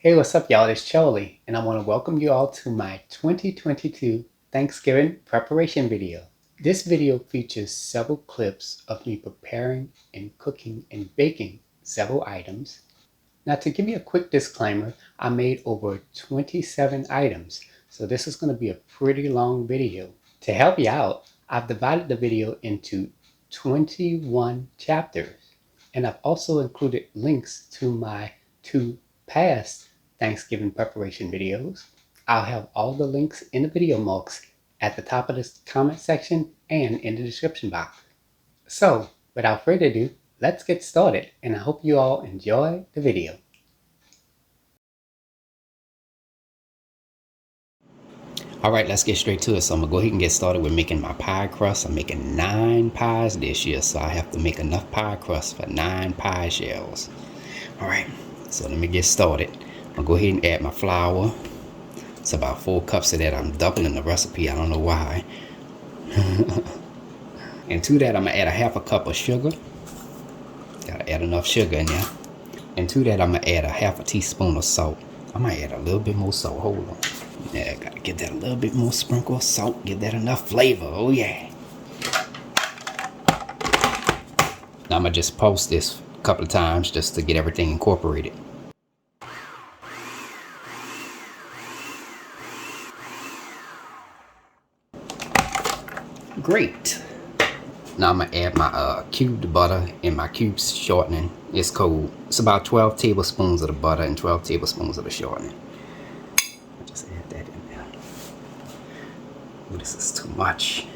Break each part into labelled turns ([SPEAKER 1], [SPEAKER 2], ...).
[SPEAKER 1] Hey, what's up, y'all? It's Charlie, and I want to welcome you all to my 2022 Thanksgiving preparation video. This video features several clips of me preparing and cooking and baking several items. Now, to give you a quick disclaimer, I made over 27 items, so this is going to be a pretty long video. To help you out, I've divided the video into 21 chapters, and I've also included links to my two past Thanksgiving preparation videos. I'll have all the links in the video marks at the top of the comment section and in the description box. So, without further ado, let's get started, and I hope you all enjoy the video. Alright, let's get straight to it. So I'm going to go ahead and get started with making my pie crust. I'm making 9 pies this year, so I have to make enough pie crust for 9 pie shells. Alright, so let me get started. I'm going to go ahead and add my flour. It's about 4 cups of that. I'm doubling the recipe, I don't know why. And to that, I'm going to add a half a cup of sugar. Gotta add enough sugar in there. And to that, I'm going to add a half a teaspoon of salt. I might add a little bit more salt. Hold on. Yeah, gotta get that a little bit more sprinkle of salt. Give that enough flavor. Oh, yeah. Now, I'm going to just post this a couple of times just to get everything incorporated. Great. Now I'm going to add my cubed butter and my cube shortening. It's cold. It's about 12 tablespoons of the butter and 12 tablespoons of the shortening. I'll just add that in there. Ooh, this is too much.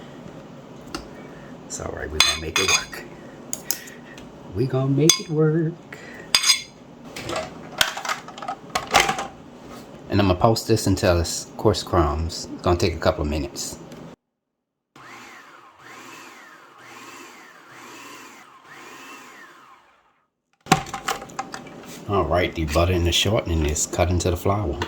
[SPEAKER 1] It's alright, we're going to make it work. We're going to make it work. And I'm going to post this until it's coarse crumbs. It's going to take a couple of minutes. Alright, the butter and the shortening is cut into the flour.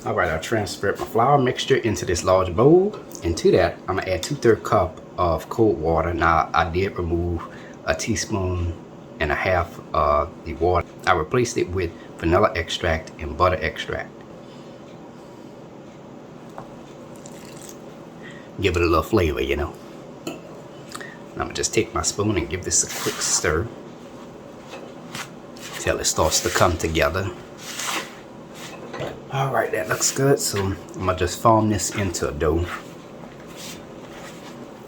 [SPEAKER 1] Alright, I transferred my flour mixture into this large bowl. And to that, I'm going to add 2/3 cup of cold water. Now, I did remove a teaspoon and a half of the water. I replaced it with vanilla extract and butter extract. Give it a little flavor, you know. Now, I'm going to just take my spoon and give this a quick stir till it starts to come together. Alright, that looks good. So I'm going to just form this into a dough.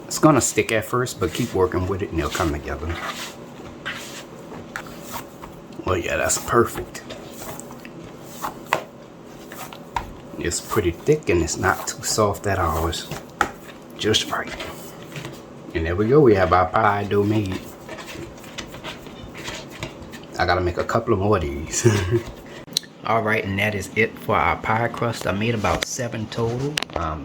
[SPEAKER 1] It's going to stick at first, but keep working with it and it'll come together. Well, yeah, that's perfect. It's pretty thick and it's not too soft at all. It's just right. And there we go. We have our pie dough made. I gotta make a couple of more of these. Alright, and that is it for our pie crust. I made about 7 total.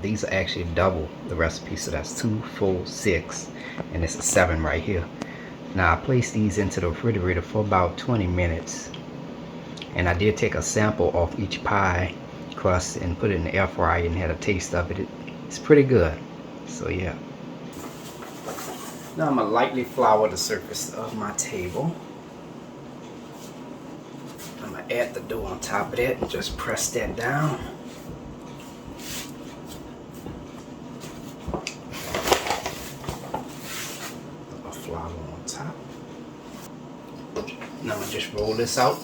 [SPEAKER 1] These are actually double the recipe, so that's 2, 4, 6, and it's a 7 right here. Now I placed these into the refrigerator for about 20 minutes. And I did take a sample off each pie crust and put it in the air fryer and had a taste of it. It's pretty good. So yeah. Now I'm gonna lightly flour the surface of my table. I'm going to add the dough on top of that and just press that down. A flour on top. Now I'm going to just roll this out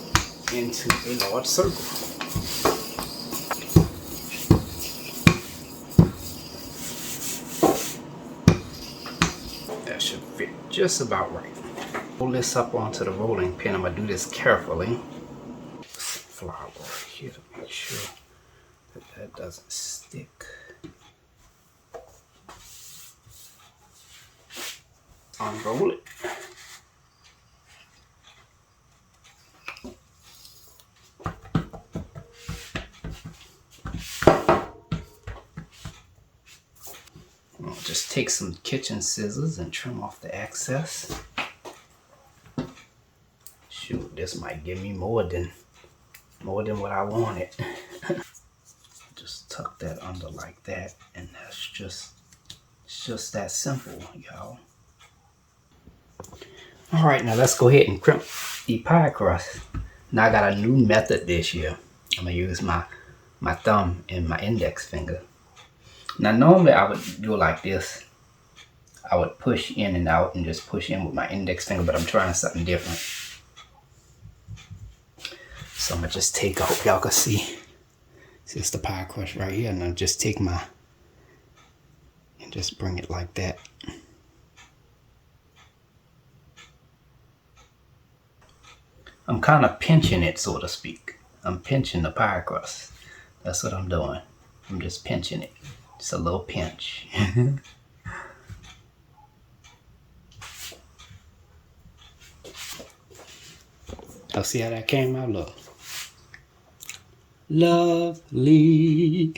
[SPEAKER 1] into a large circle. That should fit just about right. Roll this up onto the rolling pin. I'm going to do this carefully. Flour here to make sure that that doesn't stick. Unroll it. I'll just take some kitchen scissors and trim off the excess. Shoot, this might give me more than what I wanted. Just tuck that under like that, and that's just, it's just that simple, y'all. All right, now let's go ahead and crimp the pie crust. Now I got a new method this year. I'm gonna use my thumb and my index finger. Now normally I would do it like this. I would push in and out and just push in with my index finger, but I'm trying something different. So I'm gonna just take, I hope y'all can see. See, it's the pie crust right here, and I'll just take my, and just bring it like that. I'm kind of pinching it, so to speak. I'm pinching the pie crust. That's what I'm doing. I'm just pinching it. Just a little pinch. I'll see how that came out. Look. Lovely.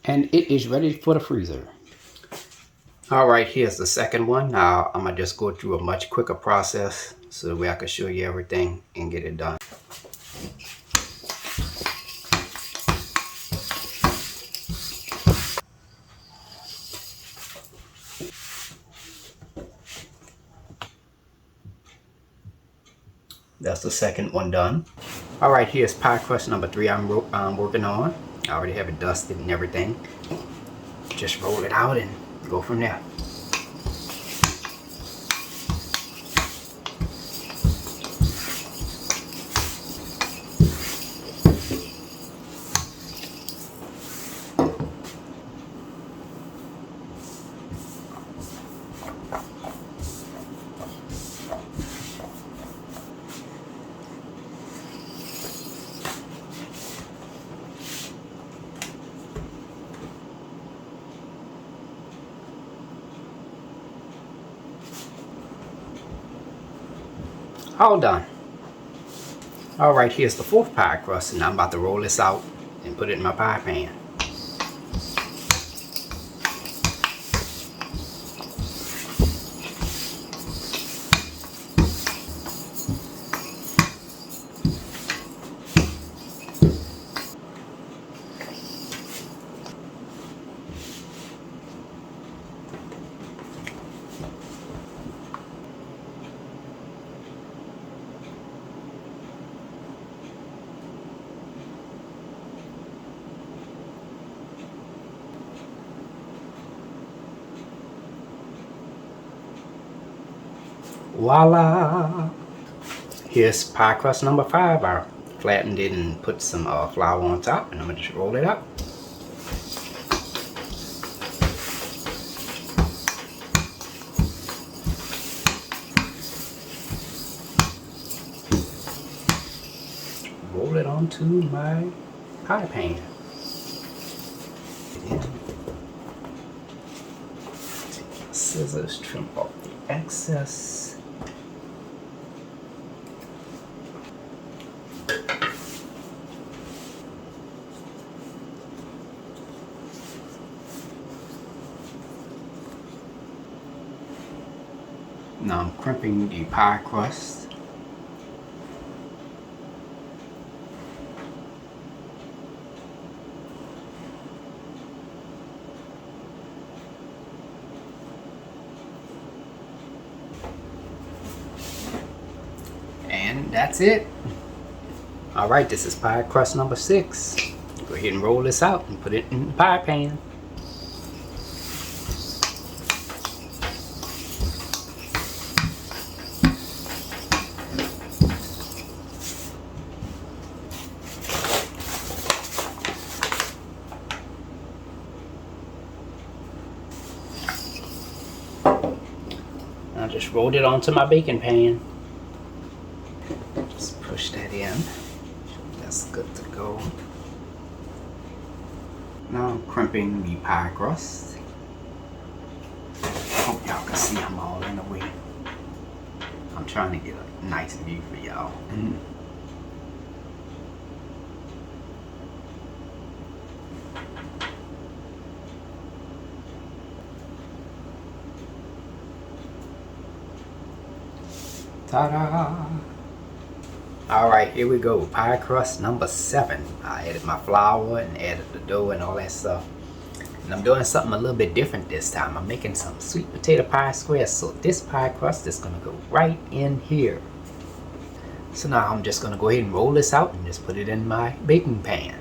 [SPEAKER 1] And it is ready for the freezer. Alright, here's the second one. Now I'm going to just go through a much quicker process so that way I can show you everything and get it done. That's the second one done. Alright, here's pie crust number 3 I'm working on. I already have it dusted and everything. Just roll it out and go from there. All done. Alright, here's the fourth pie crust, and I'm about to roll this out and put it in my pie pan. Voila! Here's pie crust number 5. I flattened it and put some flour on top, and I'm gonna just roll it up. Roll it onto my pie pan. Take my scissors, trim off the excess. Now I'm crimping the pie crust. And that's it. Alright, this is pie crust number 6. Go ahead and roll this out and put it in the pie pan. I just rolled it onto my baking pan. Just push that in. That's good to go. Now I'm crimping the pie crust. Hope y'all can see I'm all in the way. I'm trying to get a nice view for y'all. Ta-da! Alright, here we go. Pie crust number 7. I added my flour and added the dough and all that stuff. And I'm doing something a little bit different this time. I'm making some sweet potato pie squares. So this pie crust is going to go right in here. So now I'm just gonna go ahead and roll this out and just put it in my baking pan.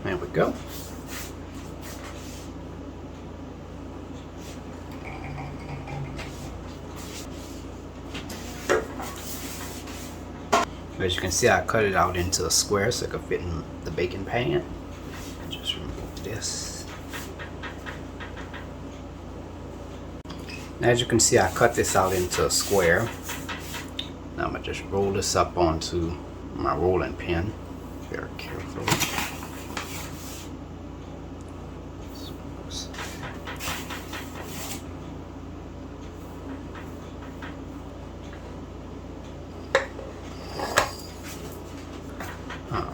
[SPEAKER 1] There we go. As you can see, I cut it out into a square so it could fit in the baking pan. Just remove this. As you can see, I cut this out into a square. Now I'm gonna just roll this up onto my rolling pin very carefully.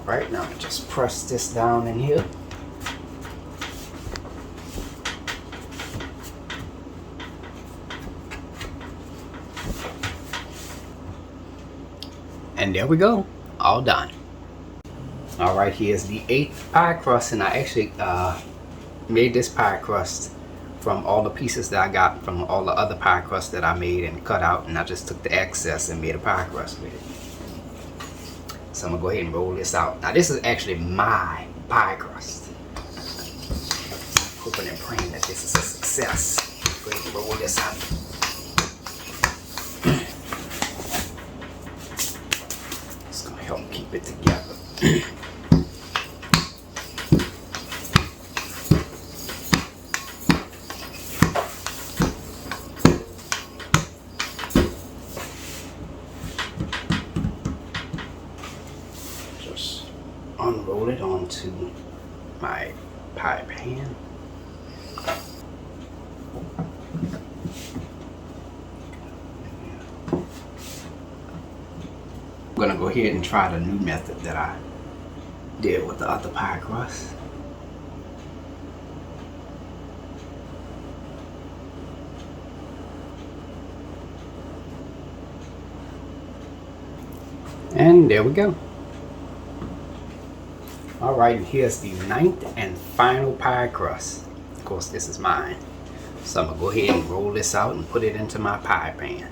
[SPEAKER 1] Alright, now I just press this down in here. And there we go, all done. Alright, here's the 8th pie crust, and I actually made this pie crust from all the pieces that I got from all the other pie crusts that I made and cut out, and I just took the excess and made a pie crust with it. So I'm gonna go ahead and roll this out. Now this is actually my pie crust. Hoping and praying that this is a success. Go ahead and roll this out. It's gonna help keep it together. Just unroll it onto my pie pan. I'm gonna go ahead and try the new method that I did with the other pie crust. And there we go. Alright, and here's the 9th and final pie crust. Of course, this is mine. So I'm gonna go ahead and roll this out and put it into my pie pan.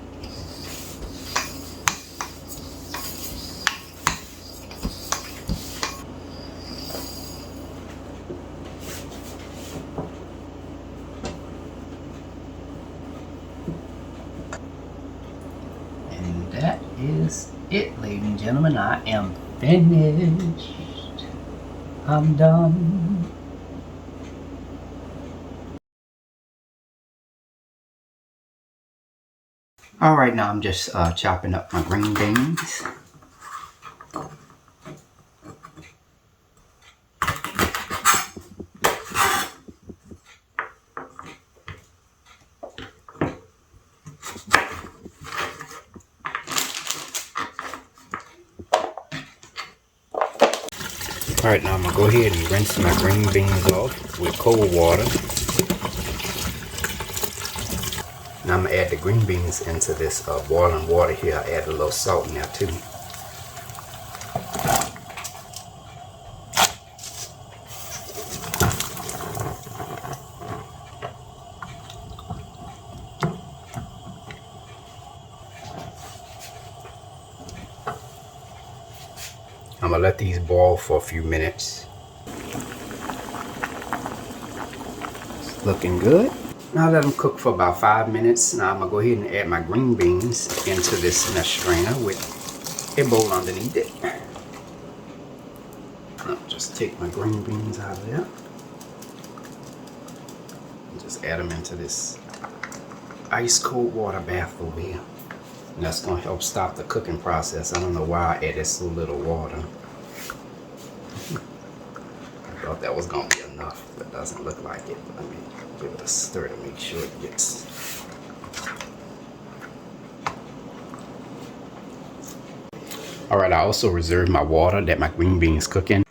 [SPEAKER 1] And that is it, ladies and gentlemen. I am finished. I'm done. Alright, now I'm just chopping up my green beans. Alright, now I'm going to go ahead and rinse my green beans off with cold water. Now I'm going to add the green beans into this boiling water here. I add a little salt in there too. I'm going to let these boil for a few minutes. It's looking good. Now let them cook for about 5 minutes. Now I'm going to go ahead and add my green beans into this mesh strainer with a bowl underneath it. I'll just take my green beans out of there. And just add them into this ice cold water bath over here. And that's going to help stop the cooking process. I don't know why I added so little water. I thought that was going to be enough, but it doesn't look like it. Let me give it a stir to make sure it gets. Alright, I also reserved my water that my green beans cook in.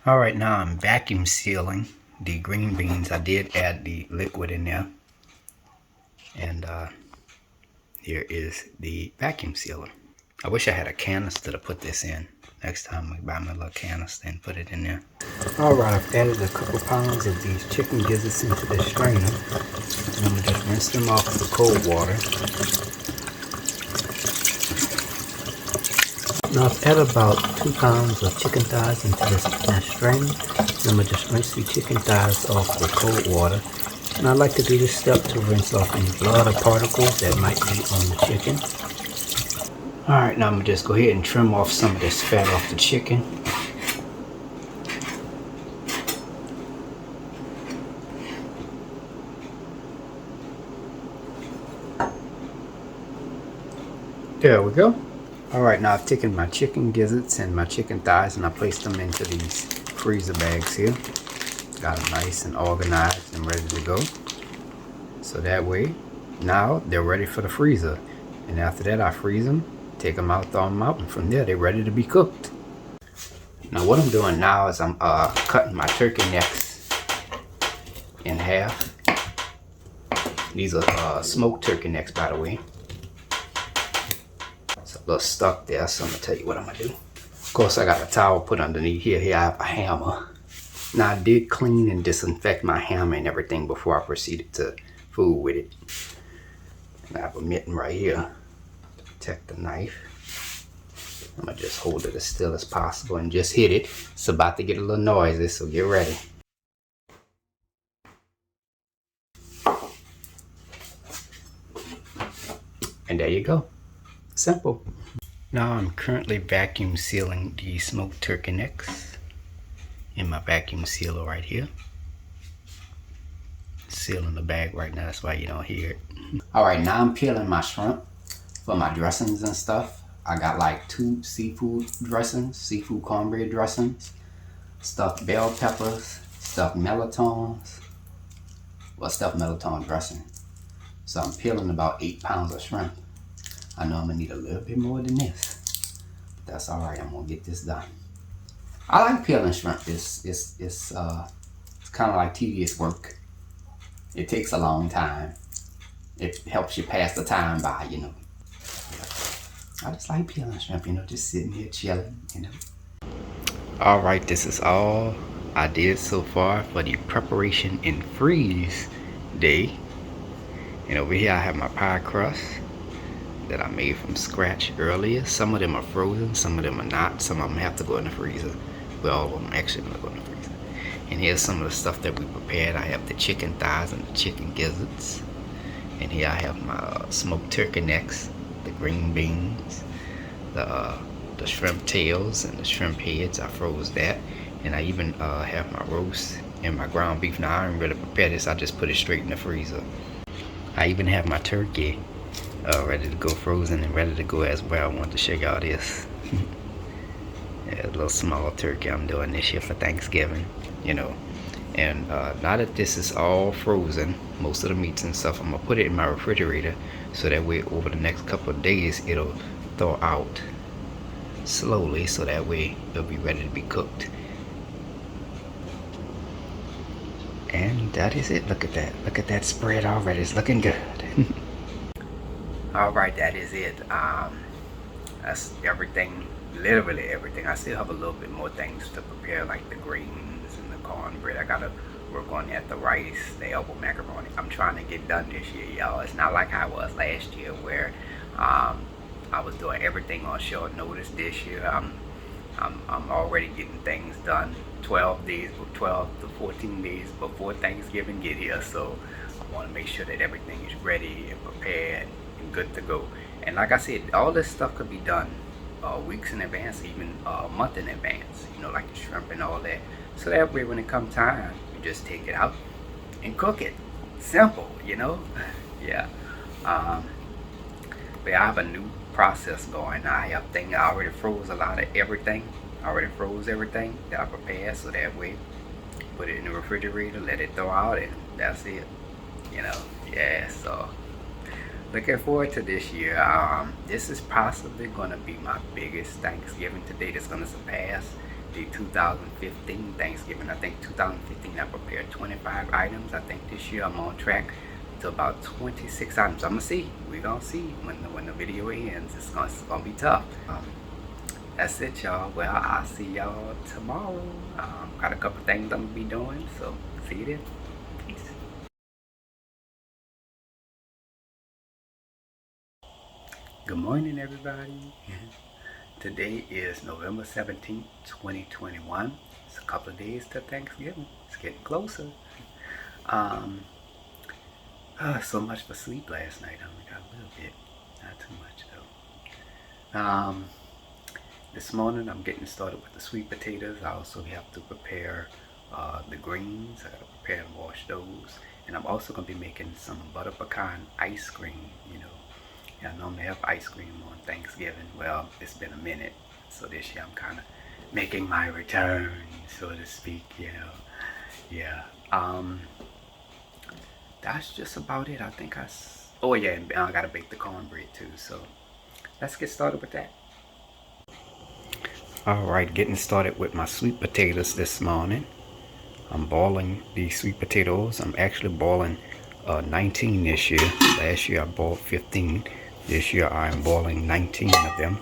[SPEAKER 1] Alright, now I'm vacuum sealing the green beans. I did add the liquid in there. And here is the vacuum sealer. I wish I had a canister to put this in. Next time I buy my little canister and put it in there. Alright, I've added a couple pounds of these chicken gizzards into the strainer. And I'm going to just rinse them off with cold water. Now I've added about 2 pounds of chicken thighs into this strainer. And I'm going to just rinse the chicken thighs off with cold water. And I like to do this step to rinse off any blood or particles that might be on the chicken. Alright, now I'm going to just go ahead and trim off some of this fat off the chicken. There we go. Alright, now I've taken my chicken gizzards and my chicken thighs and I placed them into these freezer bags here. Got them nice and organized and ready to go. So that way, now they're ready for the freezer. And after that, I freeze them, take them out, throw them out, and from there, they're ready to be cooked. Now what I'm doing now is I'm cutting my turkey necks in half. These are smoked turkey necks, by the way. It's a little stuck there, so I'm going to tell you what I'm going to do. Of course, I got a towel put underneath here. Here I have a hammer. Now I did clean and disinfect my hammer and everything before I proceeded to food with it. And I have a mitten right here to protect the knife. I'm going to just hold it as still as possible and just hit it. It's about to get a little noisy, so get ready. And there you go. Simple. Now I'm currently vacuum sealing the smoked turkey necks in my vacuum sealer right here. Sealing the bag right now, that's why you don't hear it. Alright, now I'm peeling my shrimp for my dressings and stuff. I got like 2 seafood dressings, seafood cornbread dressings, stuffed bell peppers, stuffed melatones, stuffed melatonin dressing. So I'm peeling about 8 pounds of shrimp. I know I'm gonna need a little bit more than this, but that's alright, I'm gonna get this done. I like peeling shrimp. It's kind of like tedious work. It takes a long time. It helps you pass the time by, you know. I just like peeling shrimp, you know, just sitting here chilling, you know. Alright, this is all I did so far for the preparation and freeze day. And over here I have my pie crust that I made from scratch earlier. Some of them are frozen, some of them are not. Some of them have to go in the freezer. Well, all of them actually going to go in the freezer. And here's some of the stuff that we prepared. I have the chicken thighs and the chicken gizzards. And here I have my smoked turkey necks, the green beans, the shrimp tails and the shrimp heads. I froze that. And I even have my roast and my ground beef. Now I didn't really prepare this. I just put it straight in the freezer. I even have my turkey ready to go frozen and ready to go as well. I wanted to show y'all this. Yeah, a little small turkey I'm doing this year for Thanksgiving, you know. And now that this is all frozen, most of the meats and stuff, I'm gonna put it in my refrigerator so that way over the next couple of days it'll thaw out slowly, so that way it'll be ready to be cooked. And that is it. Look at that spread already. It's looking good. Alright, that is it. That's everything, literally everything. I still have a little bit more things to prepare, like the greens and the cornbread. I gotta work on that, the rice, the elbow macaroni. I'm trying to get done this year, y'all. It's not like I was last year where I was doing everything on short notice. This year I'm already getting things done 12 to 14 days before Thanksgiving get here. So I want to make sure that everything is ready and prepared and good to go. And like I said, all this stuff could be done weeks in advance, even a month in advance, you know, like the shrimp and all that. So that way when it comes time, you just take it out and cook it. Simple, you know. Yeah. But I have a new process going. I already froze a lot of everything. I already froze everything that I prepared, so that way put it in the refrigerator, let it thaw out, and that's it, you know. Yeah, so looking forward to this year. This is possibly going to be my biggest Thanksgiving to date. It's going to surpass the 2015 Thanksgiving. I think 2015 I prepared 25 items. I think this year I'm on track to about 26 items. I'm gonna see. We're gonna see when the video ends. It's gonna be tough. That's it, y'all. Well, I'll see y'all tomorrow. Got a couple things I'm gonna be doing, so see you then. Peace. Good morning, everybody. Today is November 17th, 2021. It's a couple of days to Thanksgiving. It's getting closer. So much for sleep last night. I only got a little bit, not too much though. This morning I'm getting started with the sweet potatoes. I also have to prepare the greens. I gotta prepare and wash those. And I'm also gonna be making some butter pecan ice cream. You know, I normally have ice cream on Thanksgiving. Well, it's been a minute, so this year I'm kind of making my return, so to speak. You know, yeah. That's just about it. I think oh yeah, and I gotta bake the cornbread too. So let's get started with that. Alright, getting started with my sweet potatoes this morning. I'm boiling these sweet potatoes. I'm actually boiling 19 this year. Last year I boiled 15. This year I'm boiling 19 of them.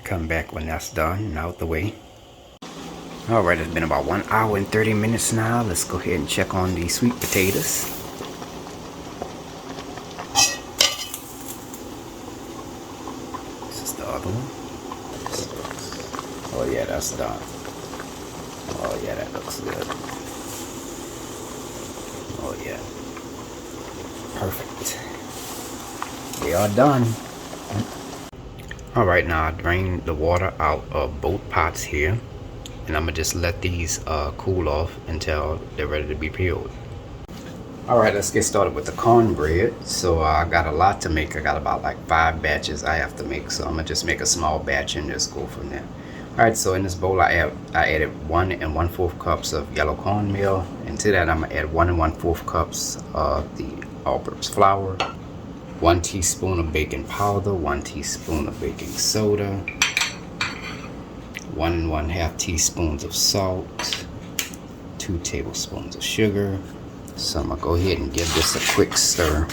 [SPEAKER 1] Come back when that's done and out the way. Alright, it's been about 1 hour and 30 minutes now. Let's go ahead and check on these sweet potatoes. This is the other one. Oh yeah, that's done. Oh yeah, that looks good. Oh yeah. Perfect. They are done. Alright, now I drained the water out of both pots here. And I'm gonna just let these cool off until they're ready to be peeled. Alright, let's get started with the cornbread. So I got a lot to make. I got about like 5 batches I have to make. So I'm gonna just make a small batch and just go from there. Alright, so in this bowl I added 1 1/4 cups of yellow cornmeal. And to that I'm gonna add 1 1/4 cups of the all-purpose flour, 1 teaspoon of baking powder, 1 teaspoon of baking soda, 1 1/2 teaspoons of salt, 2 tablespoons of sugar. So I'm gonna go ahead and give this a quick stir.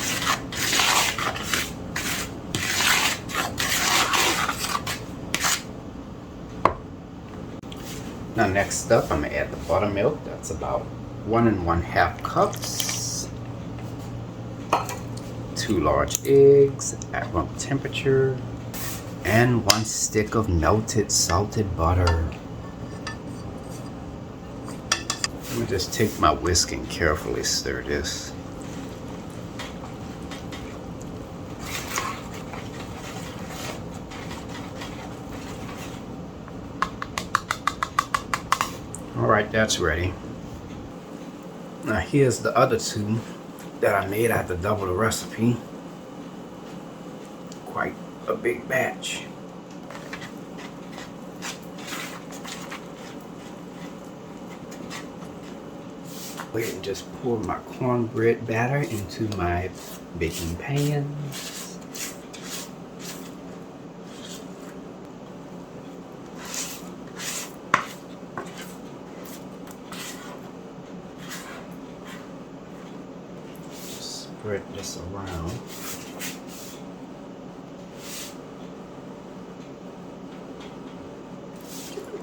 [SPEAKER 1] Now next up I'm gonna add the buttermilk. That's about 1 1/2 cups, 2 large eggs at room temperature, and 1 stick of melted salted butter. Let me just take my whisk and carefully stir this. Alright, that's ready. Now here's the other 2 that I made. I had to double the recipe. Quite a big batch. Go ahead and just pour my cornbread batter into my baking pan. Just spread this around.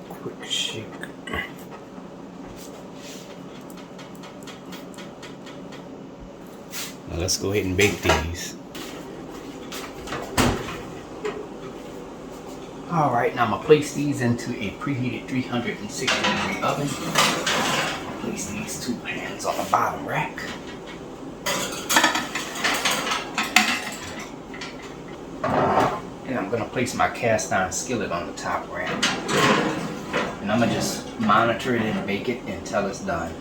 [SPEAKER 1] Quick shake. Now let's go ahead and bake these. Alright, now I'm going to place these into a preheated 360-degree oven. Place these 2 pans on the bottom rack. And I'm going to place my cast iron skillet on the top rack. And I'm going to just monitor it and bake it until it's done.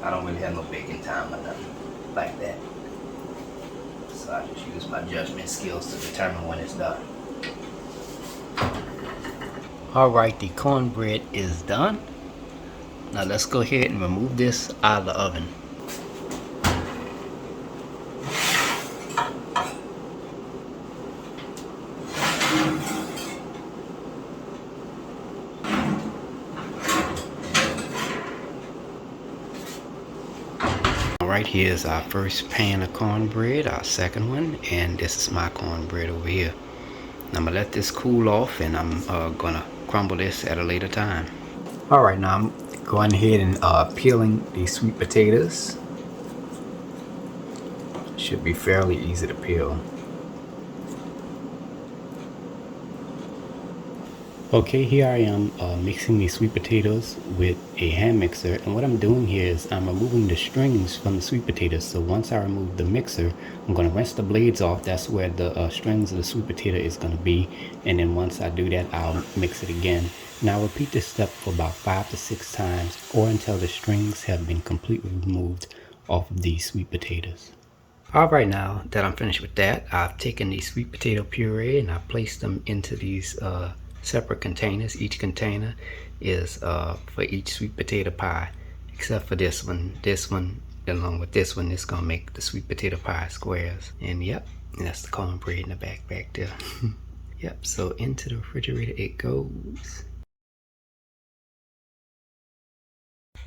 [SPEAKER 1] I don't really have no baking time or nothing like that. So I just use my judgment skills to determine when it's done. Alright, the cornbread is done. Now let's go ahead and remove this out of the oven. Alright, here's our first pan of cornbread, our second one, and this is my cornbread over here. I'm gonna let this cool off, and I'm gonna crumble this at a later time. Alright, now I'm going ahead and peeling these sweet potatoes. Should be fairly easy to peel. Okay, here I am mixing these sweet potatoes with a hand mixer, and what I'm doing here is I'm removing the strings from the sweet potatoes. So once I remove the mixer, I'm going to rinse the blades off. That's where the strings of the sweet potato is going to be, and then once I do that, I'll mix it again. Now repeat this step for about 5 to 6 times, or until the strings have been completely removed off of these sweet potatoes. Alright, now that I'm finished with that, I've taken the sweet potato puree and I've placed them into these separate containers. Each container is for each sweet potato pie, except for this one. This one, along with this one, is gonna make the sweet potato pie squares. And yep, that's the cornbread in the back there. Yep, so into the refrigerator it goes.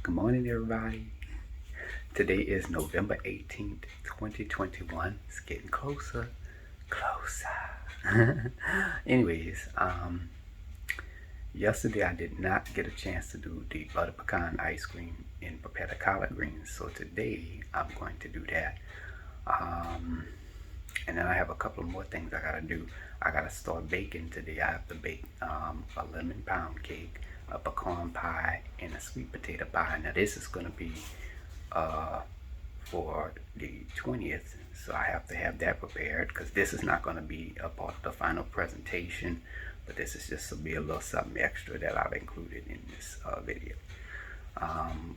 [SPEAKER 1] Good morning, everybody. Today is November 18th, 2021. It's getting closer. Anyways, yesterday I did not get a chance to do the butter pecan ice cream and prepare the collard greens. So today I'm going to do that. And then I have a couple of more things I gotta do. I gotta start baking today. I have to bake a lemon pound cake, a pecan pie, and a sweet potato pie. Now this is gonna be for the 20th, so I have to have that prepared, because this is not going to be a part of the final presentation, but this is just to be a little something extra that I've included in this video.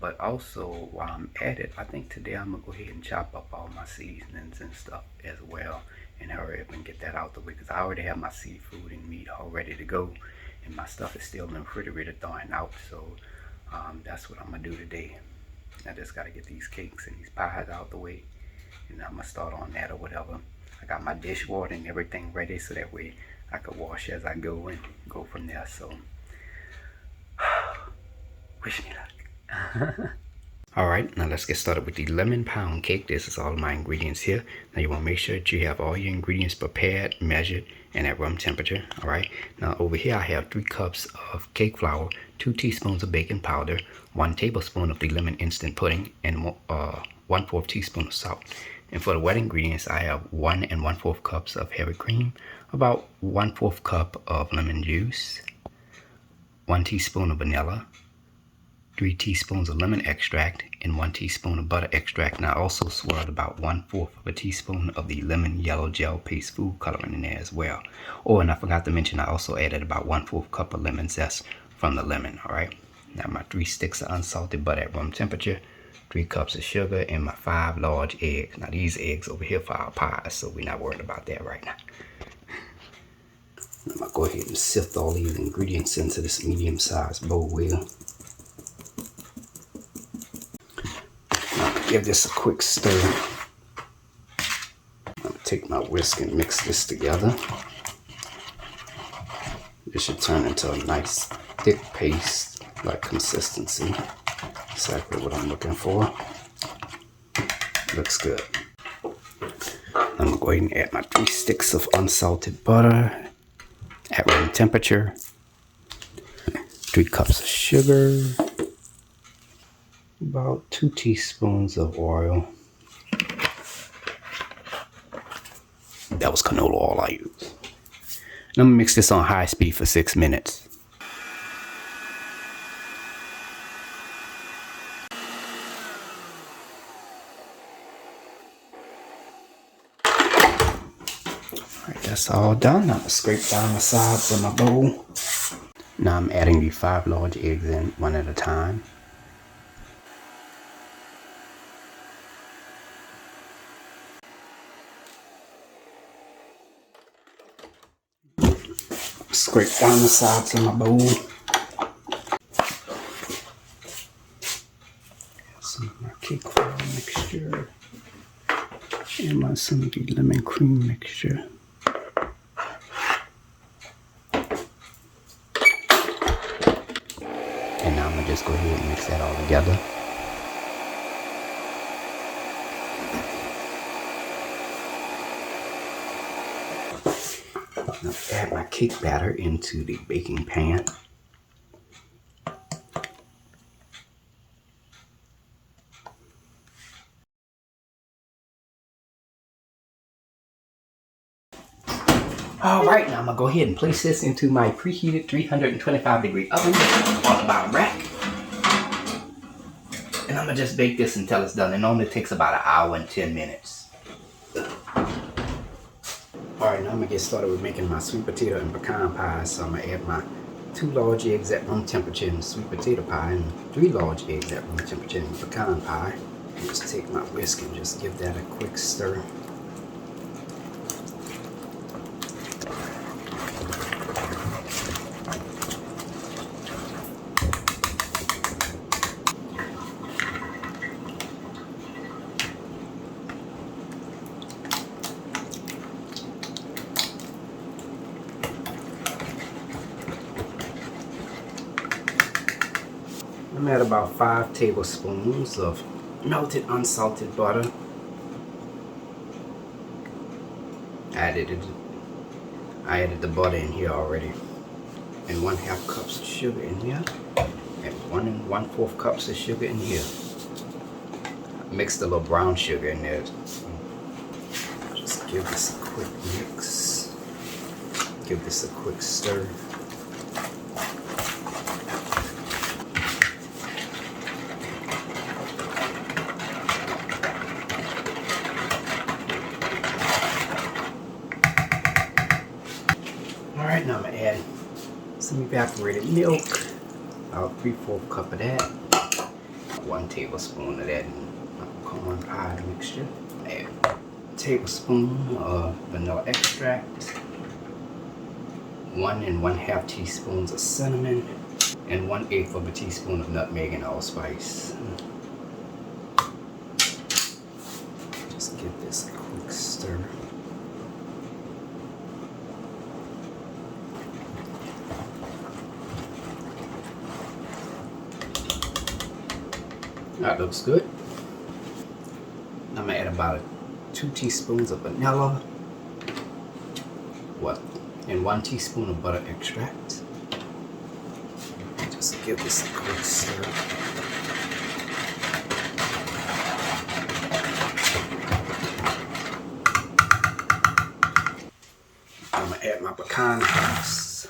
[SPEAKER 1] But also, while I'm at it, I think today I'm gonna go ahead and chop up all my seasonings and stuff as well, and hurry up and get that out the way, because I already have my seafood and meat all ready to go, and my stuff is still in the refrigerator thawing out. So that's what I'm gonna do today. I just got to get these cakes and these pies out the way, and I'm going to start on that or whatever. I got my dishwater and everything ready, so that way I could wash as I go and go from there. So, wish me luck. Alright, now let's get started with the lemon pound cake. This is all of my ingredients here. Now you want to make sure that you have all your ingredients prepared, measured, and at room temperature. Alright, now over here I have 3 cups of cake flour, 2 teaspoons of baking powder, 1 tablespoon of the lemon instant pudding, and 1/4 teaspoon of salt. And for the wet ingredients, I have 1 1/4 cups of heavy cream, about 1/4 cup of lemon juice, 1 teaspoon of vanilla, 3 teaspoons of lemon extract, and 1 teaspoon of butter extract. And I also swirled about 1/4 of a teaspoon of the lemon yellow gel paste food coloring in there as well. Oh, and I forgot to mention, I also added about 1/4 cup of lemon zest from the lemon. Alright, now my 3 sticks of unsalted butter at room temperature, 3 cups of sugar, and my 5 large eggs. Now these eggs over here for our pies, so we're not worried about that right now. I'm gonna go ahead and sift all these ingredients into this medium-sized bowl here. Give this a quick stir. I'm gonna take my whisk and mix this together. This should turn into a nice thick paste like consistency. Exactly what I'm looking for. Looks good. I'm gonna go ahead and add my 3 sticks of unsalted butter at room temperature, 3 cups of sugar, about 2 teaspoons of oil. That was canola oil I used. And I'm gonna mix this on high speed for 6 minutes. Alright, that's all done. I'm gonna scrape down the sides of my bowl. Now I'm adding the 5 large eggs in one at a time. Scrape down the sides of my bowl. Some of my cake flour mixture and some of the lemon cream mixture. And now I'm gonna just go ahead and mix that all together. Now add my cake batter into the baking pan. Alright, now I'm going to go ahead and place this into my preheated 325-degree oven on the bottom rack. And I'm going to just bake this until it's done. It normally takes about an hour and 10 minutes. Alright, now I'm going to get started with making my sweet potato and pecan pie. So I'm going to add my 2 large eggs at room temperature in the sweet potato pie and 3 large eggs at room temperature in the pecan pie. And just take my whisk and just give that a quick stir. I'm at about 5 tablespoons of melted unsalted butter. I added the butter in here already. And 1/2 cups of sugar in here. And 1 1/4 cups of sugar in here. Mixed a little brown sugar in there. Just give this a quick mix. Give this a quick stir. Alright, now I'm going to add some evaporated milk, about 3/4 cup of that, 1 tablespoon of that corn pie mixture, add a tablespoon of vanilla extract, 1 1/2 teaspoons of cinnamon, and 1/8 of a teaspoon of nutmeg and allspice. Just give this a quick stir. That looks good. I'm going to add about 2 teaspoons of vanilla, and 1 teaspoon of butter extract. Just give this a quick stir. I'm going to add my pecan crusts.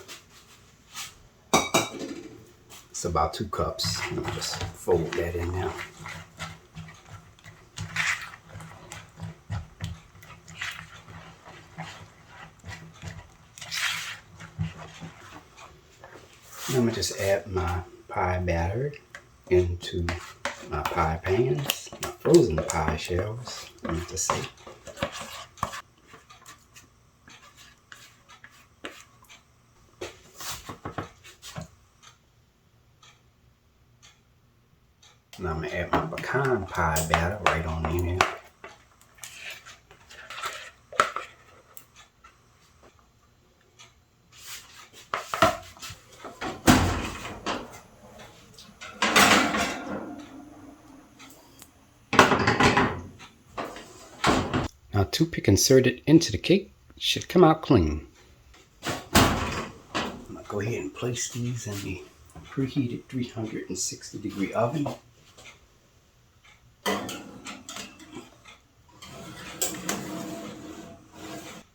[SPEAKER 1] It's about 2 cups. I'm going to just fold that in now. I'm going to just add my pie batter into my pie pans, my frozen pie shells, I meant to say. Now I'm going to add my pecan pie batter right on in here. Now toothpick inserted into the cake should come out clean. I'm going to go ahead and place these in the preheated 360-degree oven.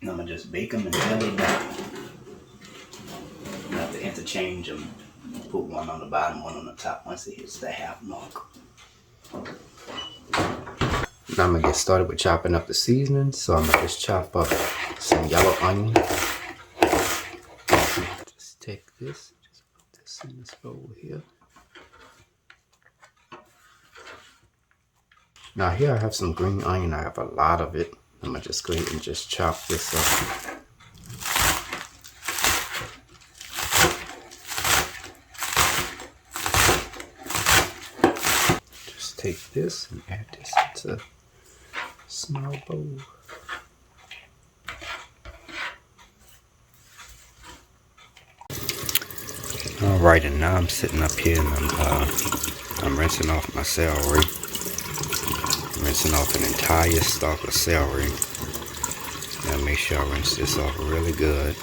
[SPEAKER 1] And I'm going to just bake them until they're done. You have to interchange them. Put one on the bottom, one on the top once it hits the half mark. Now I'm going to get started with chopping up the seasonings. So I'm going to just chop up some yellow onion. Just take this, just put this in this bowl here. Now here I have some green onion. I have a lot of it. I'm going to just go ahead and just chop this up. Just take this and add this into a small bowl. Alright, and now I'm sitting up here and I'm rinsing off my celery. Rinsing off an entire stalk of celery. I
[SPEAKER 2] make sure I rinse this off really good.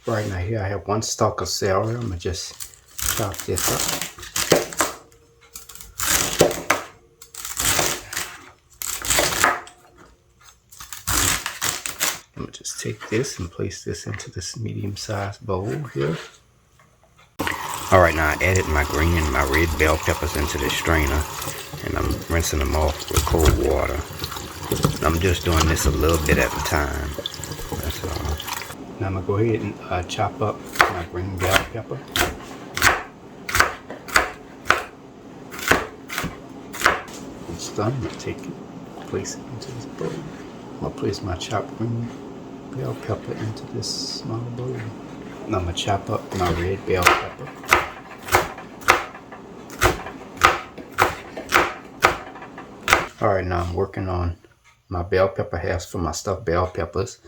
[SPEAKER 1] Right now here I have 1 stalk of celery. I'm gonna just chop this up. I'm gonna just take this and place this into this medium-sized bowl here.
[SPEAKER 2] Alright, now I added my green and my red bell peppers into the strainer, and I'm rinsing them off with cold water. I'm just doing this a little bit at a time. That's all.
[SPEAKER 1] Now I'm gonna go ahead and chop up my green bell pepper. It's done. I'm gonna take it, place it into this bowl. I'm gonna place my chopped green bell pepper into this small bowl. Now I'm gonna chop up my red bell pepper. Alright, now I'm working on my bell pepper halves for my stuffed bell peppers.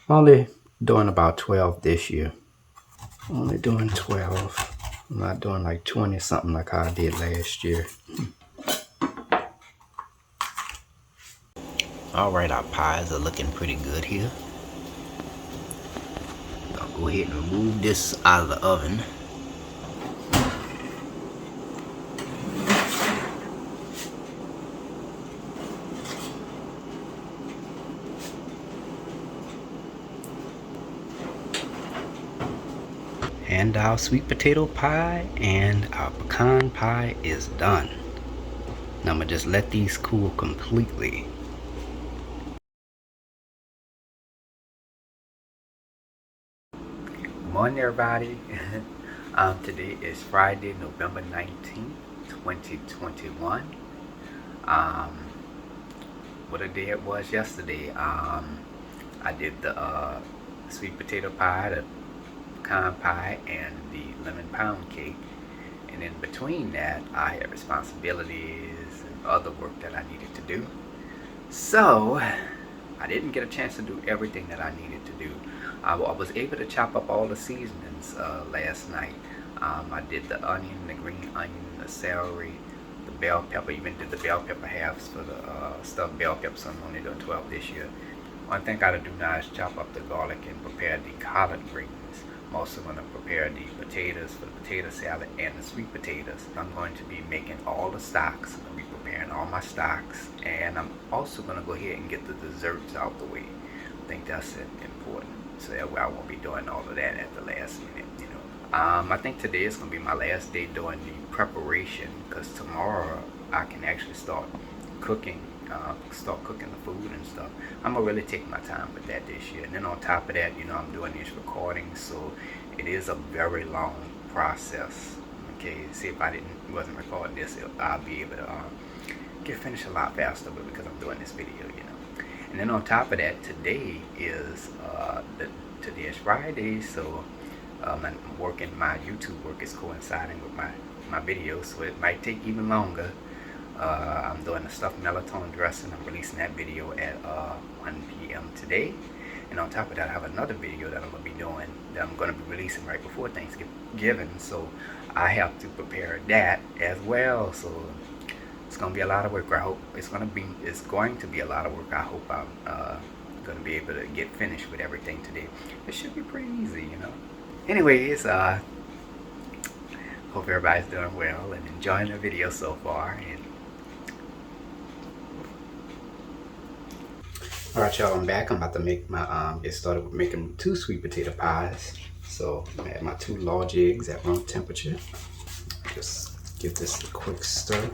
[SPEAKER 1] Only doing about 12 this year. Only doing 12. I'm not doing like 20 something like how I did last year.
[SPEAKER 2] Alright, our pies are looking pretty good here. I'll go ahead and remove this out of the oven. And our sweet potato pie and our pecan pie is done. Now I'm gonna just let these cool completely. Good morning, everybody. Today is Friday, November 19th, 2021. What a day it was yesterday. I did the sweet potato pie, the pecan pie, and the lemon pound cake. And in between that, I had responsibilities and other work that I needed to do. So I didn't get a chance to do everything that I needed to do. I was able to chop up all the seasonings last night. I did the onion, the green onion, the celery, the bell pepper. Even did the bell pepper halves for the stuffed bell peppers. I'm only doing 12 this year. One thing I gotta do now is chop up the garlic and prepare the collard greens. I'm also going to prepare the potatoes for the potato salad and the sweet potatoes. I'm going to be making all the stocks. I'm going to be preparing all my stocks. And I'm also going to go ahead and get the desserts out the way. I think that's important. So that way I won't be doing all of that at the last minute, you know. I think today is going to be my last day doing the preparation, because tomorrow I can actually start cooking. Start cooking the food and stuff. I'm gonna really take my time with that this year. And then on top of that, you know, I'm doing these recordings, so it is a very long process. Okay, see, if I wasn't recording this, I'll be able to get finished a lot faster, but because I'm doing this video, you know. And then on top of that, today is today is Friday, so I'm working. My YouTube work is coinciding with my videos, so it might take even longer. I'm doing the stuffed melatonin dressing. I'm releasing that video at 1 p.m. today. And on top of that, I have another video that I'm going to be doing, that I'm going to be releasing right before Thanksgiving. So I have to prepare that as well. So it's going to be a lot of work. I hope it's going to be a lot of work. I hope I'm going to be able to get finished with everything today. It should be pretty easy, you know. Anyways, hope everybody's doing well and enjoying the video so far. And
[SPEAKER 1] Alright, y'all, I'm back. I'm about to make my get started with making 2 sweet potato pies. So I'm gonna add my 2 large eggs at room temperature. Just give this a quick stir.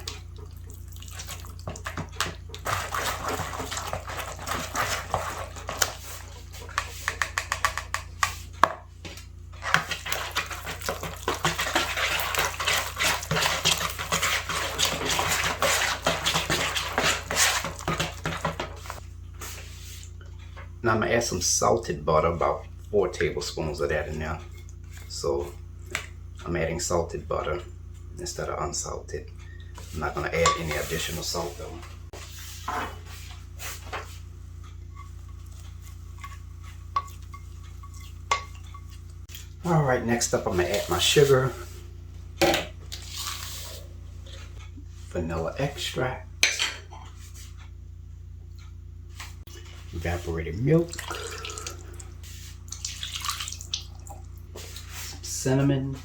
[SPEAKER 1] Now I'm going to add some salted butter, about 4 tablespoons of that in there. So I'm adding salted butter instead of unsalted. I'm not going to add any additional salt though. Alright, next up I'm going to add my sugar, vanilla extract, evaporated milk, some cinnamon,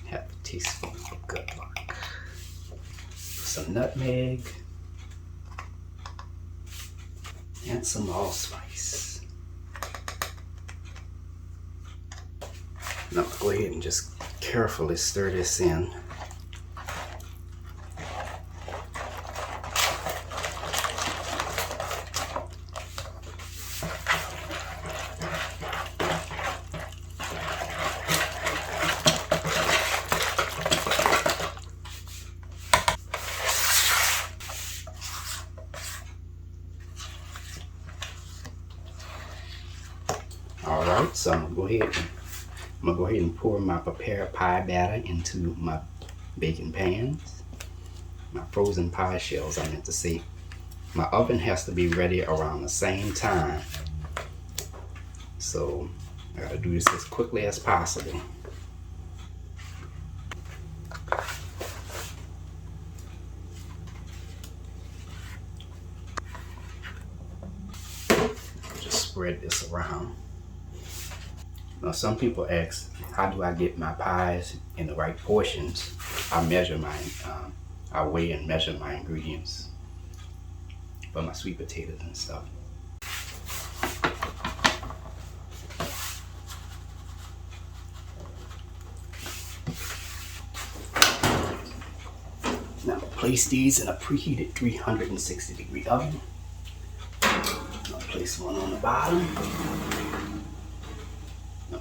[SPEAKER 1] half a teaspoon for good luck, some nutmeg, and some allspice. Now go ahead and just carefully stir this in. Alright, so I'm gonna go ahead and pour my prepared pie batter into my baking pans. My frozen pie shells, I meant to say. My oven has to be ready around the same time. So I gotta do this as quickly as possible. Just spread this around. Now some people ask, how do I get my pies in the right portions? I weigh and measure my ingredients for my sweet potatoes and stuff. Now place these in a preheated 360-degree oven. I'll place one on the bottom.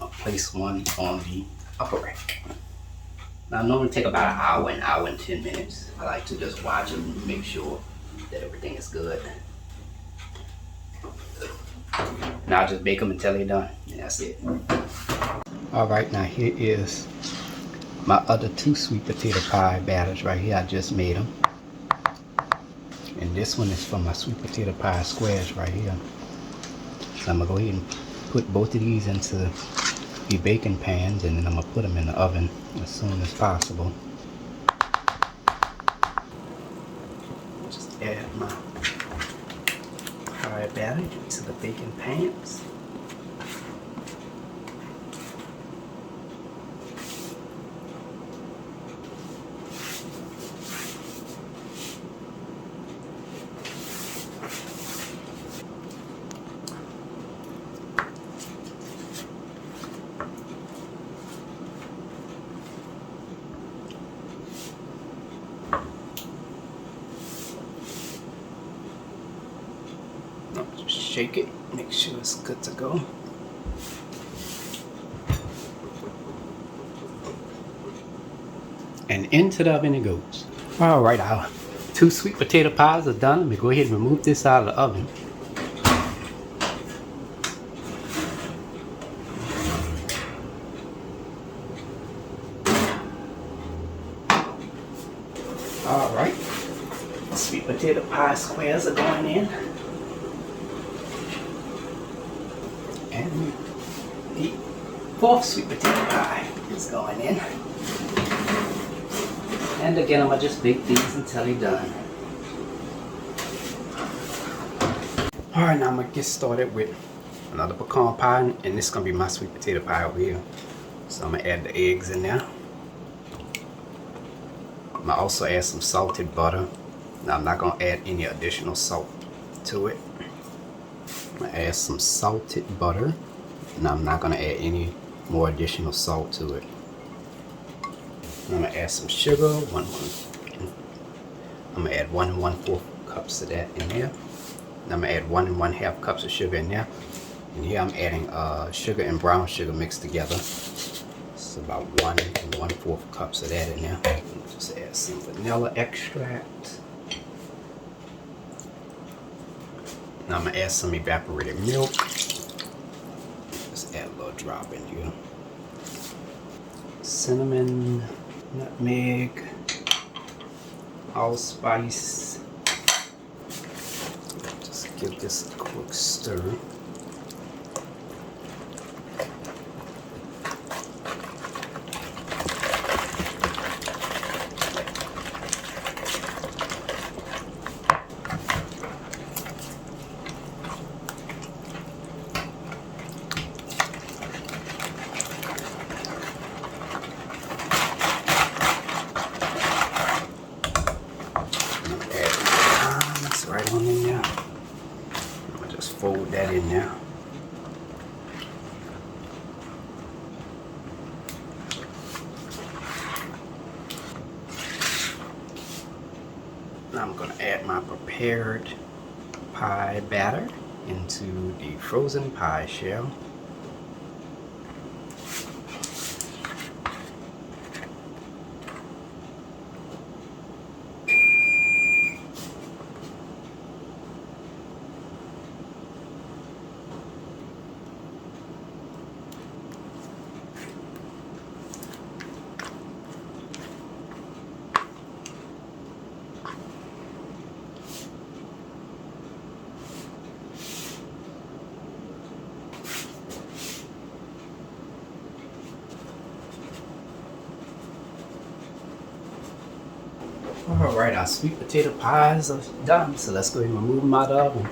[SPEAKER 1] I'll place one on the upper rack. Now, I normally take about an hour and 10 minutes. I like to just watch them and make sure that everything is good. Now I'll just bake them until they're done, and that's it. Alright, now here is my other two sweet potato pie batters right here. I just made them. And this one is for my sweet potato pie squares right here. So I'm going to go ahead and put both of these into the baking pans, and then I'm going to put them in the oven as soon as possible. Just add my pie batter into the baking pans. Just shake it, make sure it's good to go. And into the oven it goes. Alright, our two sweet potato pies are done. Let me go ahead and remove this out of the oven. Alright, sweet potato pie squares are going in. And the fourth sweet potato pie is going in. And again, I'm going to just bake these until they're done. Alright, now I'm going to get started with another pecan pie. And this is going to be my sweet potato pie over here. So I'm going to add the eggs in there. I'm going to also add some salted butter. Now I'm not going to add any additional salt to it. I'm going to add some salted butter. Now I'm not going to add any more additional salt to it. I'm going to add some sugar. I'm going to add 1 1/4 cups of that in there. And I'm going to add 1 1/2 cups of sugar in there. And here I'm adding sugar and brown sugar mixed together. It's about 1 1/4 cups of that in there. Just add some vanilla extract. Now I'm going to add some evaporated milk. Just add a little drop in here. Cinnamon, nutmeg, allspice. Just give this a quick stir.
[SPEAKER 2] fold that in there. Now I'm going to add my prepared pie batter into the frozen pie shell. Alright, our sweet potato pies are done, so let's go ahead and remove them out of the oven.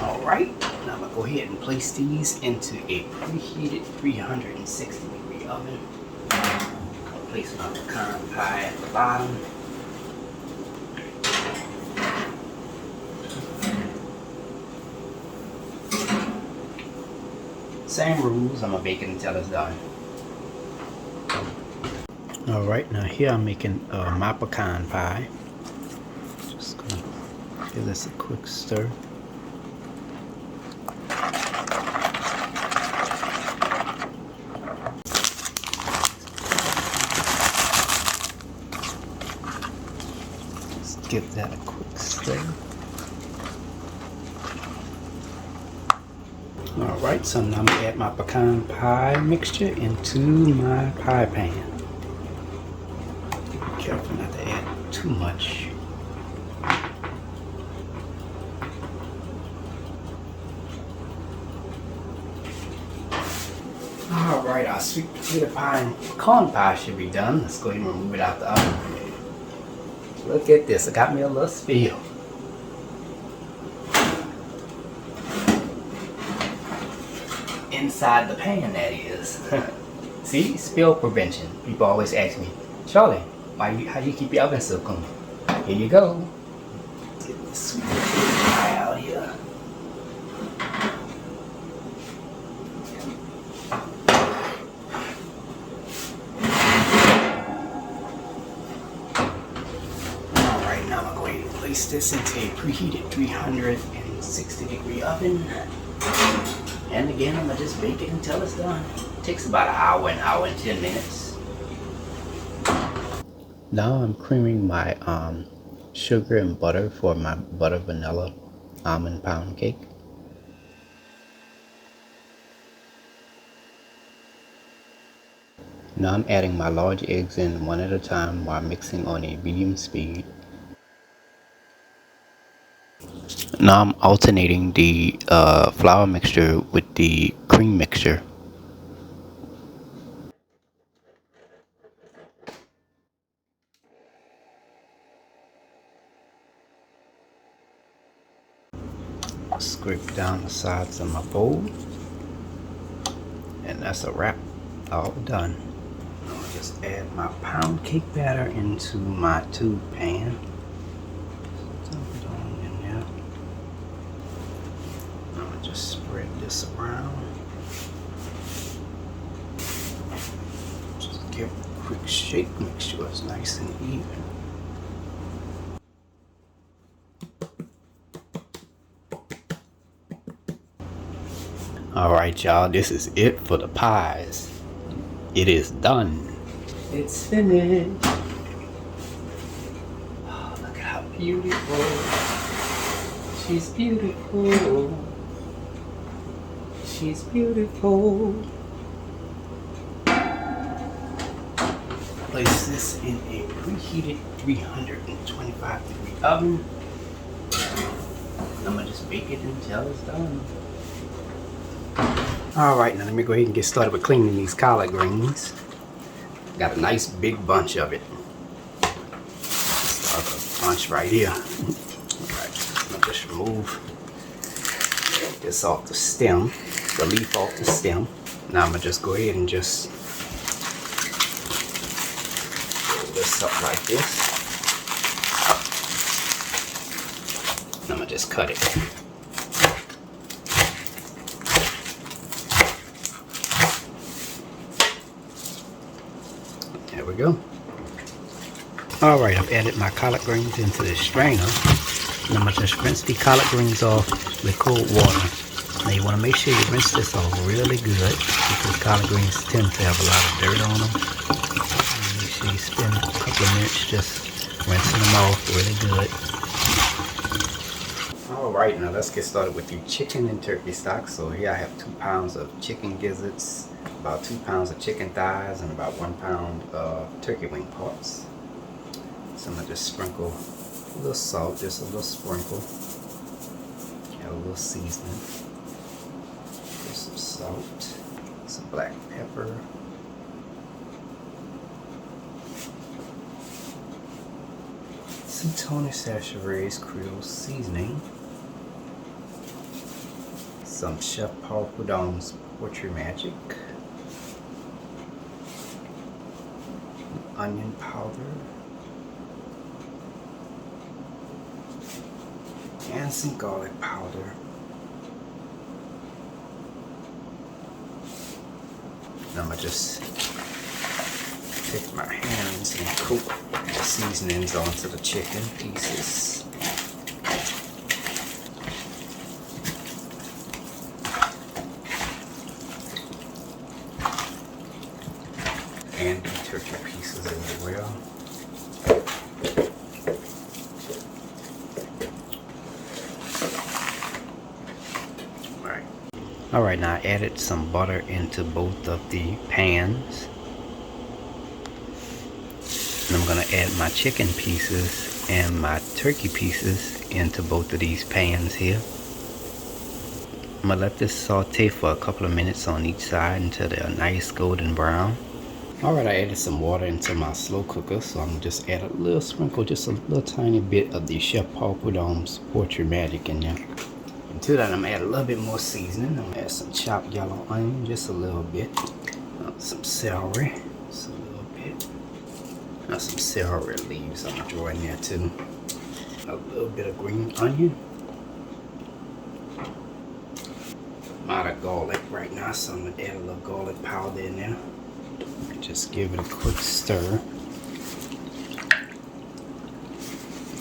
[SPEAKER 2] Alright, now I'm going to go ahead and place these into a preheated 360-degree oven. I'll place my pecan pie at the bottom. Same rules, I'm gonna bake it until it's done. Alright, now here I'm making my pecan pie. Just gonna give this a quick stir. Just give that a quick stir. Alright, so now I'm going to add my pecan pie mixture into my pie pan. Be careful not to add too much. Alright, our sweet potato pie and corn pie should be done. Let's go ahead and remove it out the oven. Look at this, it got me a little spill. Inside the pan, that is. See, spill prevention. People always ask me, Charlie, how do you keep your oven so clean? Here you go. Get this sweet pie out here. Alright, now I'm going to place this into a preheated 360-degree oven. And again, I'm going to just bake it until it's done. It takes about an hour and 10 minutes. Now I'm creaming my sugar and butter for my butter vanilla almond pound cake. Now I'm adding my large eggs in one at a time while mixing on a medium speed. Now I'm alternating the flour mixture with the cream mixture. Scrape down the sides of my bowl. And that's a wrap. All done. I'll just add my pound cake batter into my tube pan. Just spread this around. Just give it a quick shake, make sure it's nice and even. Alright y'all, this is it for the pies. It is done. It's finished. Oh, look at how beautiful. She's beautiful. She's beautiful. Place this in a preheated 325-degree oven. I'm gonna just bake it until it's done. Alright, now let me go ahead and get started with cleaning these collard greens. Got a nice big bunch of it. Start a bunch right here. Alright, I'm gonna just remove this off the stem. The leaf off the stem. Now I'm gonna just go ahead and just roll this up like this. I'm gonna just cut it. There we go. Alright, I've added my collard greens into the strainer. And I'm going to just rinse the collard greens off with cold water. Now you want to make sure you rinse this off really good because collard greens tend to have a lot of dirt on them. And make sure you spend a couple of minutes just rinsing them off really good. Alright, now let's get started with the chicken and turkey stock. So here I have 2 pounds of chicken gizzards, about 2 pounds of chicken thighs, and about 1 pound of turkey wing parts. So I'm going to just sprinkle a little salt, just a little sprinkle. Add a little seasoning. Just some salt, some black pepper. Some Tony Chachere's Creole seasoning. Some Chef Paul Prudhomme's Poetry Magic. Onion powder. And some garlic powder. And I'm gonna just take my hands and coat the seasonings onto the chicken pieces. And the turkey pieces as well. Alright, now I added some butter into both of the pans. And I'm going to add my chicken pieces and my turkey pieces into both of these pans here. I'm going to let this saute for a couple of minutes on each side until they're nice golden brown. Alright, I added some water into my slow cooker, so I'm going to just add a little sprinkle, just a little tiny bit of the Chef Paul Prudhomme's Poetry Magic in there. And to that, I'm going to add a little bit more seasoning. I'm going to add some chopped yellow onion, just a little bit. Some celery, just a little bit. Now some celery leaves I'm going to throw in there too. A little bit of green onion. I'm out of garlic right now, so I'm going to add a little garlic powder in there. And just give it a quick stir.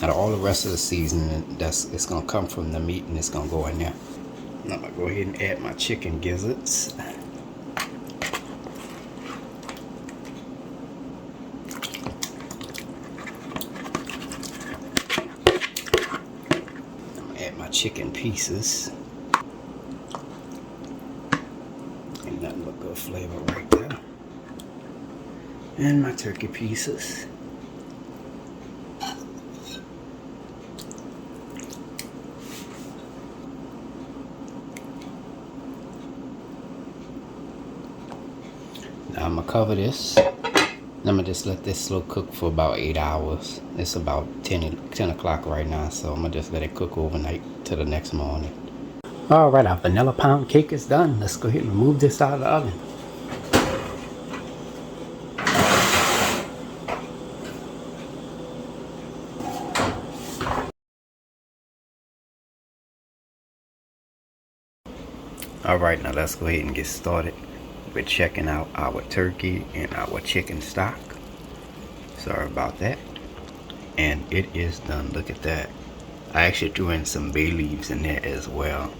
[SPEAKER 2] Now all the rest of the seasoning, it's going to come from the meat and it's going to go in there. Now I'm going to go ahead and add my chicken gizzards. I'm going to add my chicken pieces. Ain't nothing but good flavor right there. And my turkey pieces. Now I'm going to cover this. And I'm going to just let this slow cook for about 8 hours. It's about 10 o'clock right now, so I'm going to just let it cook overnight till the next morning. Alright, our vanilla pound cake is done. Let's go ahead and remove this out of the oven. Alright, now let's go ahead and get started with checking out our turkey and our chicken stock. Sorry about that. And it is done. Look at that. I actually threw in some bay leaves in there as well.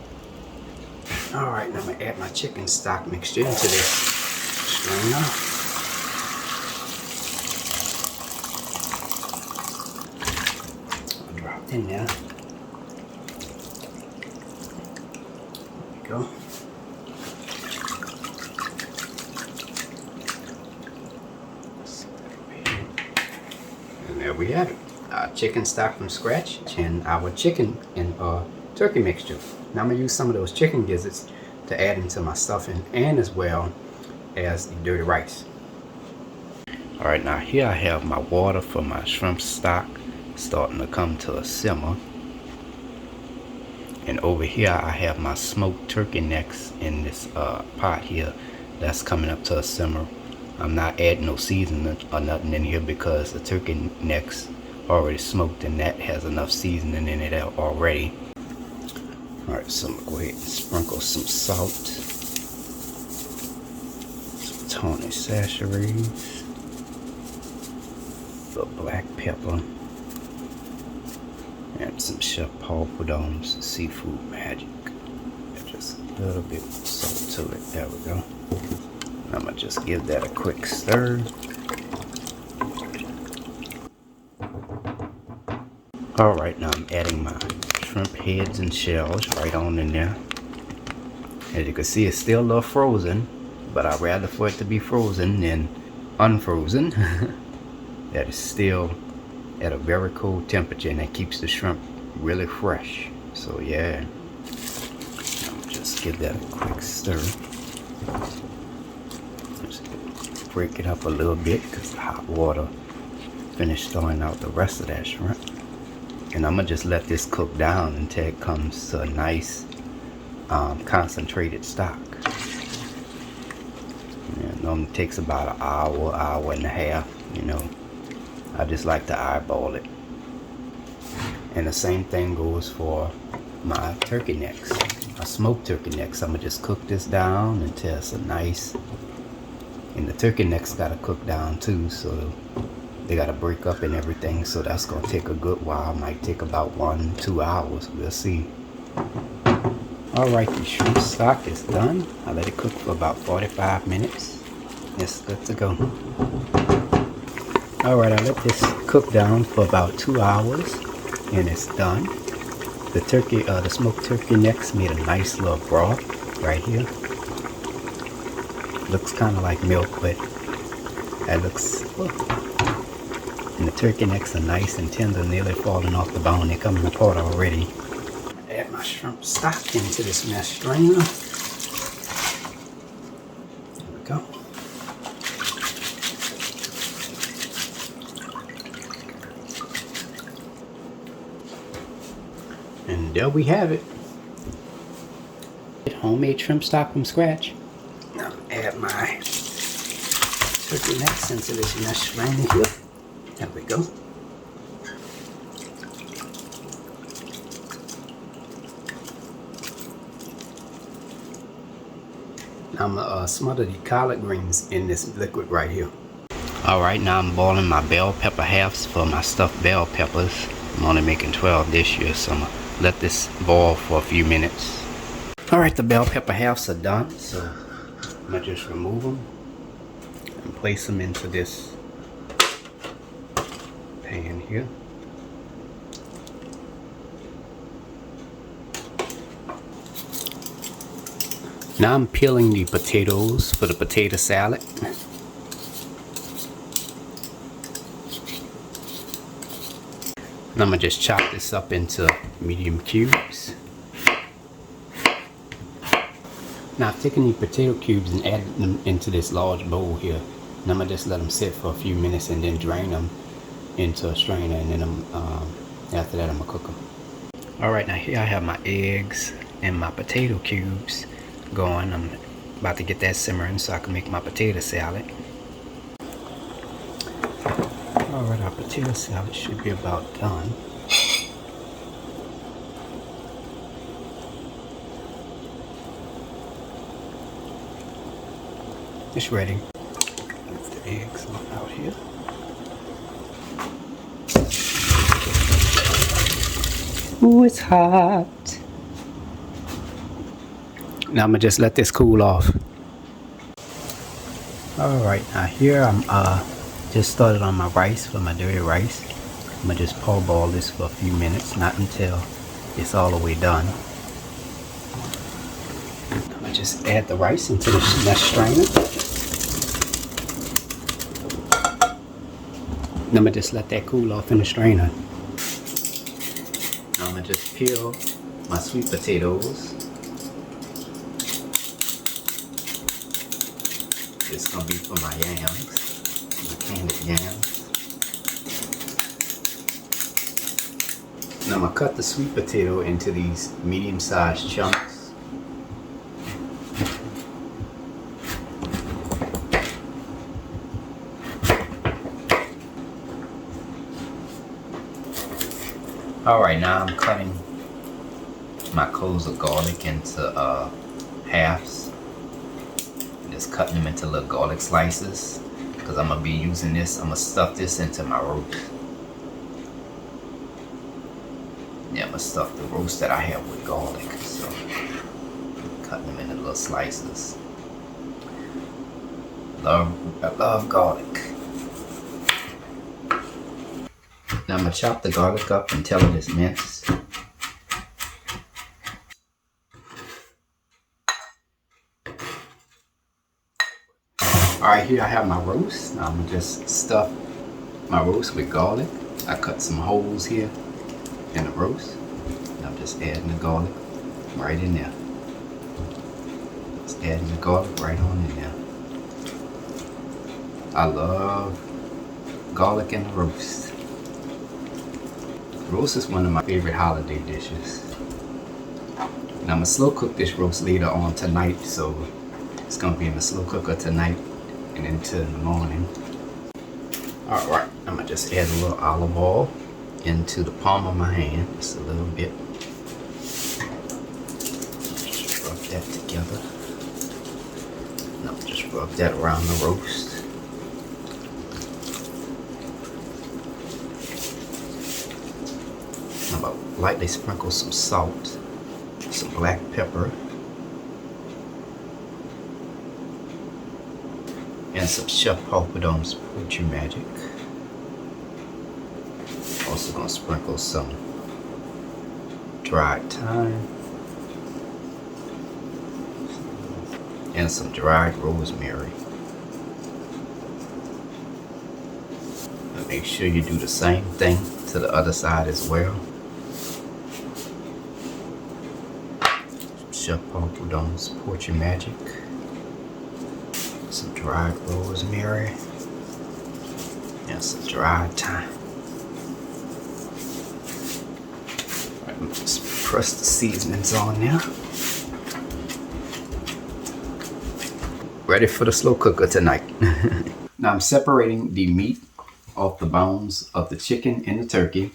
[SPEAKER 2] Alright, now I'm going to add my chicken stock mixture into this strainer. I'll drop it in there. There we go. And there we have it. Our chicken stock from scratch and our chicken and turkey mixture. Now I'm going to use some of those chicken gizzards to add into my stuffing and as well as the dirty rice. Alright, now here I have my water for my shrimp stock starting to come to a simmer. And over here I have my smoked turkey necks in this pot here that's coming up to a simmer. I'm not adding no seasoning or nothing in here because the turkey necks already smoked and that has enough seasoning in it already. Alright, so I'm gonna go ahead and sprinkle some salt, some Tony saccharies, a little black pepper, and some Chef Paul Prudhomme's seafood magic. Just a little bit of salt to it. There we go. I'm gonna just give that a quick stir. Alright, now I'm adding my shrimp heads and shells right on in there. As you can see, it's still a little frozen, but I'd rather for it to be frozen than unfrozen. That is still at a very cold temperature, and that keeps the shrimp really fresh. So yeah, I'll just give that a quick stir. Just break it up a little bit because the hot water finished thawing out the rest of that shrimp. And I'm gonna just let this cook down until it comes to a nice concentrated stock. Yeah, it normally takes about an hour, hour and a half, you know. I just like to eyeball it. And the same thing goes for my turkey necks. My smoked turkey necks. I'm gonna just cook this down until it's a nice, and the turkey necks gotta cook down too, so they gotta break up and everything, so that's gonna take a good while. Might take about 1-2 hours. We'll see. Alright, the shrimp stock is done. I let it cook for about 45 minutes. It's good to go. Alright, I let this cook down for about 2 hours and it's done. The turkey, the smoked turkey necks made a nice little broth right here. Looks kind of like milk, but that looks, and the turkey necks are nice and tender, nearly falling off the bone. They come in the pot already. Add my shrimp stock into this mesh strainer. There we go. And there we have it. Homemade shrimp stock from scratch. Now add my turkey necks into this mesh strainer here. There we go. Now I'm gonna smother the collard greens in this liquid right here. Alright, now I'm boiling my bell pepper halves for my stuffed bell peppers. I'm only making 12 this year, so I'm gonna let this boil for a few minutes. Alright, the bell pepper halves are done, so I'm gonna just remove them and place them into this pan here. Now I'm peeling the potatoes for the potato salad. And I'm gonna just chop this up into medium cubes. Now I've taken the potato cubes and added them into this large bowl here. And I'm gonna just let them sit for a few minutes and then drain them into a strainer, and then after that I'm gonna cook them. Alright, now here I have my eggs and my potato cubes going. I'm about to get that simmering so I can make my potato salad. Alright, our potato salad should be about done. It's ready. Move the eggs out here. Ooh, it's hot. Now I'm gonna just let this cool off. Alright, now here I'm just started on my rice, for my dirty rice. I'm gonna just parboil this for a few minutes, not until it's all the way done. I'm gonna just add the rice into the mesh strainer. And I'm gonna just let that cool off in the strainer. Now I'm gonna just peel my sweet potatoes. It's gonna be for my yams, my candied yams. Now I'm gonna cut the sweet potato into these medium-sized chunks. Alright, now I'm cutting my cloves of garlic into halves. Just cutting them into little garlic slices, because I'm going to be using this. I'm going to stuff this into my roast. Yeah, I'm going to stuff the roast that I have with garlic. So, cutting them into little slices. I love garlic. Now I'm going to chop the garlic up until it is minced. Alright, here I have my roast. Now I'm going to just stuff my roast with garlic. I cut some holes here in the roast. And I'm just adding the garlic right in there. Just adding the garlic right on in there. I love garlic in the roast. Roast is one of my favorite holiday dishes. And I'm going to slow cook this roast later on tonight, so it's going to be in the slow cooker tonight and into the morning. Alright, I'm going to just add a little olive oil into the palm of my hand, just a little bit. Just rub that together. And I'll just rub that around the roast. I'm going to lightly sprinkle some salt, some black pepper, and some Chef Papadom's Poetry Magic. Also gonna sprinkle some dried thyme and some dried rosemary. And make sure you do the same thing to the other side as well. Chef Papadom's Poetry Magic. Some dried rosemary and some dried thyme. Alright, just press the seasonings on now. Ready for the slow cooker tonight. Now I'm separating the meat off the bones of the chicken and the turkey.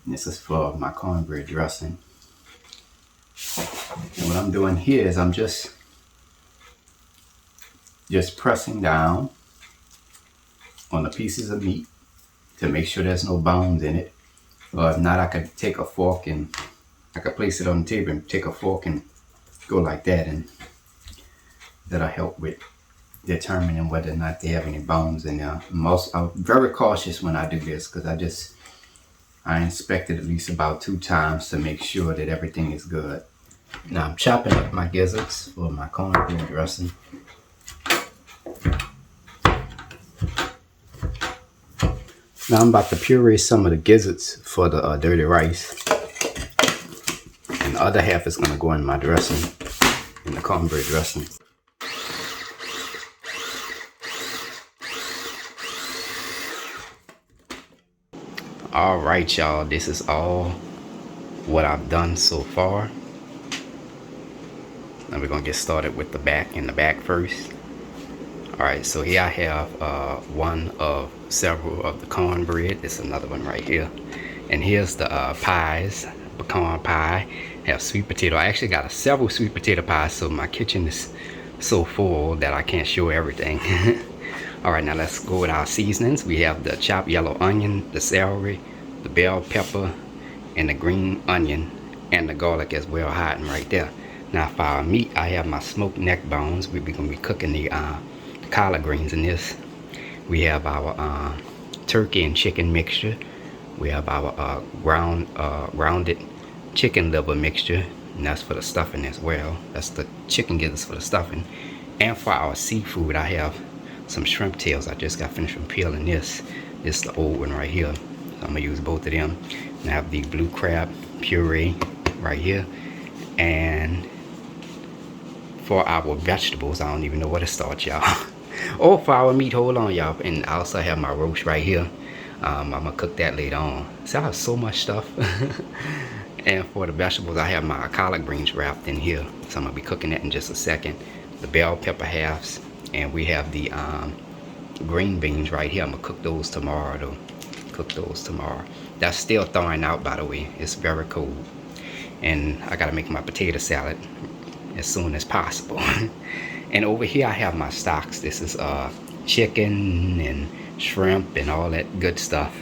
[SPEAKER 2] And this is for my cornbread dressing. And what I'm doing here is I'm just pressing down on the pieces of meat to make sure there's no bones in it. Or if not, I could take a fork and I could place it on the table and take a fork and go like that, and that'll help with determining whether or not they have any bones in there. I'm very cautious when I do this, because I inspect it at least about 2 times to make sure that everything is good. Now I'm chopping up my gizzards for my cornbread dressing. Now I'm about to puree some of the gizzards for the dirty rice. And the other half is going to go in my dressing, in the cornbread dressing. Alright y'all, this is all what I've done so far. Now we're going to get started with the back first. Alright, so here I have one of several of the cornbread. There's another one right here. And here's the pies, pecan pie. I have sweet potato. I actually got several sweet potato pies, so my kitchen is so full that I can't show everything. Alright, now let's go with our seasonings. We have the chopped yellow onion, the celery, the bell pepper, and the green onion, and the garlic as well hiding right there. Now for our meat, I have my smoked neck bones. We're going to be cooking the collard greens in this. We have our turkey and chicken mixture. We have our grounded chicken liver mixture, and that's for the stuffing as well. That's the chicken gizzards for the stuffing. And for our seafood, I have some shrimp tails. I just got finished from peeling this. This is the old one right here, so I'm gonna use both of them. And I have the blue crab puree right here. And for our vegetables, I don't even know where to start, y'all. Oh, for our meat, hold on, y'all. And I also have my roast right here. I'm gonna cook that later on. So I have so much stuff. And for the vegetables, I have my collard greens wrapped in here, so I'm gonna be cooking that in just a second. The bell pepper halves, and we have the green beans right here. I'm gonna cook those tomorrow though, cook those tomorrow. That's still thawing out, by the way. It's very cold. And I gotta make my potato salad as soon as possible. And over here I have my stocks. This is chicken and shrimp and all that good stuff.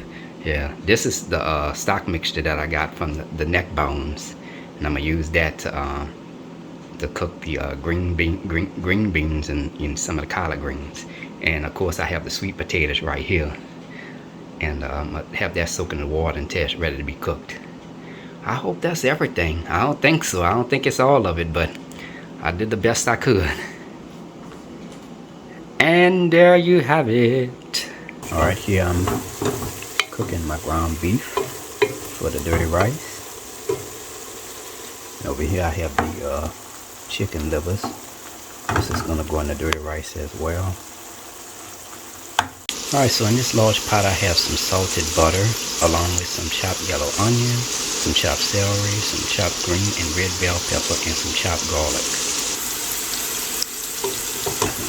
[SPEAKER 2] Yeah, this is the stock mixture that I got from the neck bones, and I'm gonna use that to cook the green beans and some of the collard greens. And of course I have the sweet potatoes right here, and I'm gonna have that soaking in the water until it's ready to be cooked. I hope that's everything. I don't think so. I don't think it's all of it, but I did the best I could. And there you have it. Alright, here I'm cooking my ground beef for the dirty rice. And over here I have the chicken livers. This is going to go in the dirty rice as well. Alright, so in this large pot I have some salted butter along with some chopped yellow onion, some chopped celery, some chopped green and red bell pepper, and some chopped garlic.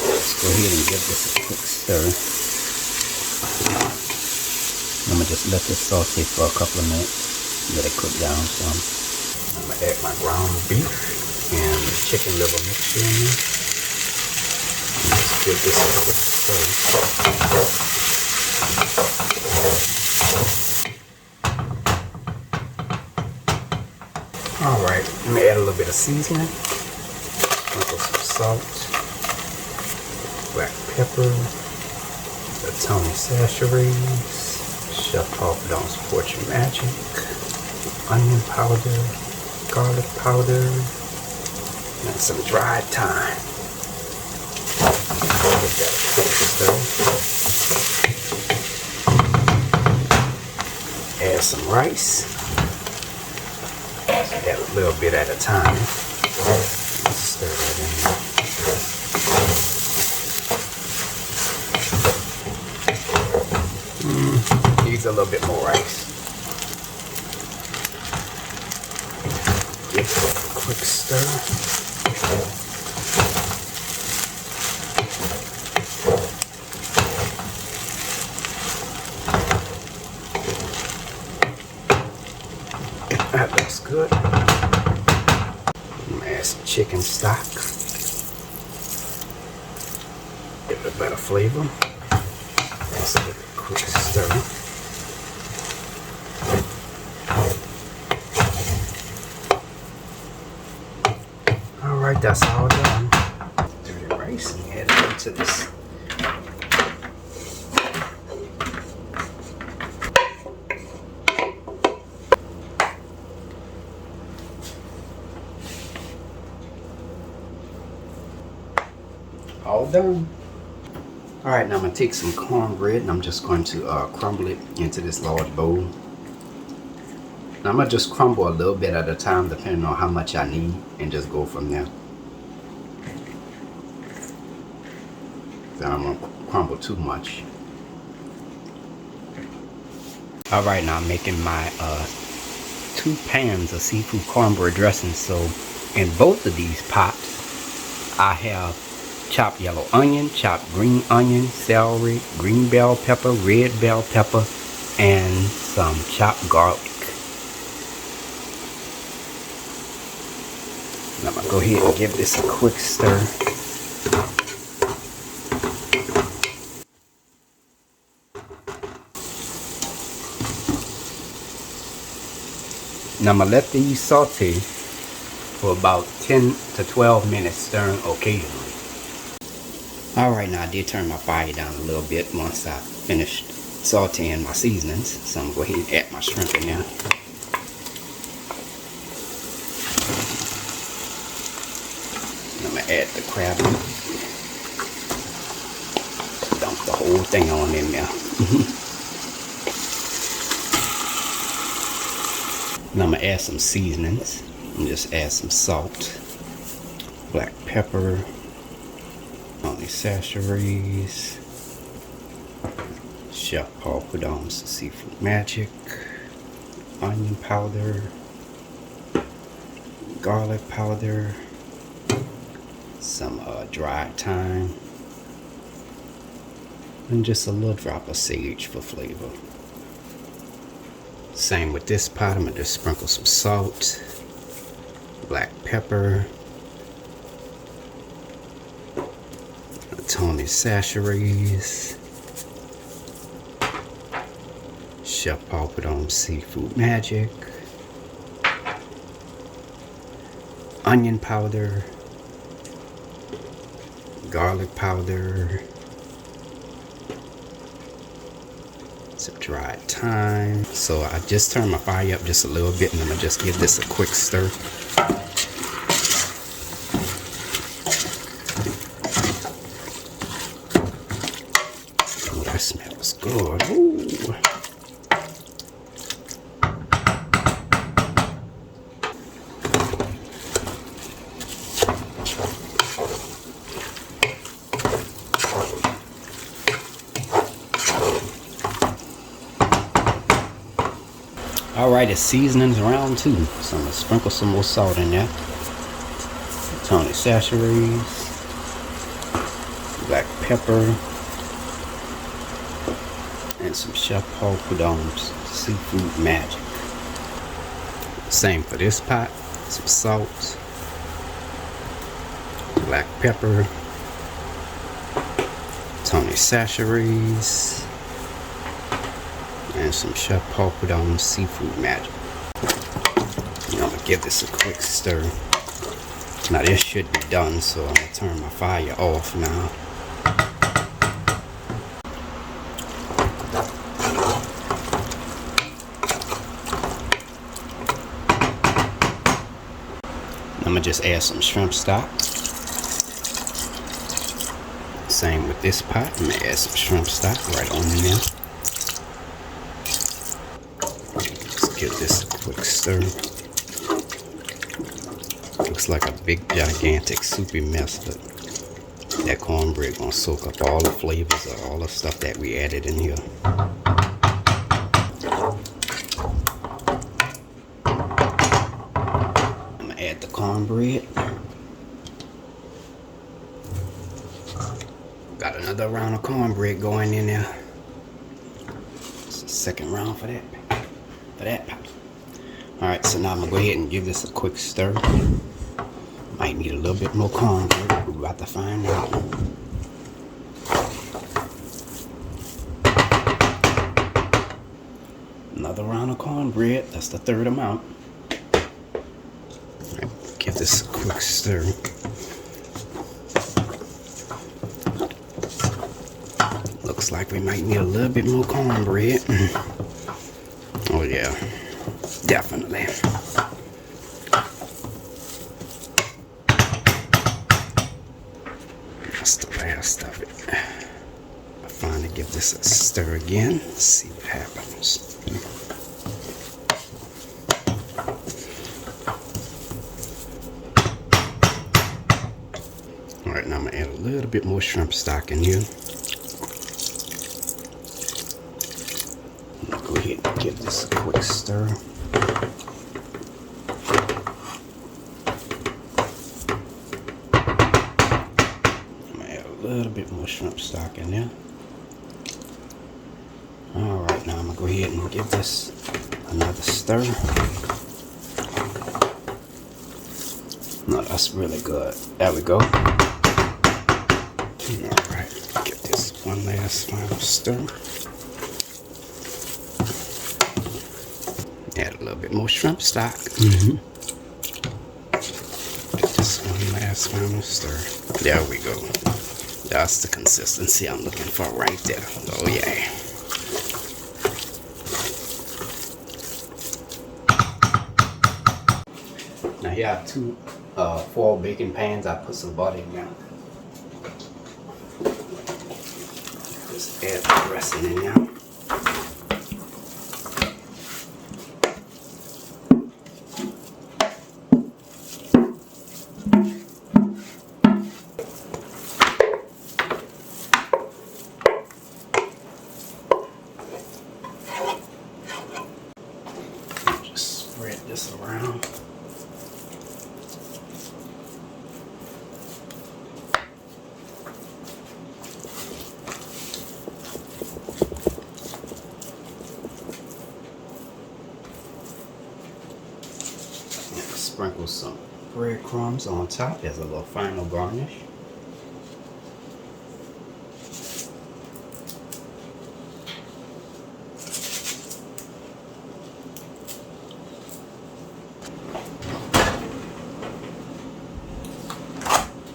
[SPEAKER 2] Let's go ahead and give this a quick stir. I'm going to just let this saute for a couple of minutes, let it cook down some. I'm going to add my ground beef and the chicken liver mixture in there. Just give this a quick stir. Alright, let me add a little bit of seasoning. Sprinkle some salt, black pepper, the Tony Sasheries, Chef Papadone's Portrait Magic, onion powder, garlic powder, and some dried thyme. Give that a quick stir. Add some rice. Add a little bit at a time. Stir that in there. Needs a little bit more rice. Give it a quick stir. That looks good. I'm gonna add some chicken stock. Give it a better flavor. Let's give it a quick stir. Alright, that's all done. Dirty rice and add it into this. All done. Alright, now I'm going to take some cornbread and I'm just going to crumble it into this large bowl. Now I'm going to just crumble a little bit at a time depending on how much I need and just go from there. Then I'm going to crumble too much. Alright, now I'm making my 2 pans of seafood cornbread dressing. So in both of these pots I have chopped yellow onion, chopped green onion, celery, green bell pepper, red bell pepper, and some chopped garlic. And I'm going to go ahead and give this a quick stir. Now I'm going to let these saute for about 10 to 12 minutes, stirring occasionally. Alright, now I did turn my fire down a little bit once I finished sauteing my seasonings. So I'm going to go ahead and add my shrimp in there. And I'm going to add the crab meat. Dump the whole thing on in there. Now I'm going to add some seasonings. And just add some salt, black pepper, Tony Sasheries, Chef Papadone's Seafood Magic, onion powder, garlic powder, some dried thyme, and just a little drop of sage for flavor. Same with this pot. I'm gonna just sprinkle some salt, black pepper, Tony Saccharies, Chef Paul put on seafood magic, onion powder, garlic powder, some dried thyme. So I just turned my fire up just a little bit, and I'm gonna just give this a quick stir. Oh, that smells good. Ooh. Alright, it's seasonings round 2. So I'm going to sprinkle some more salt in there. Tony Saccharies, black pepper, and some Chef Paul Prud'homme's seafood magic. Same for this pot. Some salt, black pepper, Tony Saccharies, and some Chef Paul Prud'homme's seafood magic. And I'm gonna give this a quick stir. Now this should be done, so I'm gonna turn my fire off now. I'm gonna just add some shrimp stock. Same with this pot. I'm gonna add some shrimp stock right on in there. Give this a quick stir. Looks like a big gigantic soupy mess, but that cornbread gonna soak up all the flavors of all the stuff that we added in here. I'm gonna add the cornbread. Got another round of cornbread going in there. It's the second round for that pot. Alright, so now I'm gonna go ahead and give this a quick stir. Might need a little bit more cornbread. We're about to find out. Another round of cornbread. That's the third amount. Alright, give this a quick stir. Looks like we might need a little bit more cornbread. Oh yeah, definitely. That's the last of it. I finally give this a stir again. Let's see what happens. Alright, now I'm gonna add a little bit more shrimp stock in here. Go ahead and give this a quick stir. I'm gonna add a little bit more shrimp stock in there. Alright, now I'm gonna go ahead and give this another stir. No, that's really good. There we go. Alright, give this one last final stir. Add a little bit more shrimp stock. Just one last final stir. There we go. That's the consistency I'm looking for right there. Oh yeah. Now here I have two foil baking pans. I put some butter in there. Just add the dressing in there. Spread this around.
[SPEAKER 1] sprinkle some breadcrumbs on top as a little final garnish.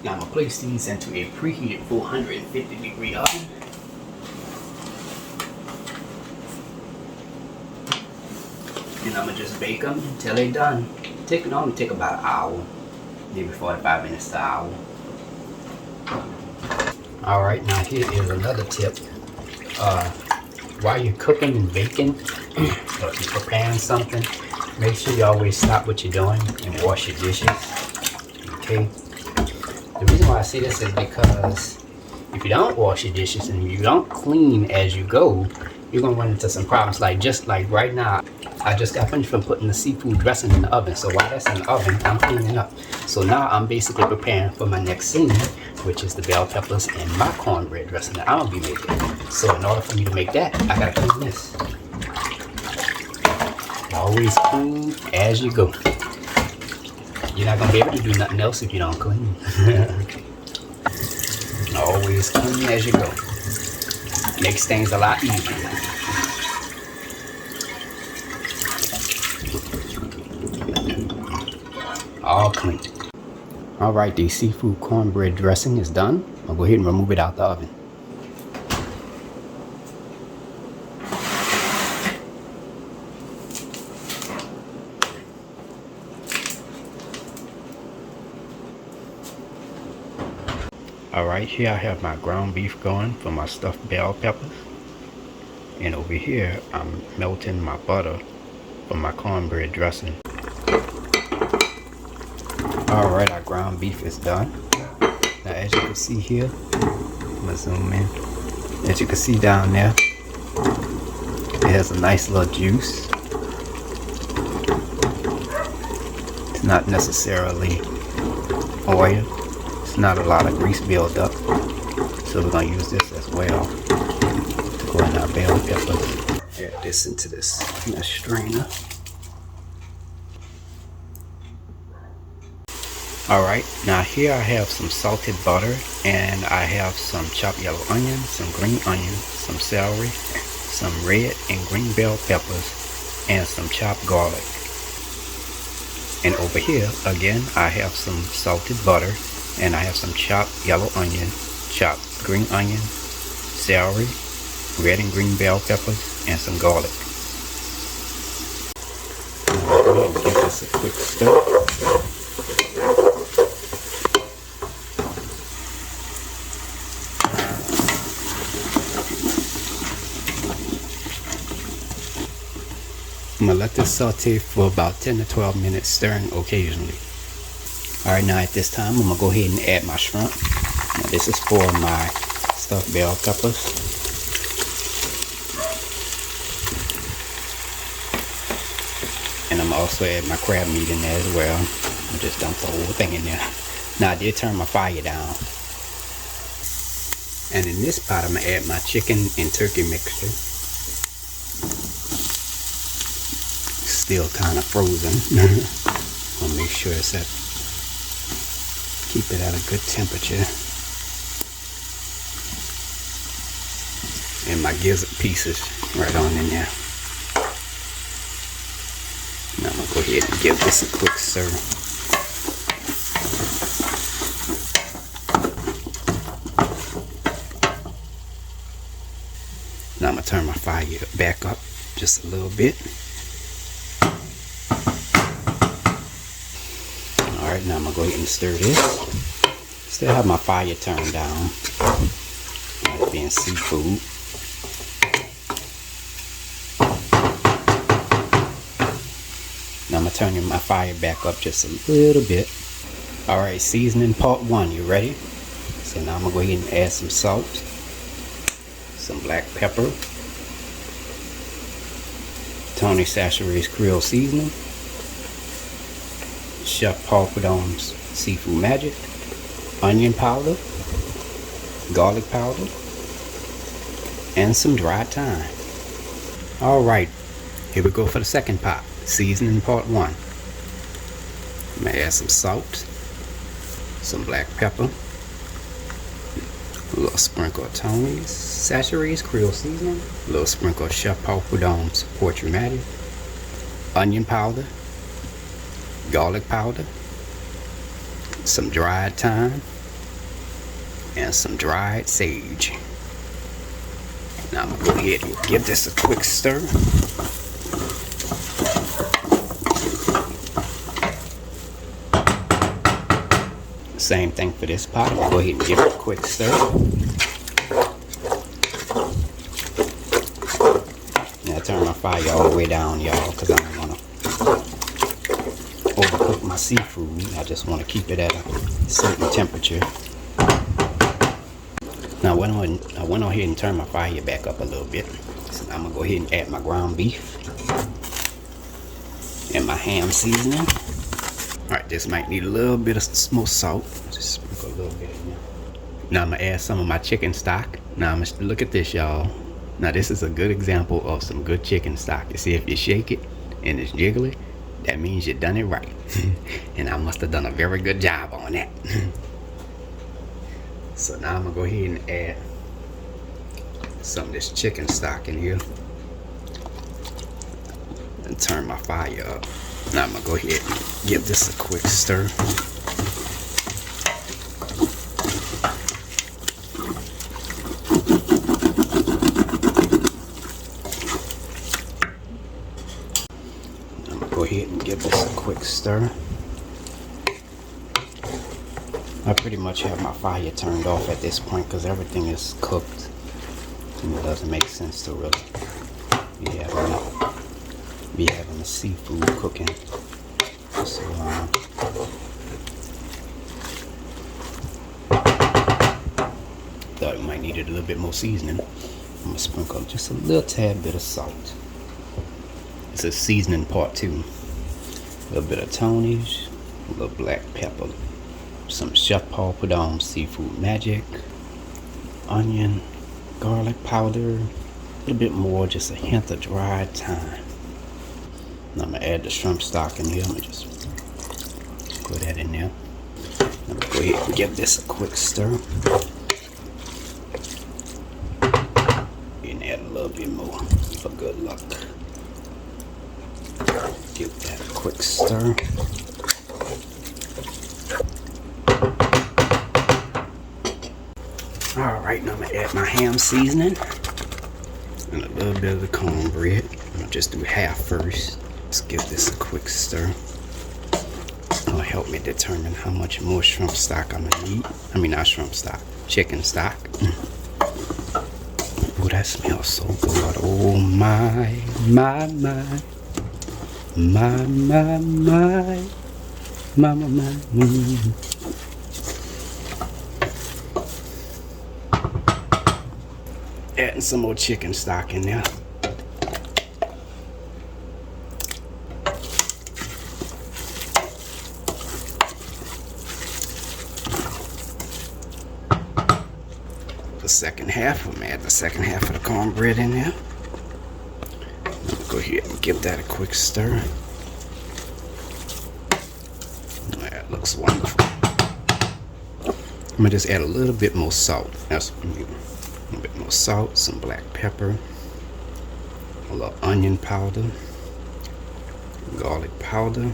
[SPEAKER 1] Now I'm going to place these into a preheated 450-degree oven. And I'm going to just bake them until they're done. It normally take about an hour, maybe 45 minutes to an hour. Alright, now here is another tip. While you're cooking and baking, or if you're preparing something, make sure you always stop what you're doing and wash your dishes. Okay? The reason why I say this is because if you don't wash your dishes and you don't clean as you go, you're going to run into some problems. Like just like right now, I just got finished from putting the seafood dressing in the oven. So while that's in the oven, I'm cleaning up. So now I'm basically preparing for my next scene, which is the bell peppers and my cornbread dressing that I'm going to be making. So in order for me to make that, I got to clean this. Always clean as you go. You're not going to be able to do nothing else if you don't clean. Always clean as you go. Makes things a lot easier. All clean. Alright, the seafood cornbread dressing is done. I'll go ahead and remove it out the oven. Alright, here I have my ground beef going for my stuffed bell peppers. And over here, I'm melting my butter for my cornbread dressing. Alright, our ground beef is done. Now as you can see here, I'm gonna zoom in. As you can see down there, it has a nice little juice. It's not necessarily oil. It's not a lot of grease buildup. So we're gonna use this as well to go in our bell peppers. Add this into this strainer. Alright, now here I have some salted butter, and I have some chopped yellow onions, some green onions, some celery, some red and green bell peppers, and some chopped garlic. And over here, again, I have some salted butter, and I have some chopped yellow onion, chopped green onion, celery, red and green bell peppers, and some garlic. Go ahead and give this a quick stir. I'm going to let this saute for about 10 to 12 minutes, stirring occasionally. Alright, now at this time, I'm going to go ahead and add my shrimp. Now this is for my stuffed bell peppers. And I'm also add my crab meat in there as well. I just dumped the whole thing in there. Now I did turn my fire down. And in this pot, I'm going to add my chicken and turkey mixture. Still kind of frozen. I'll make sure it's at, keep it at a good temperature. And my gizzard pieces right on in there. Now I'm gonna go ahead and give this a quick stir. Now I'm gonna turn my fire back up just a little bit. Alright, now I'm going to go ahead and stir this. Still have my fire turned down. Like being seafood. Now I'm going to turn my fire back up just a little bit. Alright, seasoning part 1, you ready? So now I'm going to go ahead and add some salt. Some black pepper. Tony Chachere's Creole seasoning. Chef Paul Prudhomme's Seafood Magic, onion powder, garlic powder, and some dry thyme. Alright, here we go for the second pot, seasoning part 1.
[SPEAKER 2] I'm gonna add some salt, some black pepper, a little sprinkle of Tony's Saturated Creole seasoning, a little sprinkle of Chef Paul Prud'homme's poetry magic, onion powder, garlic powder, some dried thyme, and some dried sage. Now I'm gonna go ahead and give this a quick stir. Same thing for this pot. I'm gonna go ahead and give it a quick stir. Now turn my fire all the way down, y'all, because I don't want to overcook my seafood. I just want to keep it at a certain temperature. Now I went ahead and turned my fire back up a little bit. So now I'm gonna go ahead and add my ground beef and my ham seasoning. Alright, this might need a little bit of more salt. Just sprinkle a little bit in there. Now I'm gonna add some of my chicken stock. Now I'm gonna look at this, y'all. Now this is a good example of some good chicken stock. You see, if you shake it and it's jiggly, that means you done it right. And I must have done a very good job on that. So now I'm gonna go ahead and add some of this chicken stock in here and turn my fire up. Now I'm gonna go ahead and give this a quick stir. I'm gonna go ahead and give this a quick stir. I pretty much have my fire turned off at this point because everything is cooked and it doesn't make sense to really be having the seafood cooking for so long. Thought it might need a little bit more seasoning. I'm gonna sprinkle just a little tad bit of salt. It's a seasoning part too. A little bit of Tony's, a little black pepper, some Chef Paul Prud'homme's seafood magic, onion, garlic powder, a little bit more, just a hint of dried thyme. Now I'm gonna add the shrimp stock in here. I'm gonna just put that in there. I'm gonna go ahead and give this a quick stir. And add a little bit more for good luck. Give that a quick stir. Alright, now I'm gonna add my ham seasoning and a little bit of the cornbread. I'm gonna just do half first. Let's give this a quick stir. It'll help me determine how much more shrimp stock I'm gonna need. I mean, not shrimp stock, chicken stock. Oh, that smells so good. Oh my, my, my, my, my, my, my, my, my. Adding some more chicken stock in there. The second half, I'm gonna add the second half of the cornbread in there. I'm gonna go ahead and give that a quick stir. That looks wonderful. I'm gonna just add a little bit more salt. That's a little bit more salt, some black pepper, a little onion powder, garlic powder.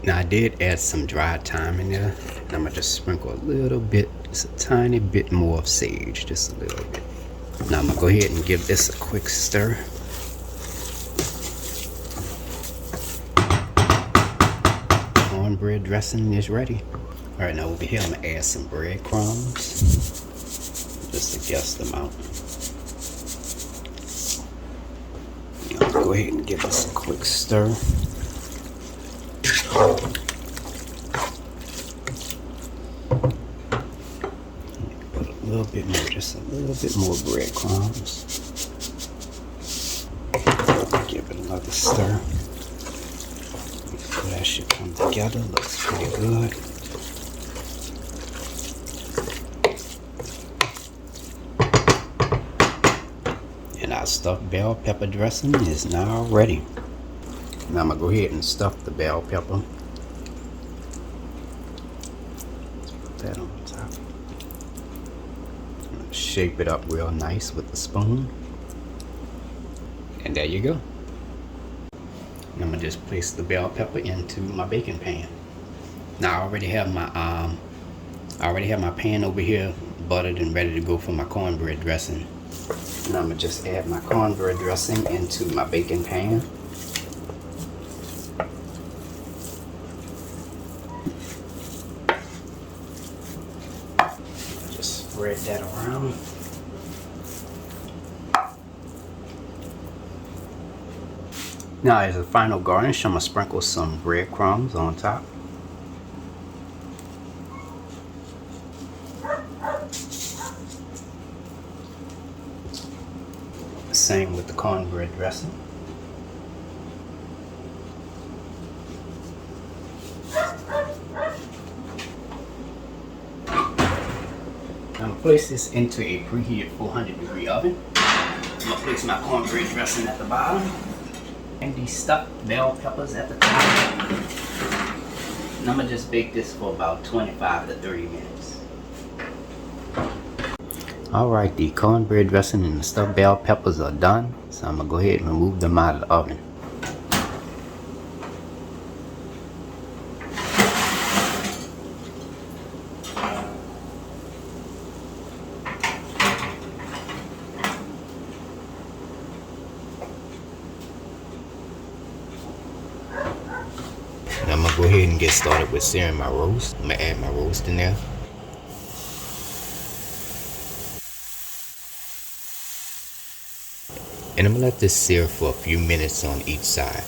[SPEAKER 2] Now I did add some dried thyme in there. I'm gonna just sprinkle a little bit, just a tiny bit more of sage, just a little bit. Now I'm gonna go ahead and give this a quick stir. Cornbread dressing is ready. All right, now over here I'm gonna add some breadcrumbs, just to guess them out. Go ahead and give this a quick stir. Put a little bit more, just a little bit more breadcrumbs. Give it another stir. So that should come together. Looks pretty good. And our stuffed bell pepper dressing is now ready. Now I'm gonna go ahead and stuff the bell pepper. shape it up real nice with the spoon. And there you go. And I'm gonna just place the bell pepper into my baking pan. Now I already have my pan over here buttered and ready to go for my cornbread dressing. And I'm gonna just add my cornbread dressing into my baking pan. Just spread that around. Now as a final garnish, I'm gonna sprinkle some breadcrumbs on top. Same with the cornbread dressing. I'm gonna place this into a preheated 400-degree oven. I'm gonna place my cornbread dressing at the bottom and the stuffed bell peppers at the top. And I'm gonna just bake this for about 25 to 30 minutes. Alright, the cornbread dressing and the stuffed bell peppers are done, so I'm gonna go ahead and remove them out of the oven. Now I'm gonna go ahead and get started with searing my roast. I'm gonna add my roast in there. And I'm gonna let this sear for a few minutes on each side.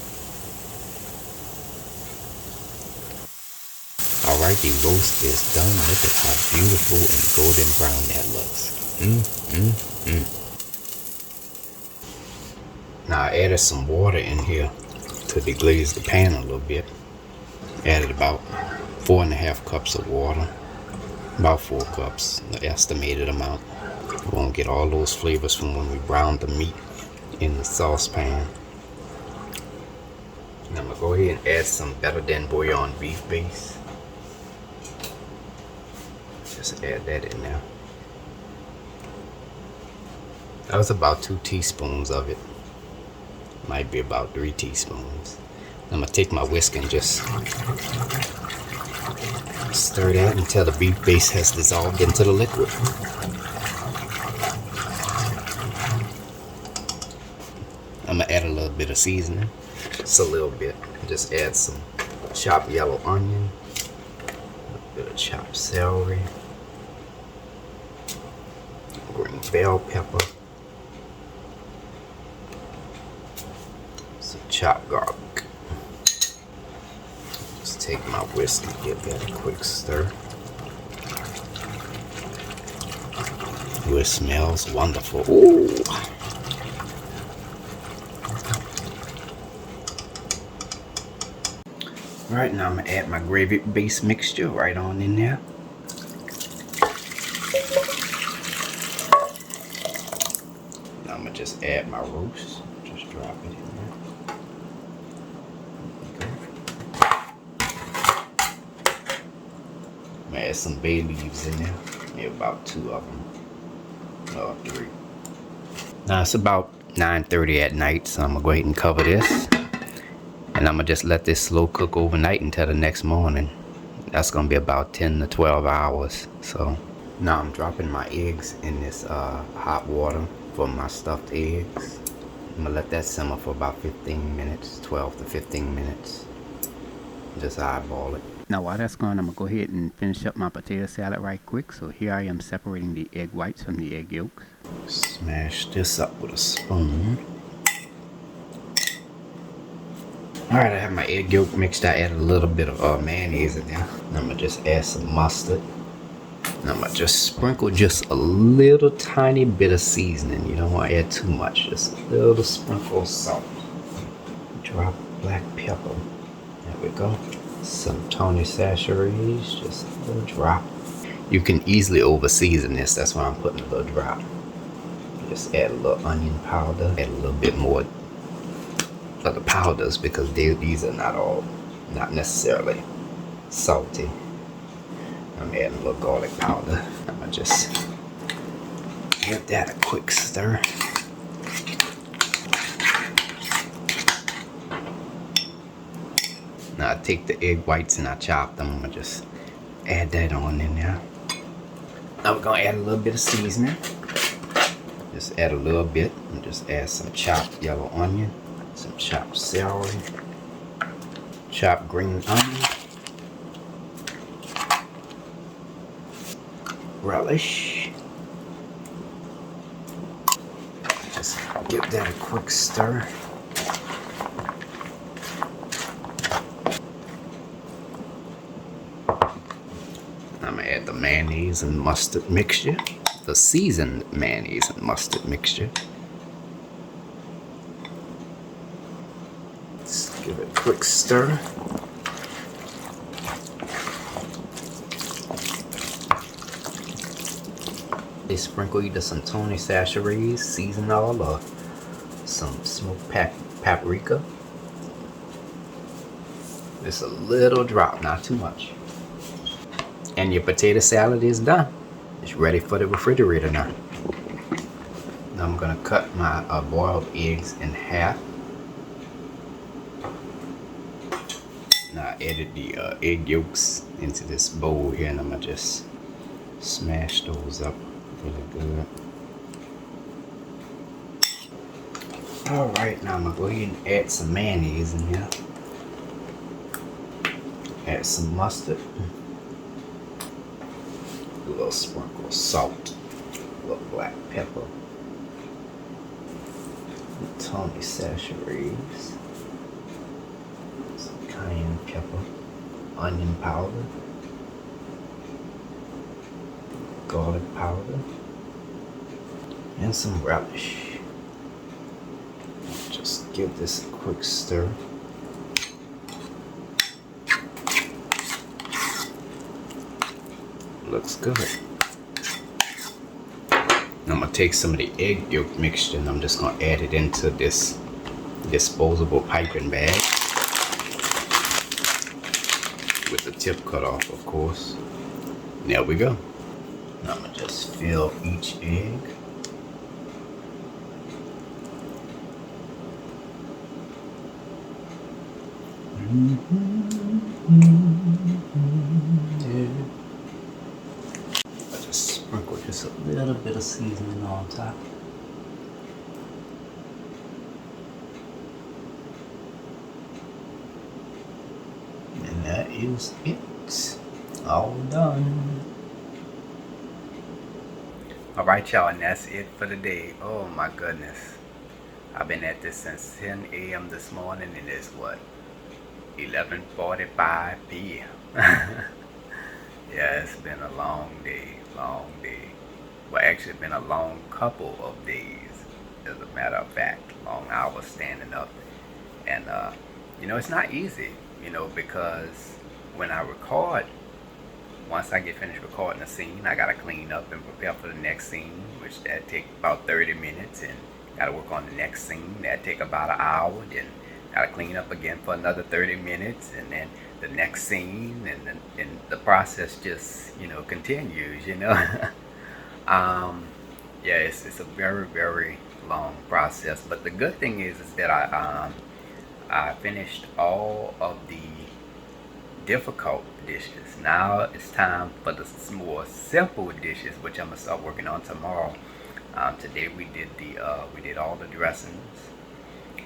[SPEAKER 2] Alright, the roast is done. Look at how beautiful and golden brown that looks. Now I added some water in here to deglaze the pan a little bit. Added about 4.5 cups of water. About 4 cups, the estimated amount. We won't get all those flavors from when we brown the meat in the saucepan. And I'm gonna go ahead and add some better than bouillon beef base. Just add that in there. That was about 2 teaspoons of it. Might be about 3 teaspoons. I'm gonna take my whisk and just stir that until the beef base has dissolved into the liquid. I'm gonna add a little bit of seasoning, just a little bit. Just add some chopped yellow onion, a little bit of chopped celery, green bell pepper, some chopped garlic. Just take my whisk and give that a quick stir. Ooh, it smells wonderful. Ooh. Alright, now I'm going to add my gravy base mixture right on in there. Now I'm going to just add my roast. Just drop it in there. I'm going to add some bay leaves in there. Maybe about 2 of them. Or 3. Now it's about 9:30 at night, so I'm going to go ahead and cover this. And I'm gonna just let this slow cook overnight until the next morning. That's gonna be about 10 to 12 hours. So now I'm dropping my eggs in this hot water for my stuffed eggs. I'm gonna let that simmer for about 15 minutes, 12 to 15 minutes. Just eyeball it. Now while that's going, I'm gonna go ahead and finish up my potato salad right quick. So here I am separating the egg whites from the egg yolks. Smash this up with a spoon. Alright, I have my egg yolk mixed. I added a little bit of mayonnaise in there. And I'm going to just add some mustard. And I'm going to just sprinkle just a little tiny bit of seasoning. You don't want to add too much. Just a little sprinkle of salt. Drop black pepper. There we go. Some Tony Sachets. Just a little drop. You can easily over season this. That's why I'm putting a little drop. Just add a little onion powder. Add a little bit more of the powders because these are not necessarily salty. I'm adding a little garlic powder. I'm gonna just Give that a quick stir. Now I take the egg whites and I chop them. I'm gonna just add that on in there. Now we're gonna add a little bit of seasoning. Just add a little bit and just add some chopped yellow onion, some chopped celery, chopped green onion, relish. Just give that a quick stir. I'm gonna add the mayonnaise and mustard mixture, the seasoned mayonnaise and mustard mixture. Just give it a quick stir. They sprinkle either some Tony Chachere's seasoned oil or some smoked paprika. Just a little drop, not too much. And your potato salad is done. It's ready for the refrigerator now. Now I'm gonna cut my boiled eggs in half. Now I added the egg yolks into this bowl here, and I'm gonna just smash those up really good. Alright, now I'm gonna go ahead and add some mayonnaise in here. Add some mustard. A little sprinkle of salt. A little black pepper. Tony Chachere's. Some cayenne pepper. Onion powder. Garlic powder. And some relish. Just give this a quick stir. Looks good. Now I'm gonna take some of the egg yolk mixture and I'm just gonna add it into this disposable piping bag with the tip cut off, of course. There we go. Now I'm gonna just fill each egg. Sprinkle just a little bit of seasoning on top. And that is it. All done. Alright y'all, and that's it for the day. Oh my goodness. I've been at this since 10 a.m. this morning and it's what? 11:45 p.m. Yeah, it's been a long day. Well, actually it's been a long couple of days, as a matter of fact. Long hours standing up. And you know, it's not easy, you know, because when I record, once I get finished recording a scene, I gotta clean up and prepare for the next scene, which that take about 30 minutes, and gotta work on the next scene, that take about an hour, then gotta clean up again for another 30 minutes, and then the next scene, and the process just, you know, continues, you know. Yeah, it's a very, very long process, but the good thing is that I finished all of the difficult dishes. Now it's time for the more simple dishes, which I'm gonna start working on tomorrow. Today we did all the dressings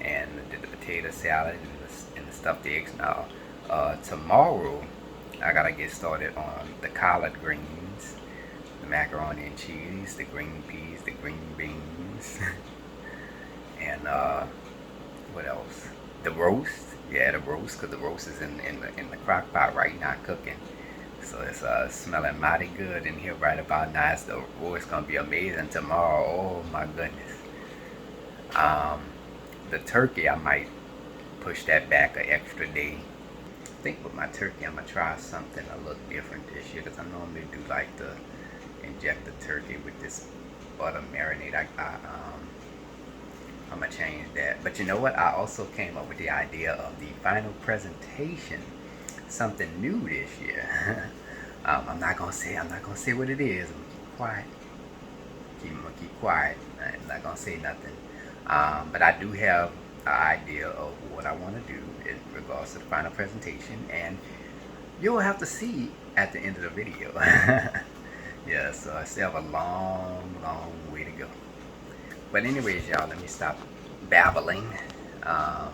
[SPEAKER 2] and did the potato salad and the stuffed eggs. Now tomorrow I gotta get started on the collard greens, the macaroni and cheese, the green peas, the green beans, and what else? The roast. Yeah, the roast, because the roast is in the crock pot right now cooking. So it's smelling mighty good in here right about now. It's gonna be amazing tomorrow. Oh my goodness. The turkey, I might push that back an extra day. I think with my turkey I'm gonna try something a little different this year, because I normally do like to inject the turkey with this butter marinade. I'm gonna change that. But you know what? I also came up with the idea of the final presentation, something new this year. I'm not gonna say what it is. I'm quiet. I'm gonna keep quiet. I'm not gonna say nothing. But I do have an idea of what I want to do in regards to the final presentation, and you'll have to see at the end of the video. Yeah, so I still have a long, long way to go. But anyways, y'all, let me stop babbling. About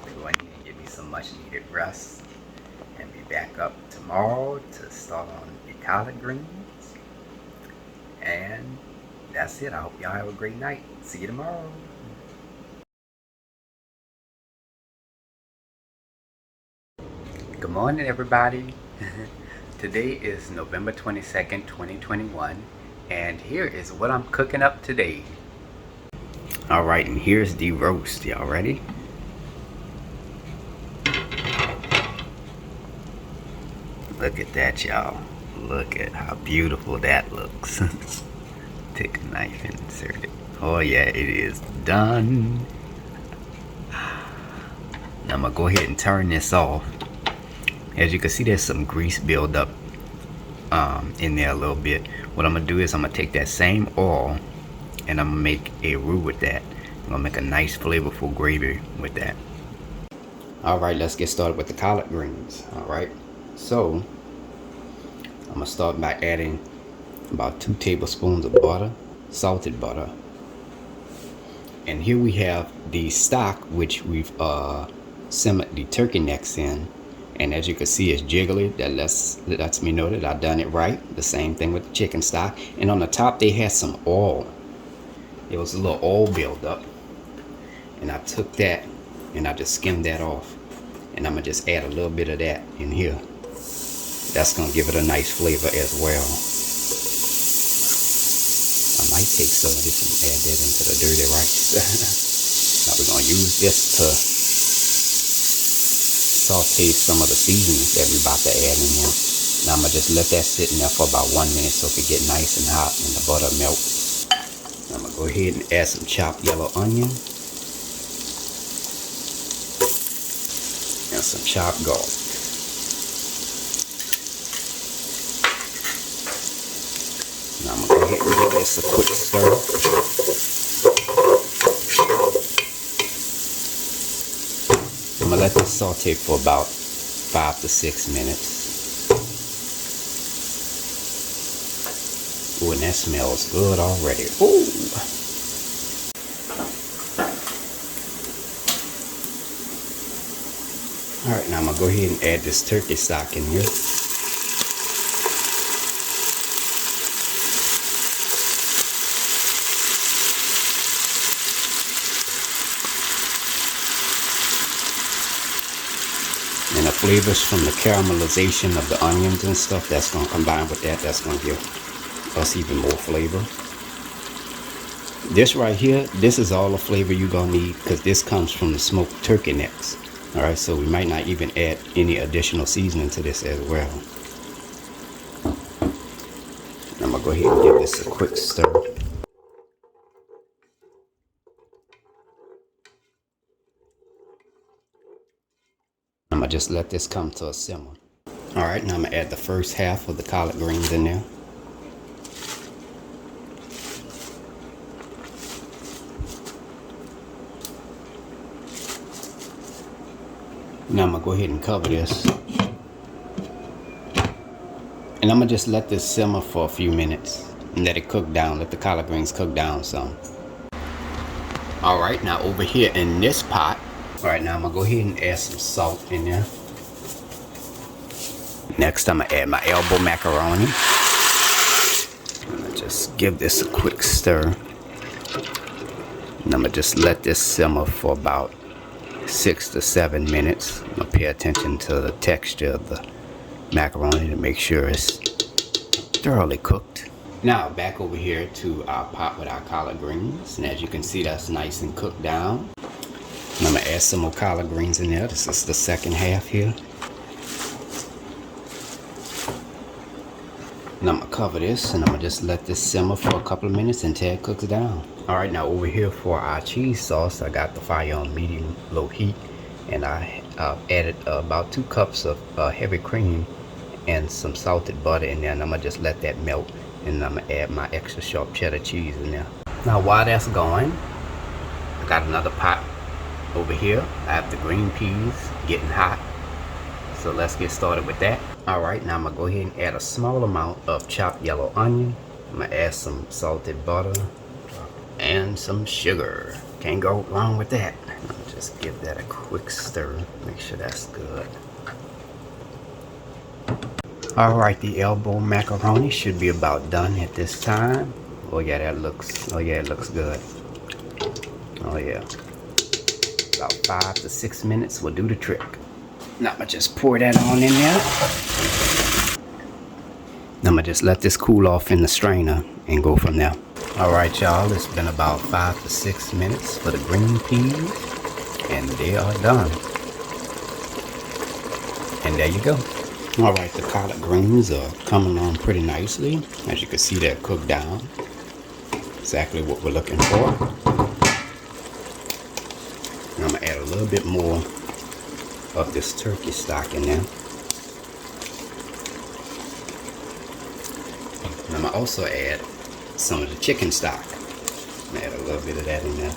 [SPEAKER 2] to go in here and get me some much needed rest and be back up tomorrow to start on the collard greens. And that's it. I hope y'all have a great night. See you tomorrow. Good morning, everybody. Today is November 22nd, 2021, and here is what I'm cooking up today. Alright, and here's the roast. Y'all ready? Look at that, y'all. Look at how beautiful that looks. Take a knife and insert it. Oh yeah, it is done. Now I'm gonna go ahead and turn this off. As you can see, there's some grease buildup in there a little bit. What I'm gonna do is I'm gonna take that same oil and I'm gonna make a roux with that. I'm gonna make a nice flavorful gravy with that. Alright, let's get started with the collard greens. Alright, so I'm gonna start by adding about 2 tablespoons of butter, salted butter. And here we have the stock which we've simmered the turkey necks in. And as you can see, it's jiggly. That lets me know that I've done it right. The same thing with the chicken stock. And on the top, they had some oil. There was a little oil buildup. And I took that and I just skimmed that off. And I'm going to just add a little bit of that in here. That's going to give it a nice flavor as well. I might take some of this and add that into the dirty rice. Now we're going to use this to saute some of the seasonings that we're about to add in here. Now I'm going to just let that sit in there for about 1 minute so it can get nice and hot and the butter melt. Now I'm going to go ahead and add some chopped yellow onion and some chopped garlic. Now I'm going to go ahead and give this a quick stir. I'm going to let this saute for about 5 to 6 minutes. Ooh, and that smells good already. Ooh. Alright, now I'm going to go ahead and add this turkey stock in here. And the flavors from the caramelization of the onions and stuff, that's going to combine with that. That's going to give us even more flavor. This right here, this is all the flavor you're going to need because this comes from the smoked turkey necks. Alright, so we might not even add any additional seasoning to this as well. I'm going to go ahead and give this a quick stir. I'm going to just let this come to a simmer. Alright, now I'm going to add the first half of the collard greens in there. Now I'm going to go ahead and cover this. And I'm going to just let this simmer for a few minutes and let it cook down. Let the collard greens cook down some. Alright, now over here in this pot, alright, now I'm going to go ahead and add some salt in there. Next, I'm going to add my elbow macaroni. I'm going to just give this a quick stir. And I'm going to just let this simmer for about 6 to 7 minutes. I'm going to pay attention to the texture of the macaroni to make sure it's thoroughly cooked. Now back over here to our pot with our collard greens, and as you can see, that's nice and cooked down. And I'm going to add some more collard greens in there. This is the second half here. And I'm going to cover this and I'm going to just let this simmer for a couple of minutes until it cooks down. Alright, now over here for our cheese sauce, I got the fire on medium low heat, and I added about 2 cups of heavy cream and some salted butter in there, and I'm going to just let that melt And I'm gonna add my extra sharp cheddar cheese in there. Now while that's going, I got another pot over here. I have the green peas getting hot. So let's get started with that. Alright, now I'm gonna go ahead and add a small amount of chopped yellow onion. I'm gonna add some salted butter and some sugar. Can't go wrong with that. Just give that a quick stir. Make sure that's good. Alright, the elbow macaroni should be about done at this time. Oh yeah, it looks good. Oh yeah. About 5 to 6 minutes will do the trick. Now I'm gonna just pour that on in there. Now I'm gonna just let this cool off in the strainer and go from there. Alright y'all, it's been about 5 to 6 minutes for the green peas, and they are done. And there you go. Alright, the collard greens are coming on pretty nicely. As you can see, they're cooked down. Exactly what we're looking for. And I'm gonna add a little bit more of this turkey stock in there. And I'm gonna also add some of the chicken stock. I'm gonna add a little bit of that in there.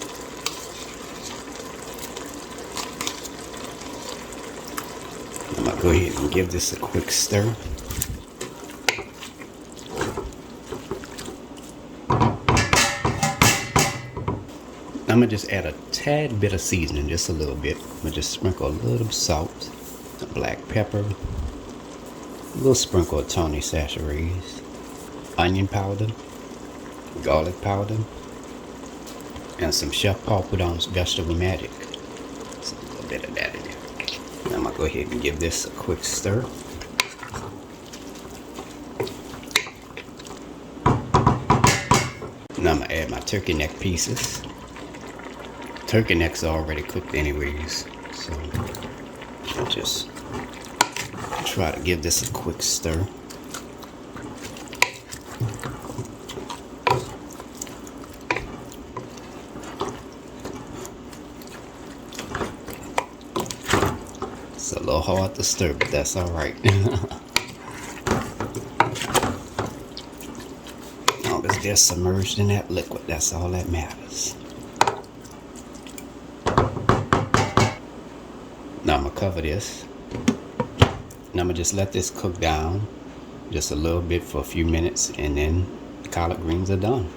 [SPEAKER 2] I'm gonna go ahead and give this a quick stir. I'm gonna just add a tad bit of seasoning, just a little bit. I'm gonna just sprinkle a little salt, some black pepper, a little sprinkle of Tony Chachere's, onion powder, garlic powder, and some Chef Paul Prudhomme's Vegetable Magic. Just a little bit of that in there. Now I'm gonna go ahead and give this a quick stir. Now I'm gonna add my turkey neck pieces. Turkey necks are already cooked anyways, so I'll just try to give this a quick stir. It's a little hard to stir, but that's alright. As long as they're submerged in that liquid, that's all that matters. Now I'm gonna cover this. And I'm gonna just let this cook down just a little bit for a few minutes, and then the collard greens are done.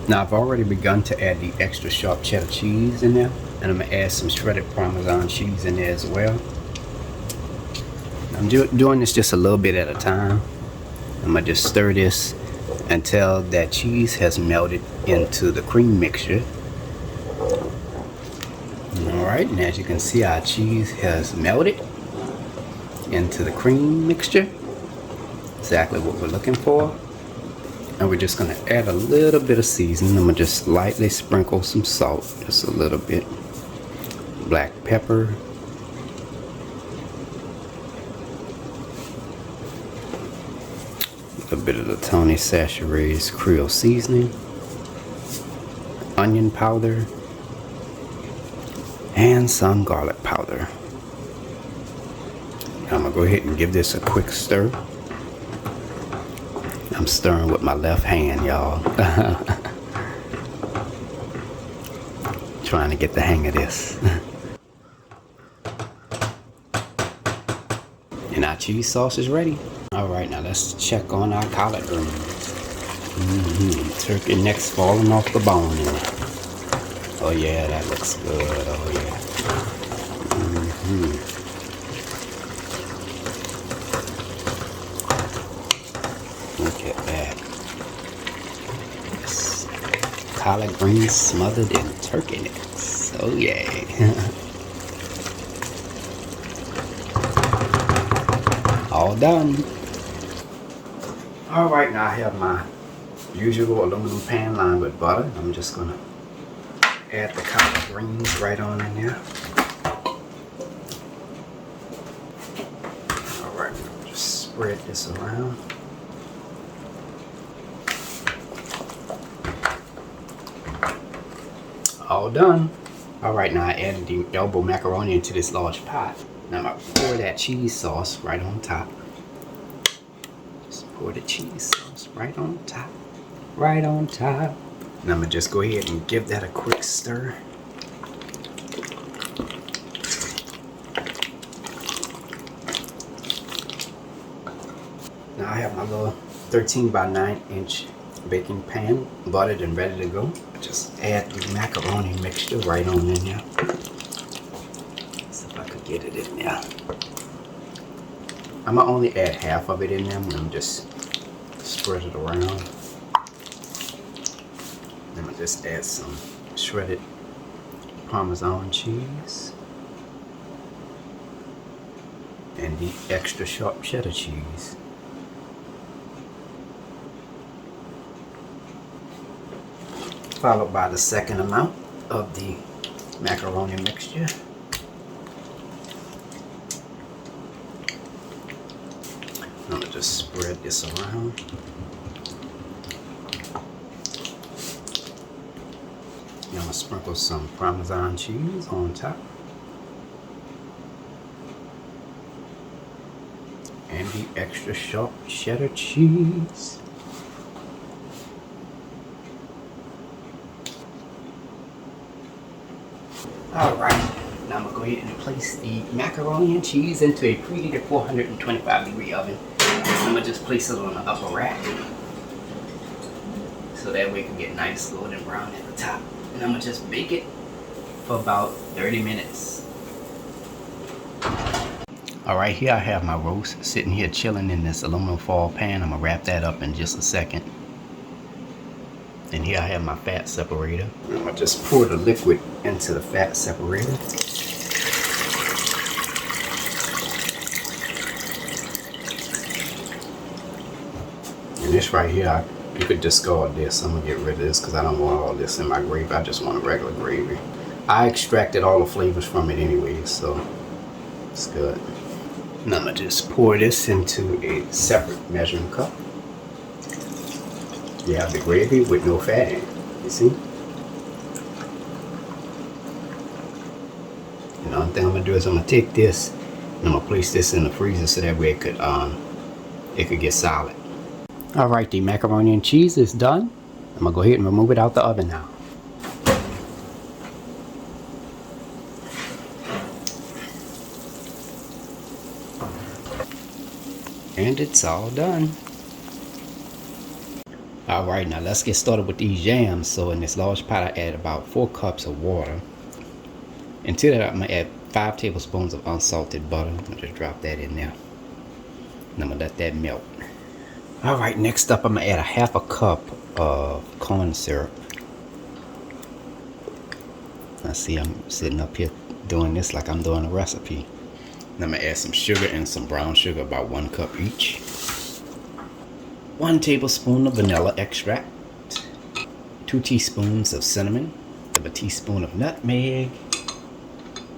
[SPEAKER 2] Now I've already begun to add the extra sharp cheddar cheese in there, and I'm gonna add some shredded Parmesan cheese in there as well. I'm doing this just a little bit at a time. I'm gonna just stir this until that cheese has melted into the cream mixture. Alright, and as you can see, our cheese has melted into the cream mixture. Exactly what we're looking for. And we're just going to add a little bit of seasoning. I'm going to just lightly sprinkle some salt, just a little bit. Black pepper. A bit of the Tony Chachere's Creole seasoning. Onion powder. And some garlic powder. I'm gonna go ahead and give this a quick stir. I'm stirring with my left hand, y'all. Trying to get the hang of this. And our cheese sauce is ready. Alright, now let's check on our collard greens. Turkey necks falling off the bone now. Oh yeah, that looks good. Oh yeah. Look at that. Yes. Collard greens smothered in turkey necks. Oh yeah. All done. Alright, now I have my usual aluminum pan lined with butter. I'm just gonna add the collard greens right on in there. Alright, just spread this around. All done. Alright, now I added the elbow macaroni into this large pot. Now I'm going to pour that cheese sauce right on top. Just Pour the cheese sauce right on top. Right on top. And I'm gonna just go ahead and give that a quick stir. Now I have my little 13 by 9 inch baking pan buttered and ready to go. Just add the macaroni mixture right on in there. See if I could get it in there. I'm gonna only add half of it in there. I'm gonna just spread it around. I'm gonna just add some shredded Parmesan cheese and the extra sharp cheddar cheese. Followed by the second amount of the macaroni mixture. I'm gonna just spread this around. I'm gonna sprinkle some Parmesan cheese on top. And the extra sharp cheddar cheese. Alright, now I'm going to go ahead and place the macaroni and cheese into a preheated 425-degree oven. I'm going to just place it on the upper rack so that way it can get nice golden brown at the top. And I'm going to just bake it for about 30 minutes. Alright, here I have my roast sitting here chilling in this aluminum foil pan. I'm going to wrap that up in just a second. And here I have my fat separator. I'm going to just pour the liquid into the fat separator. And this right here, you could discard this. I'm going to get rid of this because I don't want all this in my gravy. I just want a regular gravy. I extracted all the flavors from it anyway, so it's good. And I'm going to just pour this into a separate measuring cup. You have the gravy with no fat in it, you see? And the only thing I'm going to do is I'm going to take this and I'm going to place this in the freezer so that way it could get solid. Alright, the macaroni and cheese is done. I'm going to go ahead and remove it out the oven now. And it's all done. Alright, now let's get started with these yams. So in this large pot I add about 4 cups of water. And to that I'm going to add 5 tablespoons of unsalted butter. I'm going to just drop that in there. And I'm going to let that melt. Alright, next up I'm going to add a half a cup of corn syrup. I see I'm sitting up here doing this like I'm doing a recipe. And I'm going to add some sugar and some brown sugar, about 1 cup each. 1 tablespoon of vanilla extract, 2 teaspoons of cinnamon, a teaspoon of nutmeg,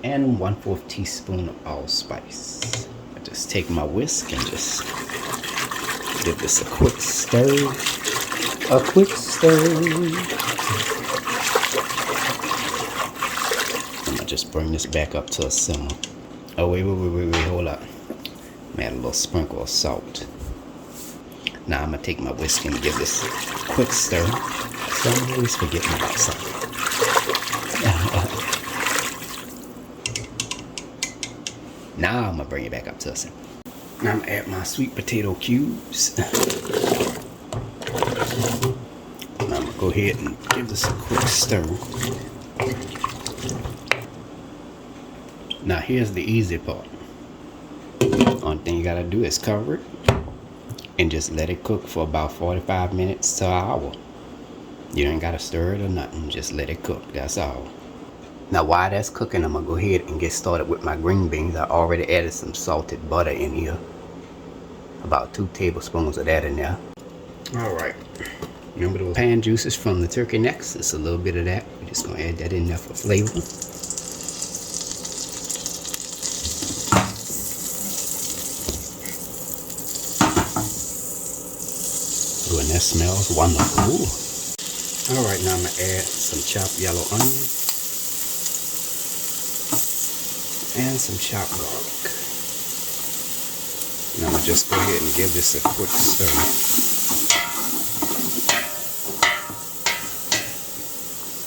[SPEAKER 2] and 1/4 teaspoon of allspice. I just take my whisk and just give this a quick stir. A quick stir. I'm gonna just bring this back up to a simmer. Oh wait, hold up. I'm add a little sprinkle of salt. Now I'm going to take my whisk and give this a quick stir. So I always forget about something. Now I'm going to bring it back up to a simmer. Now I'm going to add my sweet potato cubes. And I'm going to go ahead and give this a quick stir. Now here's the easy part. Only thing you got to do is cover it. And just let it cook for about 45 minutes to an hour. You ain't got to stir it or nothing. Just let it cook. That's all. Now while that's cooking, I'm going to go ahead and get started with my green beans. I already added some salted butter in here. About 2 tablespoons of that in there. Alright. Remember those pan juices from the turkey necks? Just a little bit of that. We're just going to add that in there for flavor. Ooh, and that smells wonderful. Alright, now I'm going to add some chopped yellow onion and some chopped garlic. Now I'm gonna just go ahead and give this a quick stir.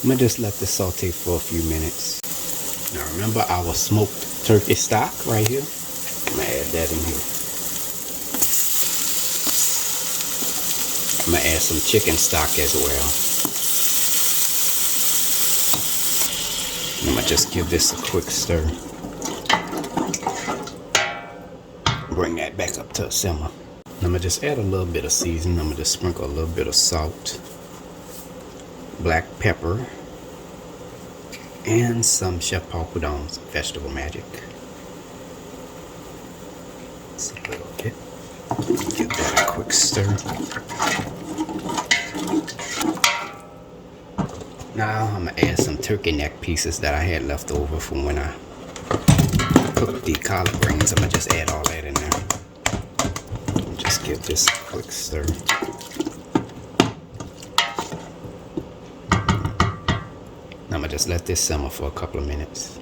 [SPEAKER 2] I'm gonna just let this saute for a few minutes. Now remember our smoked turkey stock right here? I'm gonna add that in here. I'm gonna add some chicken stock as well. I'm gonna just give this a quick stir. Bring that back up to a simmer. I'm gonna just add a little bit of seasoning. I'm gonna just sprinkle a little bit of salt, black pepper, and some Chef Paul Prudhomme's vegetable magic. Just a little bit. Give that a quick stir. Now I'm gonna add some turkey neck pieces that I had left over from when I cooked the collard greens. I'm gonna just add all that in there. And just give this a quick stir. Now I'm gonna just let this simmer for a couple of minutes.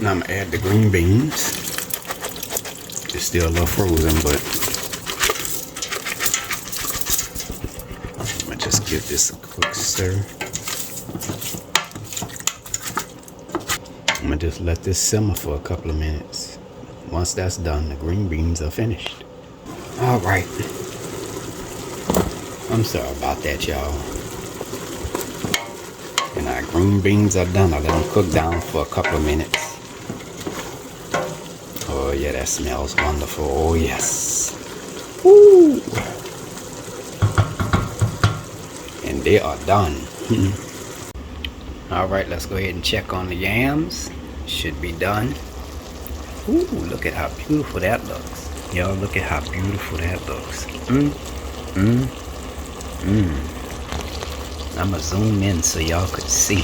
[SPEAKER 2] Now I'm gonna add the green beans. It's still a little frozen, but I'm gonna just give this a quick stir. I'm gonna just let this simmer for a couple of minutes. Once that's done, the green beans are finished. All right. I'm sorry about that, y'all. And our green beans are done. I let them cook down for a couple of minutes. Oh yeah, that smells wonderful. Oh yes. Woo! And they are done. All right, let's go ahead and check on the yams. Should be done. Ooh, look at how beautiful that looks. Y'all, look at how beautiful that looks. I'm gonna zoom in so y'all could see.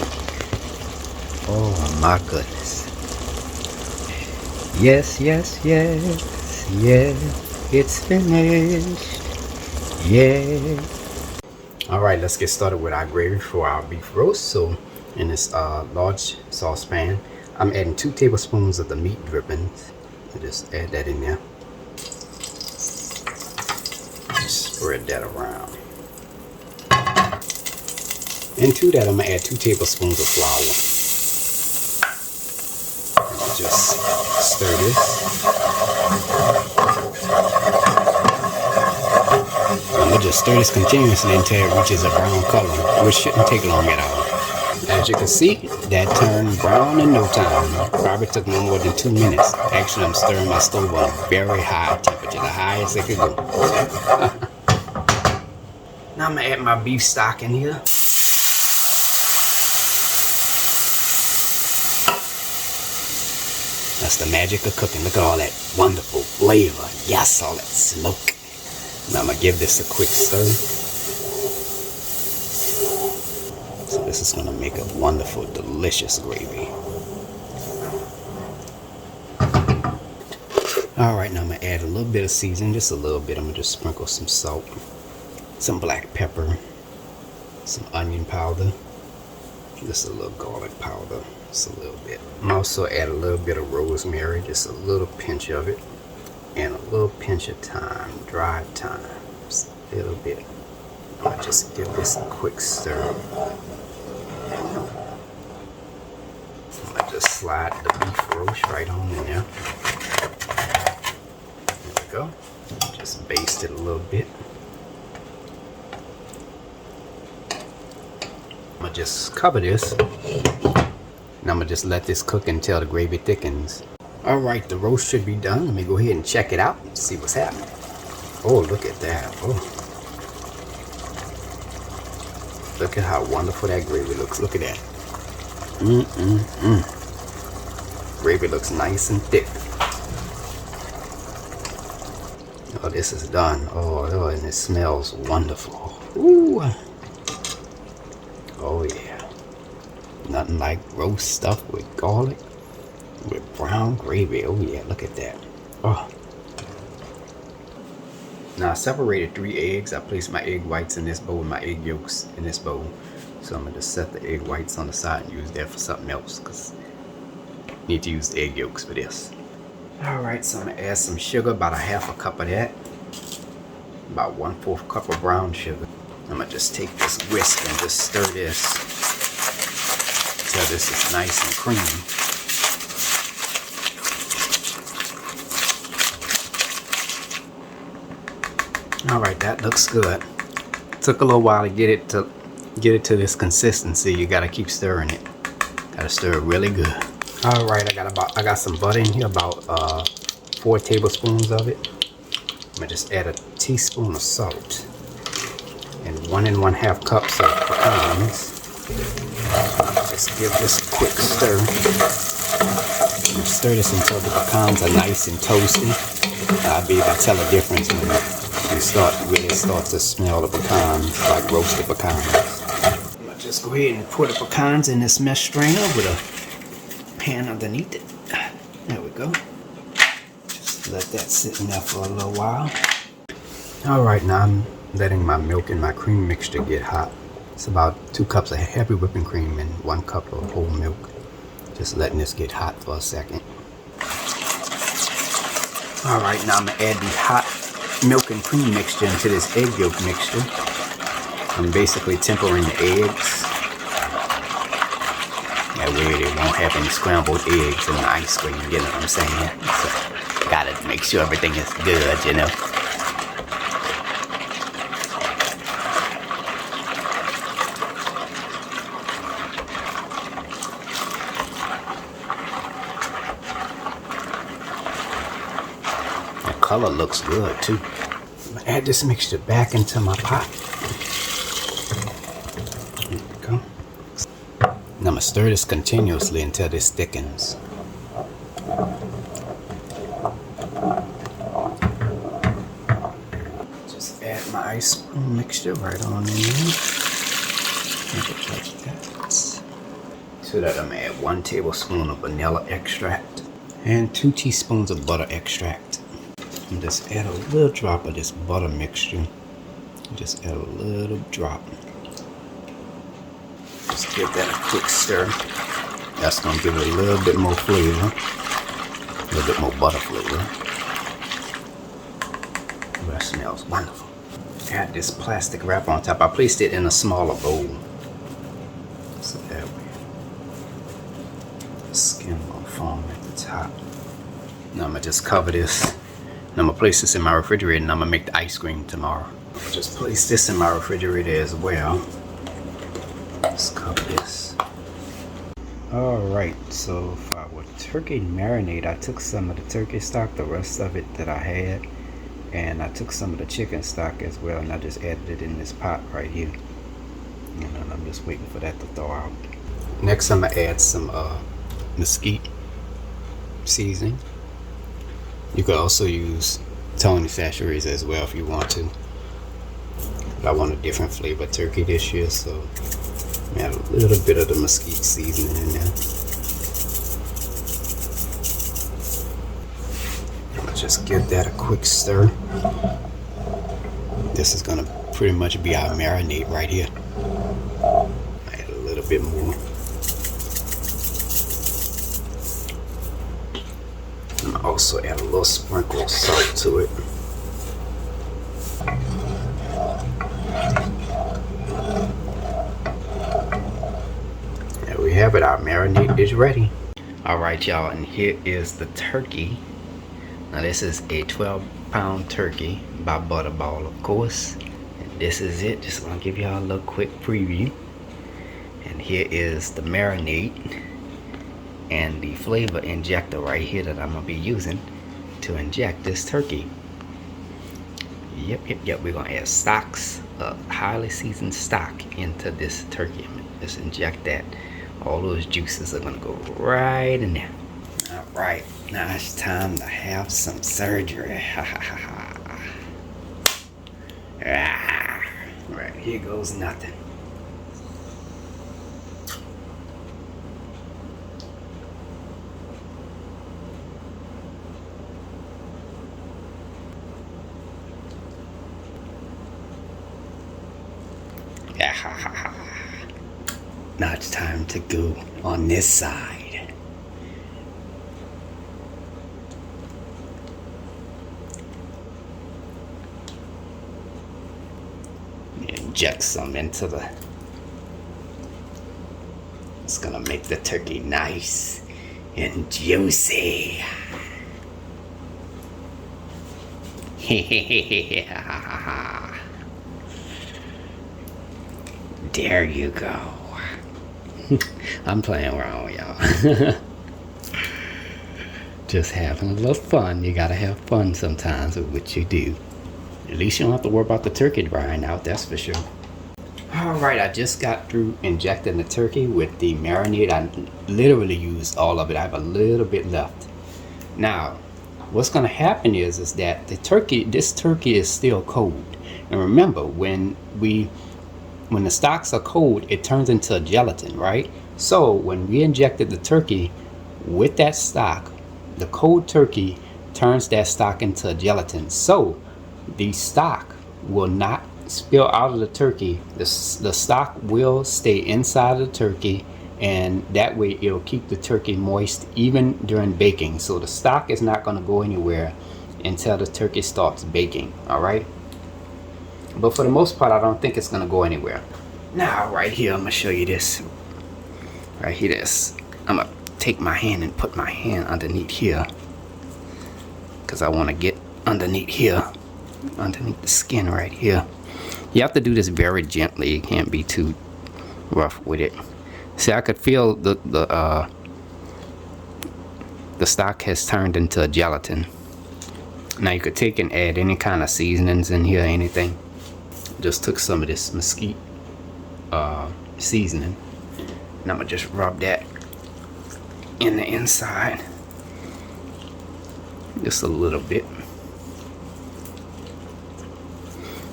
[SPEAKER 2] Oh my goodness. Yes, yes, yes, yes, it's finished. Yeah. All right, let's get started with our gravy for our beef roast. So in this large saucepan, I'm adding 2 tablespoons of the meat drippings. I just add that in there. Just spread that around. And to that, I'm gonna add 2 tablespoons of flour. And just stir this. I'm gonna just stir this continuously until it reaches a brown color, which shouldn't take long at all. As you can see, that turned brown in no time. Probably took no more than 2 minutes. Actually, I'm stirring my stove on a very high temperature, the highest it could go. Now I'm gonna add my beef stock in here. That's the magic of cooking. Look at all that wonderful flavor. Yes, all that smoke. Now I'm gonna give this a quick stir. So this is gonna make a wonderful, delicious gravy. All right, now I'm gonna add a little bit of seasoning, just a little bit. I'm gonna just sprinkle some salt, some black pepper, some onion powder, just a little garlic powder, just a little bit. I'm also add a little bit of rosemary, just a little pinch of it, and a little pinch of thyme, dried thyme, just a little bit. I'll just give this a quick stir. I just slide the beef roast right on in there. There we go. Just baste it a little bit. I'm gonna just cover this. And I'm gonna just let this cook until the gravy thickens. All right, the roast should be done. Let me go ahead and check it out and see what's happening. Oh, look at that. Oh. Look at how wonderful that gravy looks. Look at that. Gravy looks nice and thick. Oh, this is done. Oh, and it smells wonderful. Ooh. Oh yeah. Nothing like roast stuff with garlic with brown gravy. Oh yeah, look at that. Oh. Now I separated 3 eggs. I placed my egg whites in this bowl and my egg yolks in this bowl. So I'm going to set the egg whites on the side and use that for something else, because I need to use the egg yolks for this. Alright, so I'm going to add some sugar, about a half a cup of that. About 1/4 cup of brown sugar. I'm going to just take this whisk and just stir this until this is nice and creamy. Alright, that looks good. Took a little while to get it to this consistency. You gotta keep stirring it. Gotta stir it really good. Alright, I got some butter in here, about 4 tablespoons of it. I'm gonna just add a teaspoon of salt and 1 1/2 cups of pecans. Just give this a quick stir. Stir this until the pecans are nice and toasty. I'll be able to tell the difference when you really start to smell the pecans, like roasted pecans. I'm gonna just go ahead and pour the pecans in this mesh strainer with a pan underneath it. There we go. Just let that sit in there for a little while. Alright, now I'm letting my milk and my cream mixture get hot. It's about 2 cups of heavy whipping cream and 1 cup of whole milk. Just letting this get hot for a second. Alright, now I'm going to add the hot milk and cream mixture into this egg yolk mixture. I'm basically tempering the eggs. That way they won't have any scrambled eggs in the ice cream, you know what I'm saying? So, gotta make sure everything is good, you know. Color looks good too. I'm gonna add this mixture back into my pot. There we go. And I'm gonna stir this continuously until this thickens. Just add my ice cream mixture right on in there. Like that. To that I'm gonna add 1 tablespoon of vanilla extract and 2 teaspoons of butter extract. And just add a little drop of this butter mixture. Just add a little drop. Just give that a quick stir. That's going to give it a little bit more flavor. A little bit more butter flavor. Oh, that smells wonderful. Add this plastic wrap on top. I placed it in a smaller bowl. So that way the skin won't form at the top. Now I'm going to just cover this. And I'm going to place this in my refrigerator and I'm going to make the ice cream tomorrow. I'll just place this in my refrigerator as well. Let's cover this. Alright, so for our turkey marinade, I took some of the turkey stock, the rest of it that I had. And I took some of the chicken stock as well and I just added it in this pot right here. And then I'm just waiting for that to thaw out. Next I'm going to add some mesquite seasoning. You could also use Tony Chachere's as well if you want to. But I want a different flavor turkey this year, so add a little bit of the mesquite seasoning in there. I'm gonna just give that a quick stir. This is gonna pretty much be our marinade right here. Add a little bit more. And also add a little sprinkle of salt to it. There we have it, our marinade is ready. Alright y'all, and here is the turkey. Now this is a 12-pound turkey by Butterball, of course. And this is it, just want to give y'all a little quick preview. And here is the marinade. And the flavor injector right here that I'm going to be using to inject this turkey. Yep. We're going to add stocks, highly seasoned stock into this turkey. Just inject that. All those juices are going to go right in there. Alright, now it's time to have some surgery. Right, here goes nothing. Now it's time to go on this side. inject some into the. It's gonna make the turkey nice and juicy. There you go. I'm playing around, y'all. Just having a little fun. You gotta have fun sometimes with what you do. At least you don't have to worry about the turkey drying out, that's for sure. Alright, I just got through injecting the turkey with the marinade. I literally used all of it. I have a little bit left. Now, what's gonna happen is that this turkey is still cold. And remember, when the stocks are cold, it turns into a gelatin, right? So when we injected the turkey with that stock, the cold turkey turns that stock into a gelatin. So the stock will not spill out of the turkey. The stock will stay inside of the turkey, and that way it'll keep the turkey moist even during baking. So the stock is not going to go anywhere until the turkey starts baking. All right, but for the most part, I don't think it's going to go anywhere. Now right here, I'm going to show you this. Right here, this. I'm going to take my hand and put my hand underneath here, because I want to get underneath here, underneath the skin right here. You have to do this very gently. You can't be too rough with it. See, I could feel the stock has turned into a gelatin. Now you could take and add any kind of seasonings in here, anything. Just took some of this mesquite seasoning, and I'm gonna just rub that in the inside, just a little bit.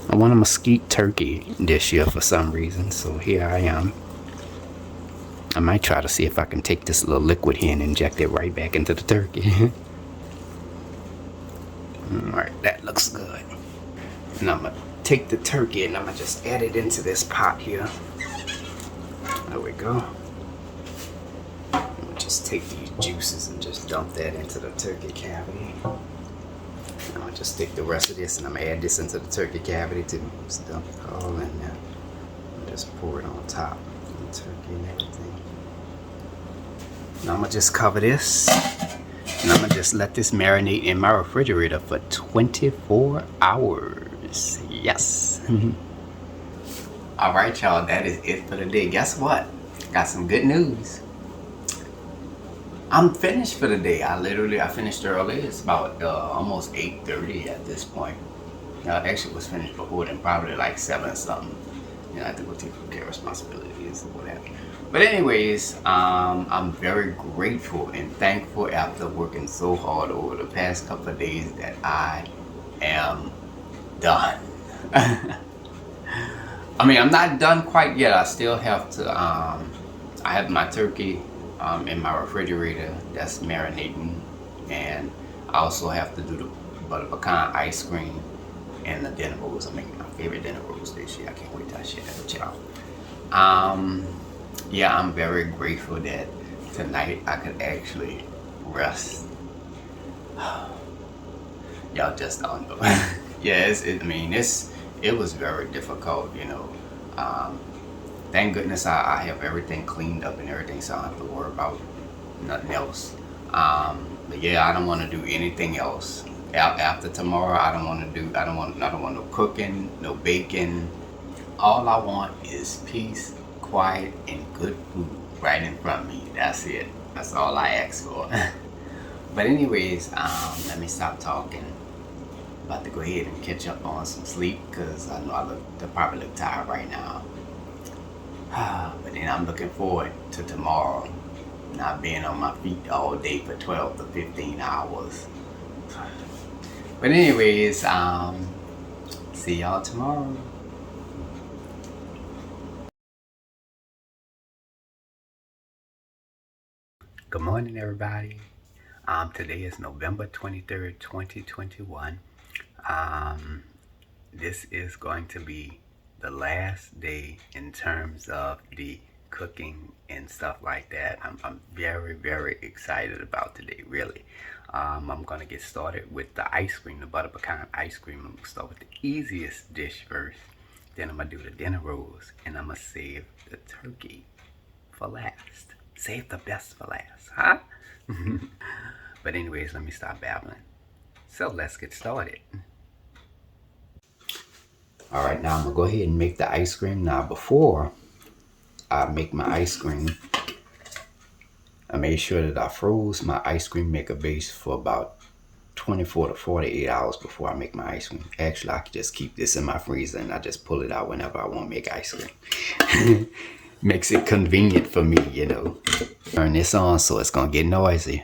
[SPEAKER 2] I want a mesquite turkey this year for some reason, so here I am. I might try to see if I can take this little liquid here and inject it right back into the turkey. Alright, that looks good. And I'm gonna take the turkey and I'm gonna just add it into this pot here. There we go. I'm gonna just take these juices and just dump that into the turkey cavity. I'm gonna just take the rest of this and I'm gonna add this into the turkey cavity too. Just dump it all in there. And just pour it on top of the turkey and everything. Now I'm gonna just cover this, and I'm gonna just let this marinate in my refrigerator for 24 hours. Yes. All right, y'all, that is it for the day. Guess what? Got some good news. I'm finished for the day. I finished early. It's about almost 8:30 at this point. Actually was finished before then, probably like 7 something. You know, I have to go take care of responsibilities or whatever. But anyways, I'm very grateful and thankful after working so hard over the past couple of days that I am done. I mean, I'm not done quite yet. I still have to, I have my turkey in my refrigerator that's marinating, and I also have to do the butter pecan ice cream and the dinner rolls. I'm making my favorite dinner rolls this year. I can't wait to share that with y'all. Yeah, I'm very grateful that tonight I could actually rest. Y'all just don't know. Yeah, it was very difficult, you know. Thank goodness I have everything cleaned up and everything, so I don't have to worry about nothing else. But yeah, I don't want to do anything else after tomorrow. I don't want no cooking, no baking. All I want is peace, quiet, and good food right in front of me. That's it. That's all I ask for. But anyways, let me stop talking. About to go ahead and catch up on some sleep, because I know I probably look tired right now. But then I'm looking forward to tomorrow, not being on my feet all day for 12 to 15 hours. But anyways, see y'all tomorrow. Good morning, everybody. Today is November 23rd, 2021. This is going to be the last day in terms of the cooking and stuff like that. I'm very, very excited about today, really. I'm going to get started with the ice cream, the butter pecan ice cream. I'm going to start with the easiest dish first, Then I'm gonna do the dinner rolls, and I'm gonna save the turkey for last. Save the best for last, huh? But anyways, let me stop babbling. So let's get started. All right, now I'm gonna go ahead and make the ice cream. Now before I make my ice cream, I made sure that I froze my ice cream maker base for about 24 to 48 hours before I make my ice cream. Actually, I could just keep this in my freezer and I just pull it out whenever I want to make ice cream. Makes it convenient for me, you know. Turn this on so it's gonna get noisy.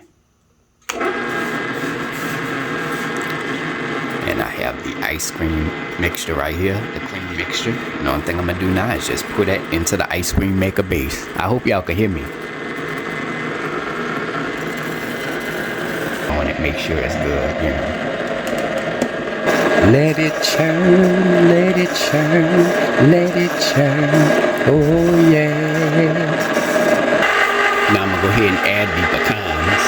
[SPEAKER 2] And I have the ice cream mixture right here, the cream mixture. And the only thing I'm gonna do now is just put it into the ice cream maker base. I hope y'all can hear me. I want to make sure it's good, you know. Let it churn, let it churn, let it churn. Oh yeah. Now I'm gonna go ahead and add the pecans.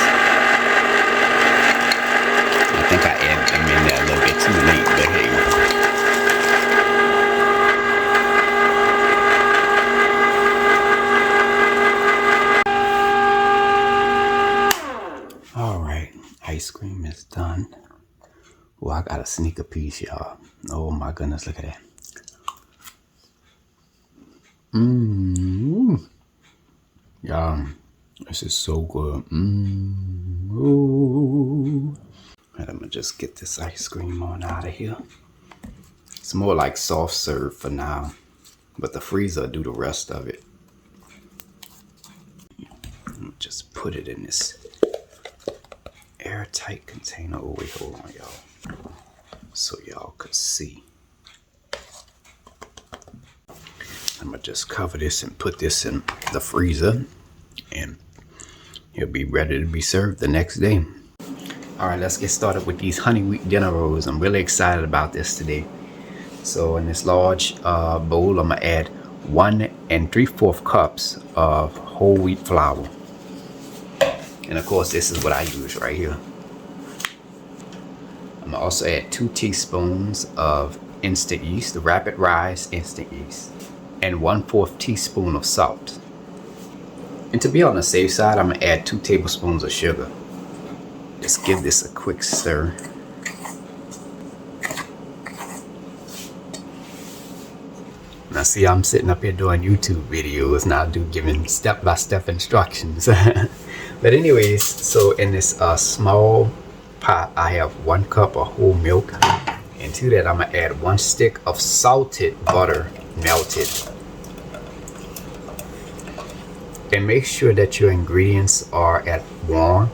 [SPEAKER 2] I think I added them in there a little bit too late, but hey. All right, ice cream is done. Oh, I got a sneaker piece, y'all. Oh my goodness, look at that. Y'all, this is so good. Ooh. And I'm gonna just get this ice cream on out of here. It's more like soft serve for now, but the freezer will do the rest of it. Just put it in this airtight container. Oh wait, hold on, y'all, so y'all could see. I'm gonna just cover this and put this in the freezer, and it'll be ready to be served the next day. All right, let's get started with these honey wheat dinner rolls. I'm really excited about this today. So in this large bowl, I'm gonna add 1 3/4 cups of whole wheat flour. And of course, this is what I use right here. I'm gonna also add 2 teaspoons of instant yeast, the rapid rise instant yeast, and 1/4 teaspoon of salt. And to be on the safe side, I'm gonna add 2 tablespoons of sugar. Just give this a quick stir. Now see, I'm sitting up here doing YouTube videos, not giving step-by-step instructions. But anyways, so in this small pot, I have 1 cup of whole milk. And to that, I'm gonna add 1 stick of salted butter, melted. And make sure that your ingredients are at warm,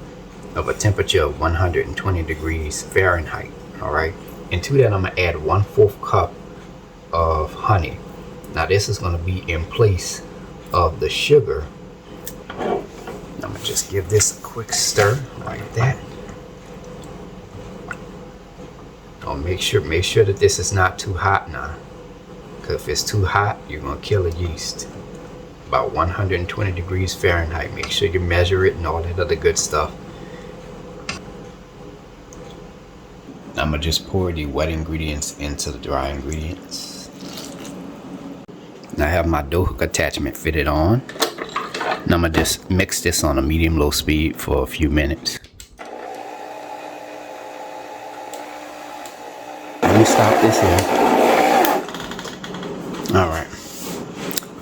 [SPEAKER 2] of a temperature of 120 degrees Fahrenheit. All right. And to that, I'm gonna add 1/4 cup of honey. Now this is gonna be in place of the sugar. I'm gonna just give this a quick stir like that. Oh, make sure that this is not too hot now, because if it's too hot, you're gonna kill the yeast. About 120 degrees Fahrenheit. Make sure you measure it and all that other good stuff. I'm gonna just pour the wet ingredients into the dry ingredients. Now I have my dough hook attachment fitted on. And I'm gonna just mix this on a medium-low speed for a few minutes. Let me stop this here. All right.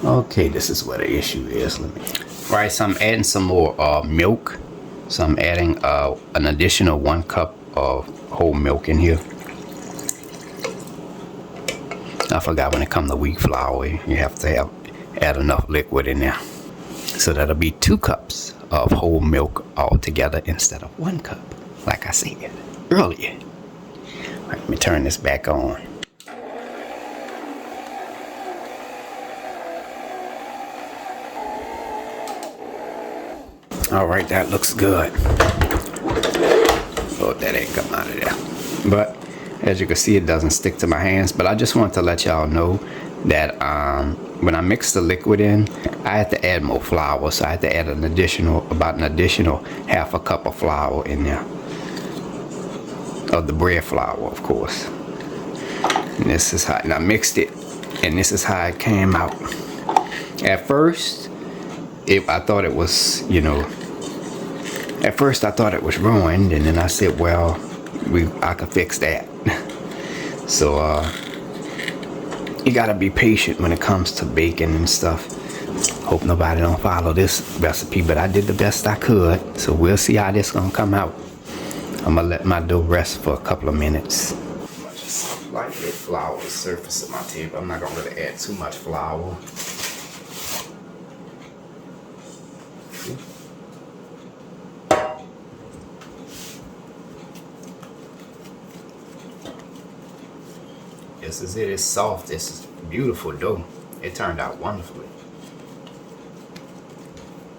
[SPEAKER 2] Okay, this is where the issue is. All right, so I'm adding some more milk. So I'm adding an additional 1 cup of whole milk in here. I forgot, when it comes to wheat flour, you have to add enough liquid in there. So that'll be 2 cups of whole milk altogether instead of 1 cup, like I said earlier. All right, let me turn this back on. All right, that looks good. Oh, that ain't come out of there. But as you can see, it doesn't stick to my hands. But I just want to let y'all know that when I mix the liquid in, I had to add more flour. So I had to add about an additional 1/2 cup of flour in there. Of the bread flour, of course. And this is how, and I mixed it And this is how it came out. At first, I thought it was, at first I thought it was ruined, and then I said, well, I could fix that. So you gotta be patient when it comes to baking and stuff. Hope nobody don't follow this recipe, but I did the best I could. So we'll see how this gonna come out. I'm gonna let my dough rest for a couple of minutes. I'm gonna just lightly flour the surface of my table. I'm not gonna really add too much flour. See? This is it. It's soft. This is beautiful dough. It turned out wonderfully.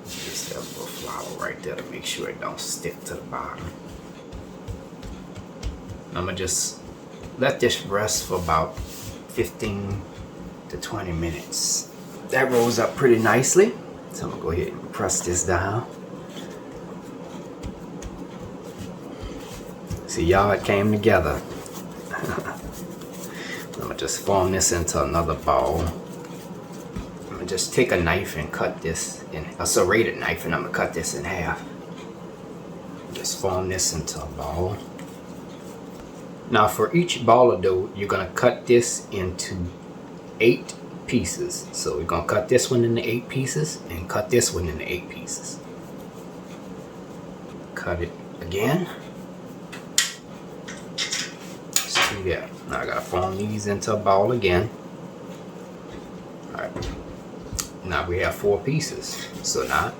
[SPEAKER 2] Just have a little flour right there to make sure it don't stick to the bottom. I'm gonna just let this rest for about 15 to 20 minutes. That rolls up pretty nicely. So I'm gonna go ahead and press this down. See, y'all, it came together. I'm gonna just form this into another ball. I'm gonna just take a knife and cut this in a serrated knife, and I'm gonna cut this in half. Just form this into a ball. Now for each ball of dough, you're gonna cut this into 8 pieces. So we're gonna cut this one into 8 pieces and cut this one into 8 pieces. Cut it again. Let's do that. Now I gotta form these into a ball again. Alright. Now we have 4 pieces. So now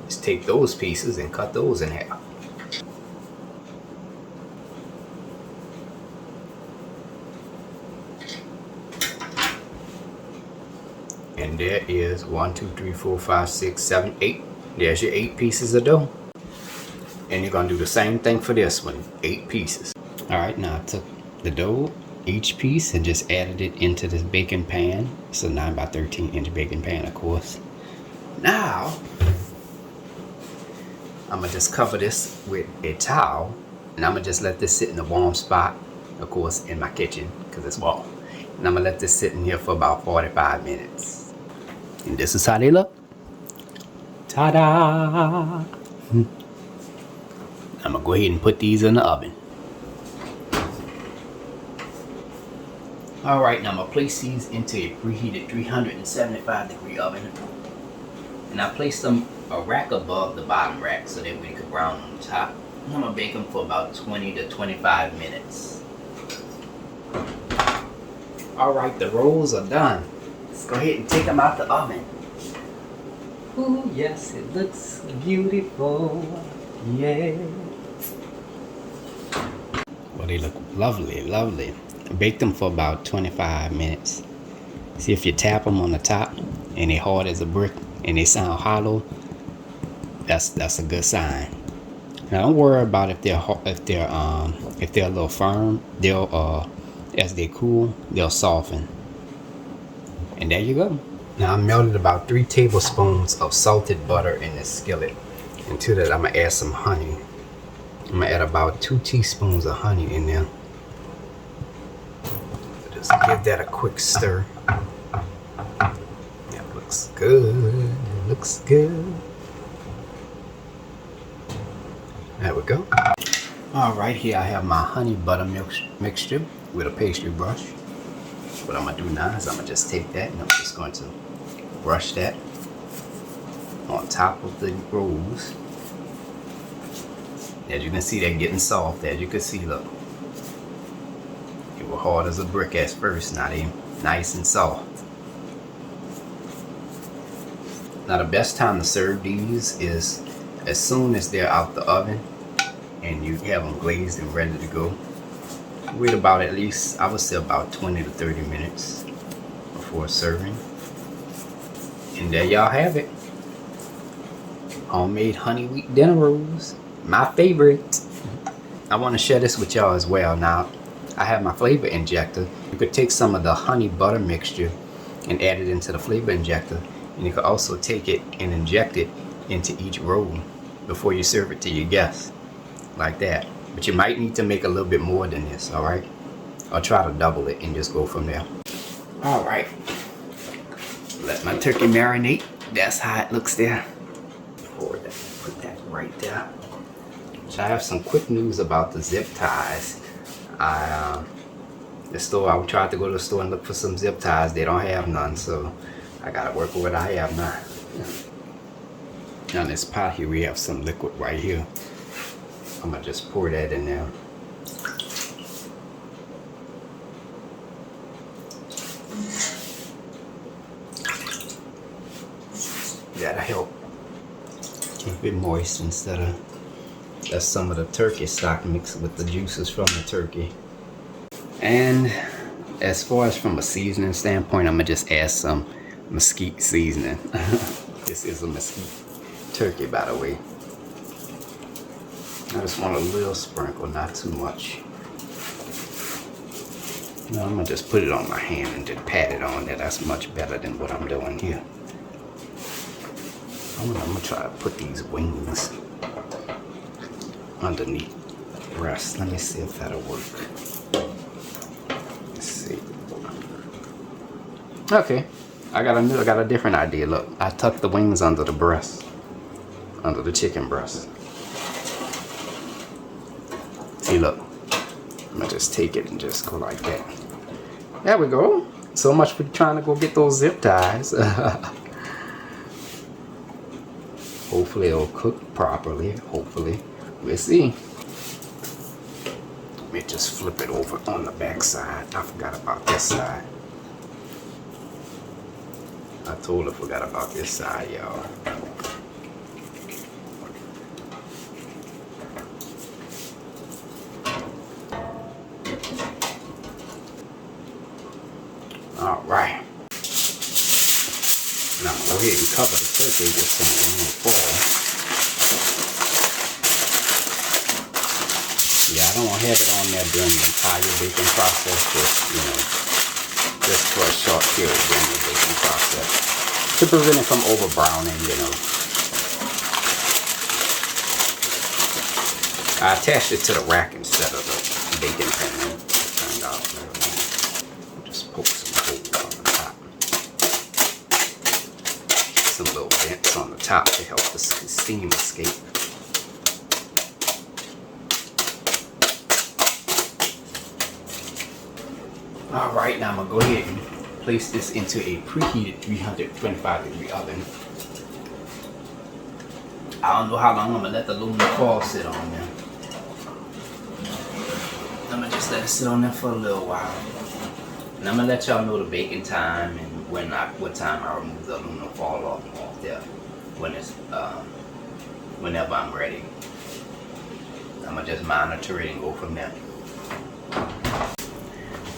[SPEAKER 2] let's take those pieces and cut those in half. And there is 1, 2, 3, 4, 5, 6, 7, 8. There's your 8 pieces of dough. And you're gonna do the same thing for this one, 8 pieces. Alright, now I took the dough, each piece, and just added it into this baking pan. It's a 9 by 13 inch baking pan, of course. Now, I'm gonna just cover this with a towel, and I'm gonna just let this sit in a warm spot, of course, in my kitchen, because it's warm. And I'm gonna let this sit in here for about 45 minutes. And this is how they look. Ta-da! I'm gonna go ahead and put these in the oven. Alright, now I'm gonna place these into a preheated 375-degree oven. And I placed them a rack above the bottom rack so that we could brown on the top. And I'm gonna bake them for about 20 to 25 minutes. Alright, the rolls are done. Let's go ahead and take them out the oven. Ooh, yes, it looks beautiful. Yeah. Well, they look lovely, lovely. Bake them for about 25 minutes. See, if you tap them on the top and they're hard as a brick and they sound hollow, that's a good sign. Now don't worry about if they're a little firm. They'll as they cool, they'll soften. And there you go. Now I melted about 3 tablespoons of salted butter in this skillet. And to that I'm gonna add some honey. I'm gonna add about 2 teaspoons of honey in there. Just give that a quick stir. That looks good. It looks good. There we go. Alright, here I have my honey butter mixture with a pastry brush. What I'm gonna do now is I'm gonna just take that and I'm just going to brush that on top of the rolls. As you can see, they're getting soft. As you can see, look. They were hard as a brick at first, now they're nice and soft. Now the best time to serve these is as soon as they're out the oven and you have them glazed and ready to go. Wait about at least, I would say about 20 to 30 minutes before serving. And there y'all have it. Homemade honey wheat dinner rolls. My favorite. I want to share this with y'all as well. Now, I have my flavor injector. You could take some of the honey butter mixture and add it into the flavor injector. And you could also take it and inject it into each roll before you serve it to your guests. Like that. But you might need to make a little bit more than this, alright? Or try to double it and just go from there. All right, let my turkey marinate. That's how it looks there. Put that right there. So I have some quick news about the zip ties. I tried to go to the store and look for some zip ties. They don't have none, so I gotta work with what I have now. On this pot here, we have some liquid right here. I'm gonna just pour that in there. That'll help keep it moist instead of that's some of the turkey stock mixed with the juices from the turkey. And as far as from a seasoning standpoint, I'm gonna just add some mesquite seasoning. This is a mesquite turkey, by the way. I just want a little sprinkle, not too much. No, I'm gonna just put it on my hand and just pat it on there. That's much better than what I'm doing here. I'm gonna try to put these wings underneath the breast. Let me see if that'll work. Let's see. Okay, I got a different idea. Look, I tucked the wings under the breast, under the chicken breast. See, look, I'm gonna just take it and just go like that. There we go. So much for trying to go get those zip ties. Hopefully it'll cook properly. Hopefully. We'll see. Let me just flip it over on the back side. I forgot about this side. I totally forgot about this side, y'all. All right. Now go ahead and cover the turkey with some aluminum foil. Yeah, I don't want to have it on there during the entire baking process. Just for a short period during the baking process to prevent it from over browning. I attached it to the rack instead of the baking pan. It turned out very nice. Just poke some holes on the top. Some little vents on the top to help the steam escape. Alright, now I'm going to go ahead and place this into a preheated 325-degree oven. I don't know how long I'm going to let the aluminum foil sit on there. I'm going to just let it sit on there for a little while. And I'm going to let y'all know the baking time and what time I remove the aluminum foil off there when it's whenever I'm ready. I'm gonna just monitor it and go from there.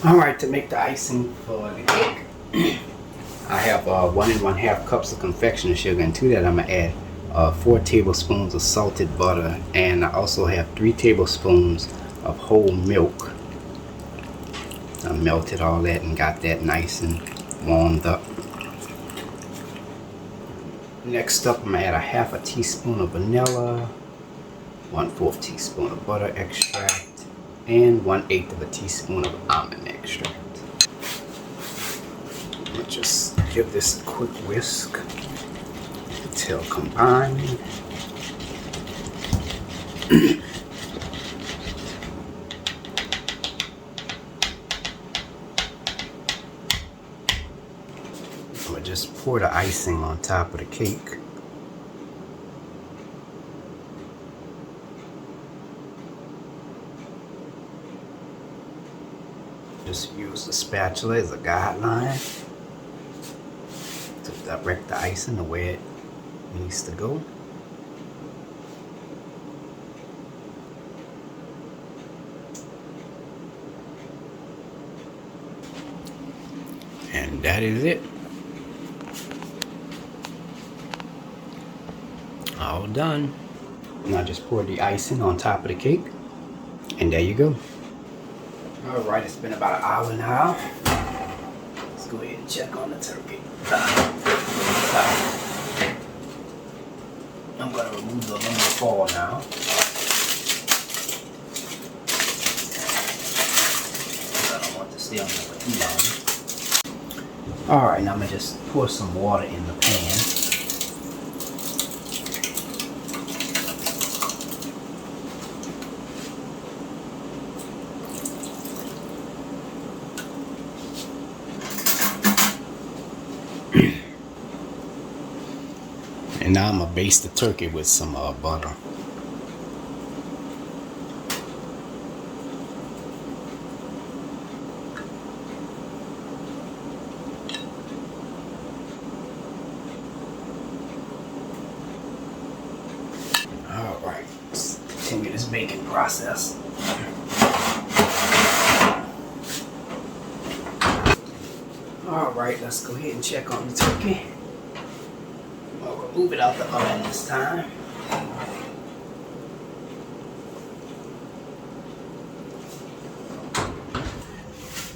[SPEAKER 2] Alright, to make the icing for the cake, I have 1 1/2 cups of confectioner sugar, and to that I'm gonna add 4 tablespoons of salted butter, and I also have 3 tablespoons of whole milk. I melted all that and got that nice and warmed up. Next up, I'm going to add 1/2 teaspoon of vanilla, 1/4 teaspoon of butter extract, and 1/8 teaspoon of almond extract. I'm going to just give this a quick whisk until combined. Just pour the icing on top of the cake. Just use the spatula as a guideline to direct the icing the way it needs to go. And that is it. All done. Now just pour the icing on top of the cake, and there you go. All right, it's been about an hour now. Let's go ahead and check on the turkey. I'm gonna remove the aluminum foil now. I don't want to stay on there for too long.
[SPEAKER 1] Alright, now I'm gonna just pour some water in the pan. And now I'm gonna baste the turkey with some butter. Alright, let's continue this baking process. Alright, let's go ahead and check on the turkey. I'll remove it out the oven this time.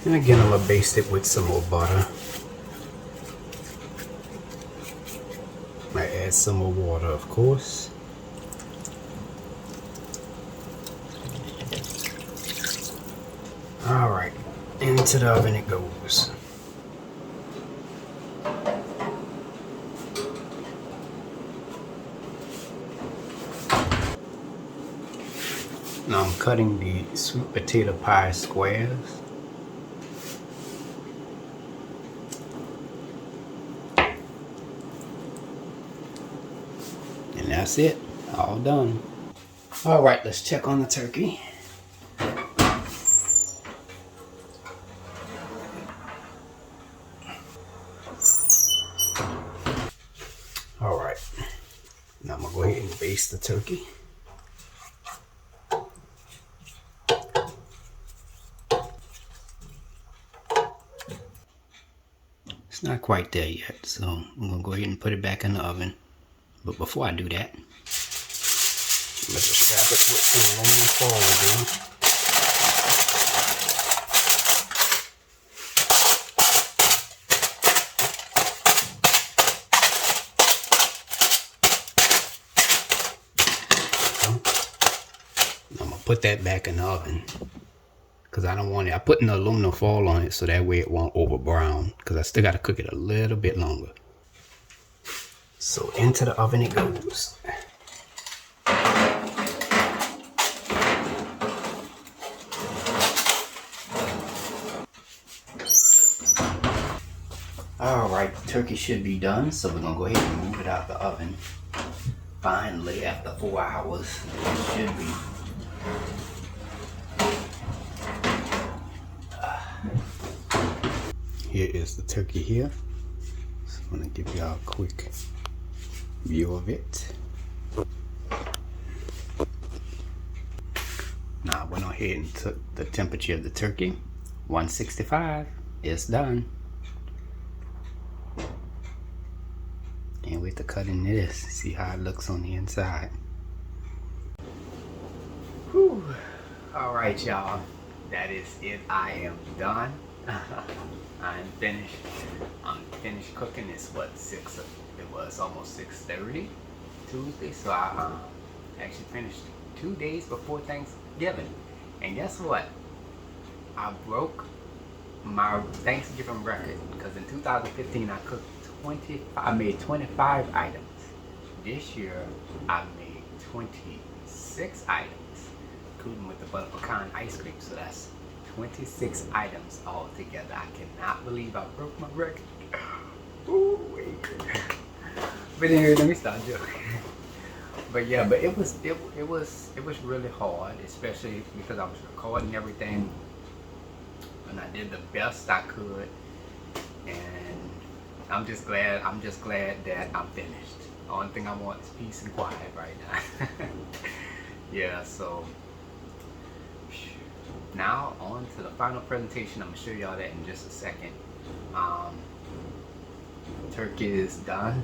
[SPEAKER 1] And again, I'm gonna baste it with some more butter. I add some more water, of course. Alright, into the oven it goes. Now I'm cutting the sweet potato pie squares. And that's it, all done. Alright, let's check on the turkey. Alright, now I'm gonna go ahead and baste the turkey. It's not quite there yet, so I'm gonna go ahead and put it back in the oven. But before I do that, I'm gonna just wrap it with some aluminum foil again. I'm gonna put that back in the oven because I don't want it. I put an aluminum foil on it so that way it won't over brown because I still got to cook it a little bit longer. So into the oven it goes. Alright, the turkey should be done, so we're gonna go ahead and move it out the oven. Finally, after 4 hours, it should be. Here is the turkey here. So I'm gonna give y'all a quick view of it. Now I went ahead and took the temperature of the turkey. 165. It's done. Can't wait to cut into this. See how it looks on the inside. Whew. All right, y'all. That is it. I am done. I'm finished. I'm finished cooking. It's what, 6? It was almost 6:30 Tuesday. So I actually finished 2 days before Thanksgiving. And guess what? I broke my Thanksgiving record because in 2015 I made 25 items. This year I made 26 items, including with the butter pecan ice cream. So that's 26 items all together. I cannot believe I broke my record. Ooh, wait. But anyway, let me stop joking. But yeah, but it was really hard, especially because I was recording everything, and I did the best I could, and I'm just glad that I'm finished. The only thing I want is peace and quiet right now. Yeah, so now on to the final presentation. I'm gonna show y'all that in just a second. Turkey is done.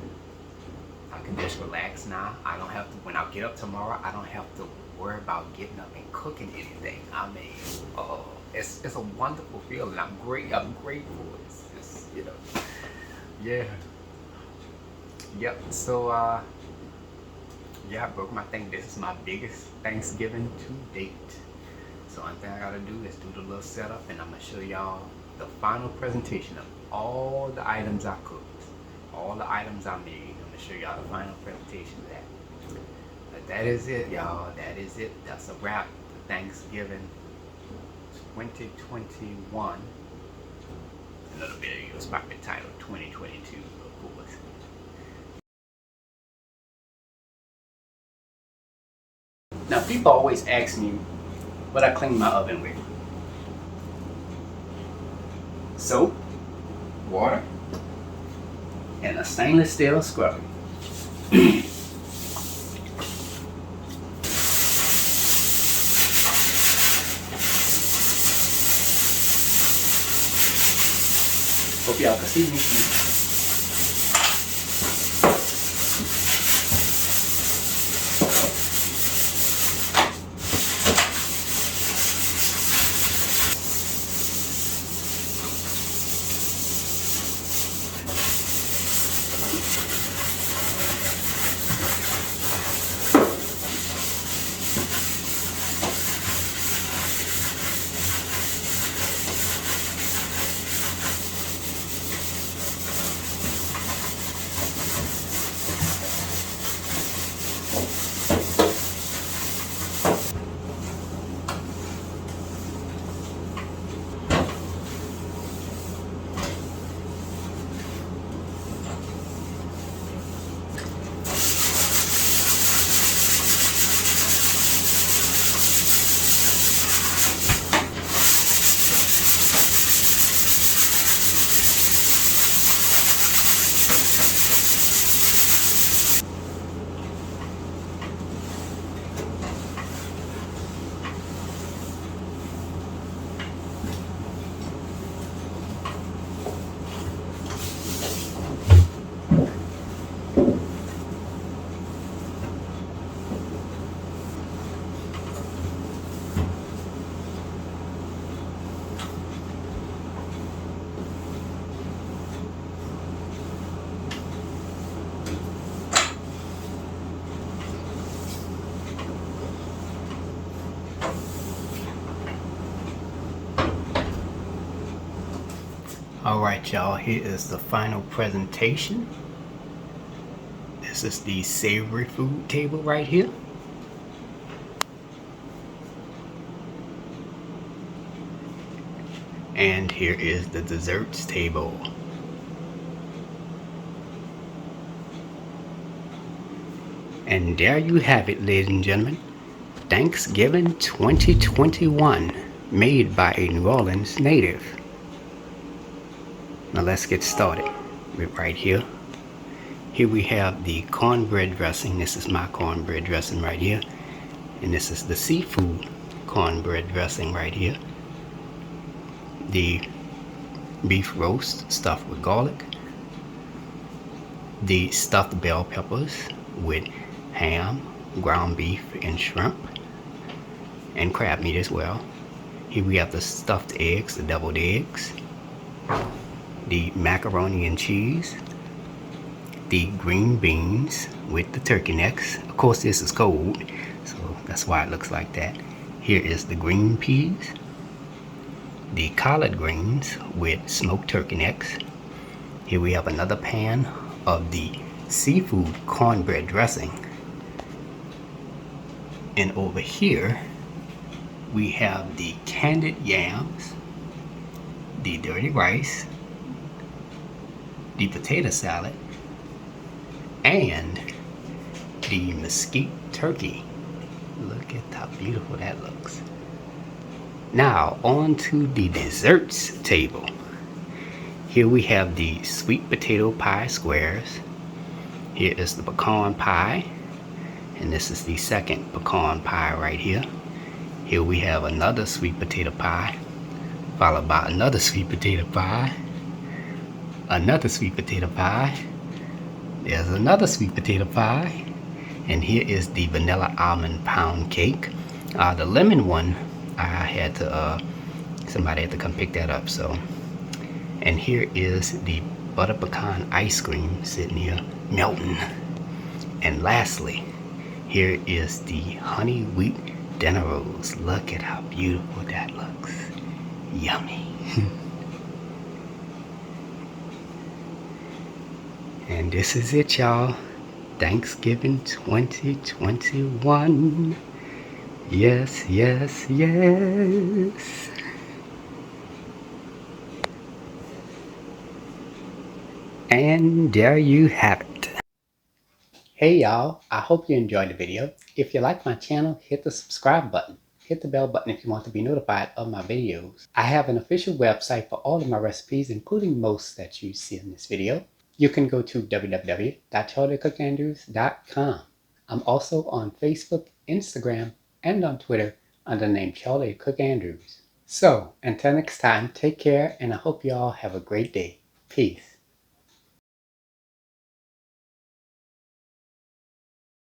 [SPEAKER 1] I can just relax now. I don't have to, when I get up tomorrow, I don't have to worry about getting up and cooking anything. I mean, oh, it's a wonderful feeling. I'm grateful. It's just, you know, yeah. Yep, so yeah, I broke my thing. This is my biggest Thanksgiving to date. So one thing I gotta do is do the little setup, and I'm gonna show y'all
[SPEAKER 2] the final presentation of all the items I cooked, all the items I made. I'm gonna show y'all the final presentation of that. But that is it, y'all. That is it. That's a wrap for Thanksgiving 2021. Another video is probably titled 2022, of course. Now, people always ask me what I clean my oven with. Soap, water, and a stainless steel scrubber. Hope y'all can see me. Alright, y'all, here is the final presentation. This is the savory food table right here. And here is the desserts table. And there you have it, ladies and gentlemen. Thanksgiving 2021, made by a New Orleans native. Now let's get started with right here. Here we have the cornbread dressing. This is my cornbread dressing right here. And this is the seafood cornbread dressing right here. The beef roast stuffed with garlic. The stuffed bell peppers with ham, ground beef, and shrimp. And crab meat as well. Here we have the stuffed eggs, the deviled eggs. The macaroni and cheese, the green beans with the turkey necks. Of course, this is cold, so that's why it looks like that. Here is the green peas, the collard greens with smoked turkey necks. Here we have another pan of the seafood cornbread dressing. And over here, we have the candied yams, the dirty rice, the potato salad, and the mesquite turkey. Look at how beautiful that looks. Now on to the desserts table. Here we have the sweet potato pie squares. Here is the pecan pie, and this is the second pecan pie right here. Here we have another sweet potato pie, followed by another sweet potato pie, another sweet potato pie, there's another sweet potato pie, and here is the vanilla almond pound cake. The lemon one, I had to, somebody had to come pick that up, so. And here is the butter pecan ice cream sitting here melting. And lastly, here is the honey wheat dinner rolls. Look at how beautiful that looks. Yummy.
[SPEAKER 1] And this is it, y'all. Thanksgiving 2021. Yes, yes, yes. And there you have it. Hey y'all, I hope you enjoyed the video. If you like my channel, hit the subscribe button. Hit the bell button if you want to be notified of my videos. I have an official website for all of my recipes, including most that you see in this video. You can go to www.charliethecookandrews.com. I'm also on Facebook, Instagram, and on Twitter under the name Charlie Cook Andrews. So, until next time, take care, and I hope you all have a great day. Peace.